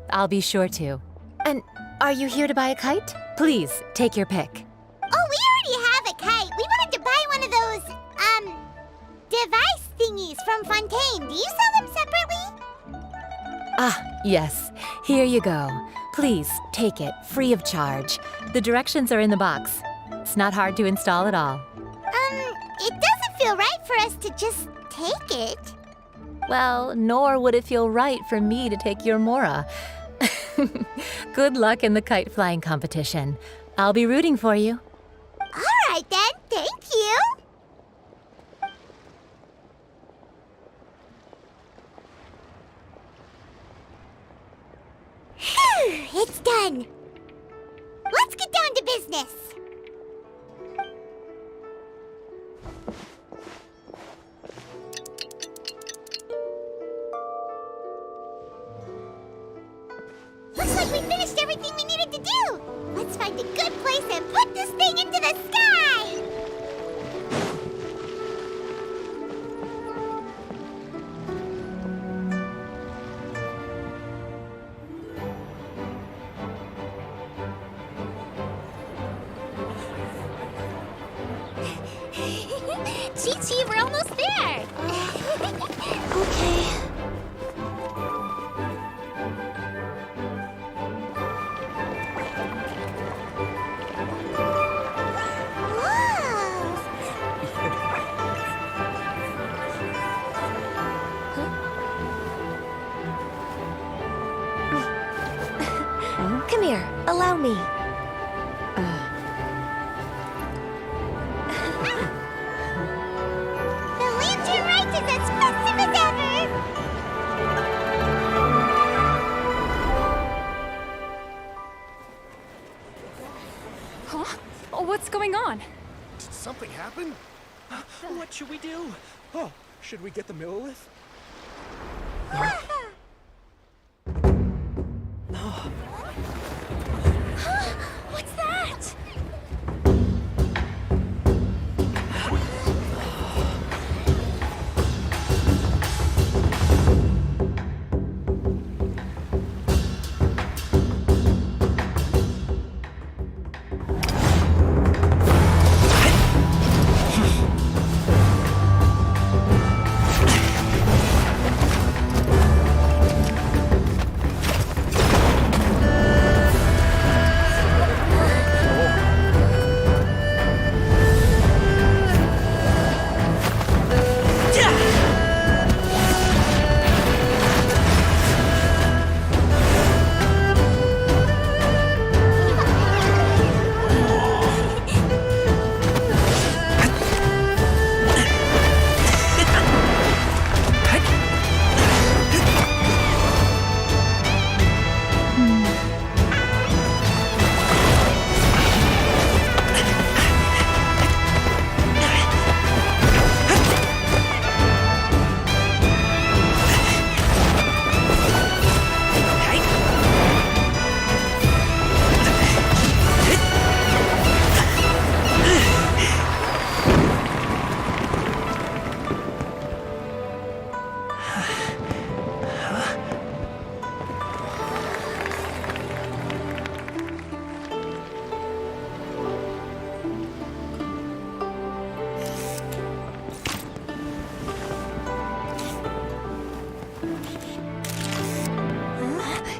I'll be sure to. And are you here to buy a kite? Please, take your pick. Oh, we already have a kite. We wanted to buy one of those, device thingies from Fontaine. Do you sell them separately? Yes. Here you go. Please, take it, free of charge. The directions are in the box. It's not hard to install at all. It doesn't feel right for us to just take it. Well, nor would it feel right for me to take your Mora. Good luck in the kite flying competition. I'll be rooting for you. All right then, thank you. Phew, it's done. Let's get down to business. Looks like we finished everything we needed to do. Let's find a good place and put this thing into the sky. Chi-Chi, we're almost there. Okay. Come here, allow me. The lantern rite is as festive as ever. Huh? Oh, what's going on? Did something happen? What should we do? Oh, should we get the Millilith? What's that?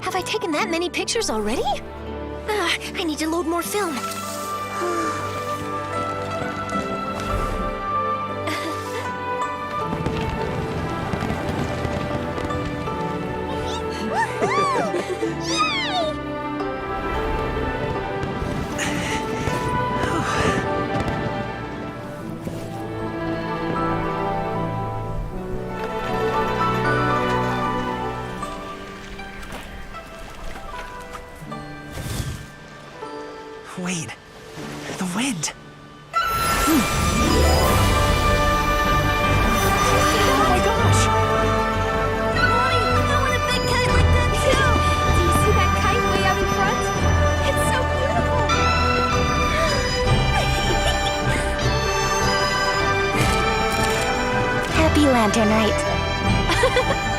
Have I taken that many pictures already? I need to load more film. Wait, the wind. Oh my gosh! Mommy, I want a big kite like that too! Do you see that kite way out in front? It's so beautiful! Happy Lantern Rite.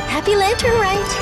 Happy Lantern Rite!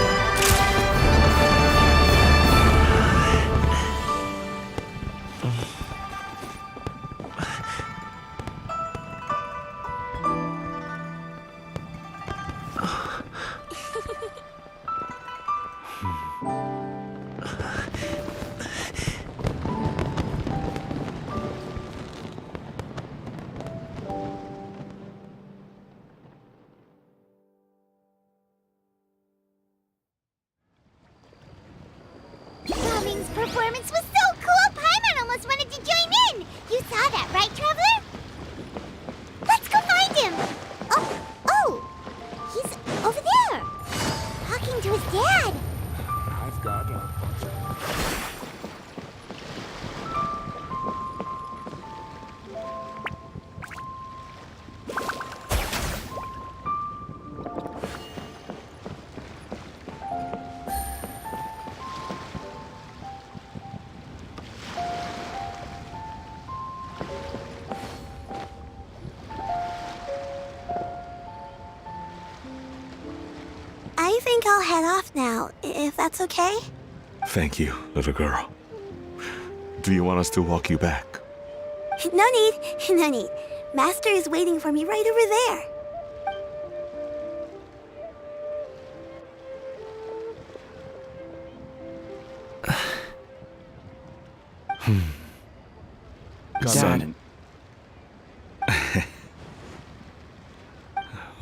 Bombing's performance was so cool, Paimon almost wanted to join in! You saw that, right, Traveler? Let's go find him! Oh! He's over there! Talking to his dad! I've got a... I think I'll head off now, if that's okay. Thank you, little girl. Do you want us to walk you back? No need, no need. Master is waiting for me right over there. Son.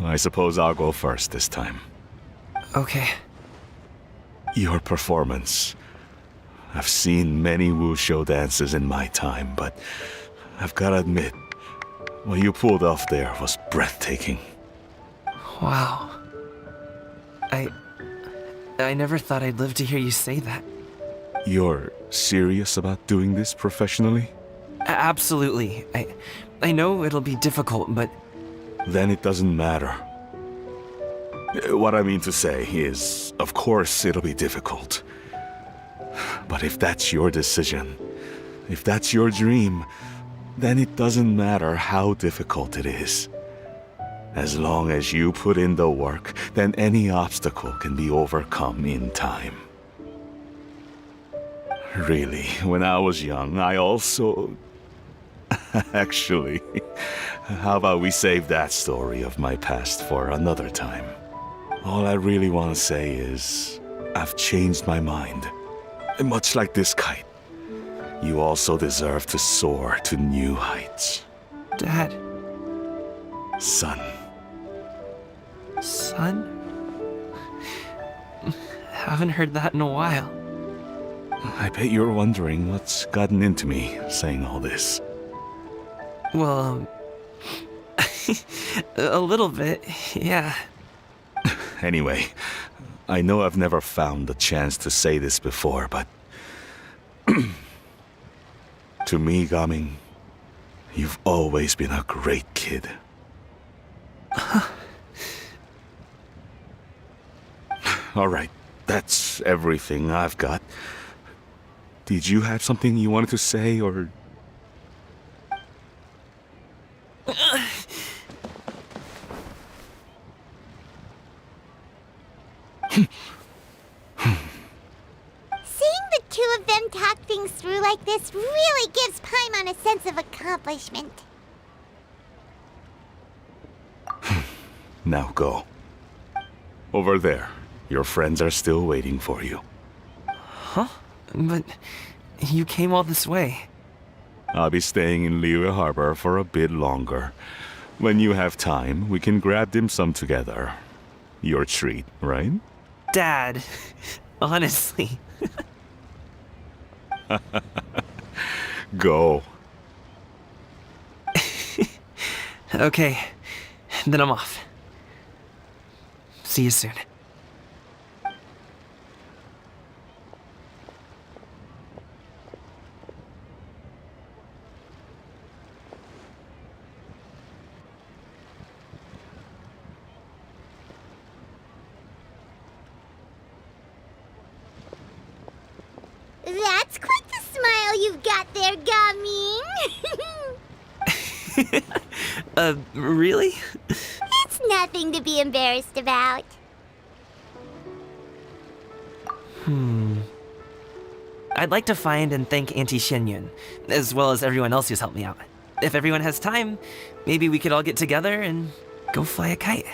I suppose I'll go first this time. Okay. Your performance. I've seen many wushou dances in my time, but I've got to admit, what you pulled off there was breathtaking. Wow. I never thought I'd live to hear you say that. You're serious about doing this professionally? Absolutely. I know it'll be difficult, but... Then it doesn't matter. What I mean to say is, of course it'll be difficult. But if that's your decision, if that's your dream, then it doesn't matter how difficult it is. As long as you put in the work, then any obstacle can be overcome in time. Really, when I was young, I also... Actually, how about we save that story of my past for another time? All I really want to say is, I've changed my mind. Much like this kite, you also deserve to soar to new heights. Dad. Son. Son? Haven't heard that in a while. I bet you're wondering what's gotten into me saying all this. Well, a little bit, yeah. Anyway, I know I've never found the chance to say this before, but... to me, Gaming, you've always been a great kid. Alright, that's everything I've got. Did you have something you wanted to say, or... Seeing the two of them talk things through like this really gives Paimon a sense of accomplishment. Now go. Over there. Your friends are still waiting for you. Huh? But you came all this way. I'll be staying in Liyue Harbor for a bit longer. When you have time, we can grab dim sum together. Your treat, right? Dad, honestly. Go. Okay, then I'm off. See you soon. That's quite the smile you've got there, Gaming. Really? It's nothing to be embarrassed about. I'd like to find and thank Auntie Shenyun, as well as everyone else who's helped me out. If everyone has time, maybe we could all get together and go fly a kite.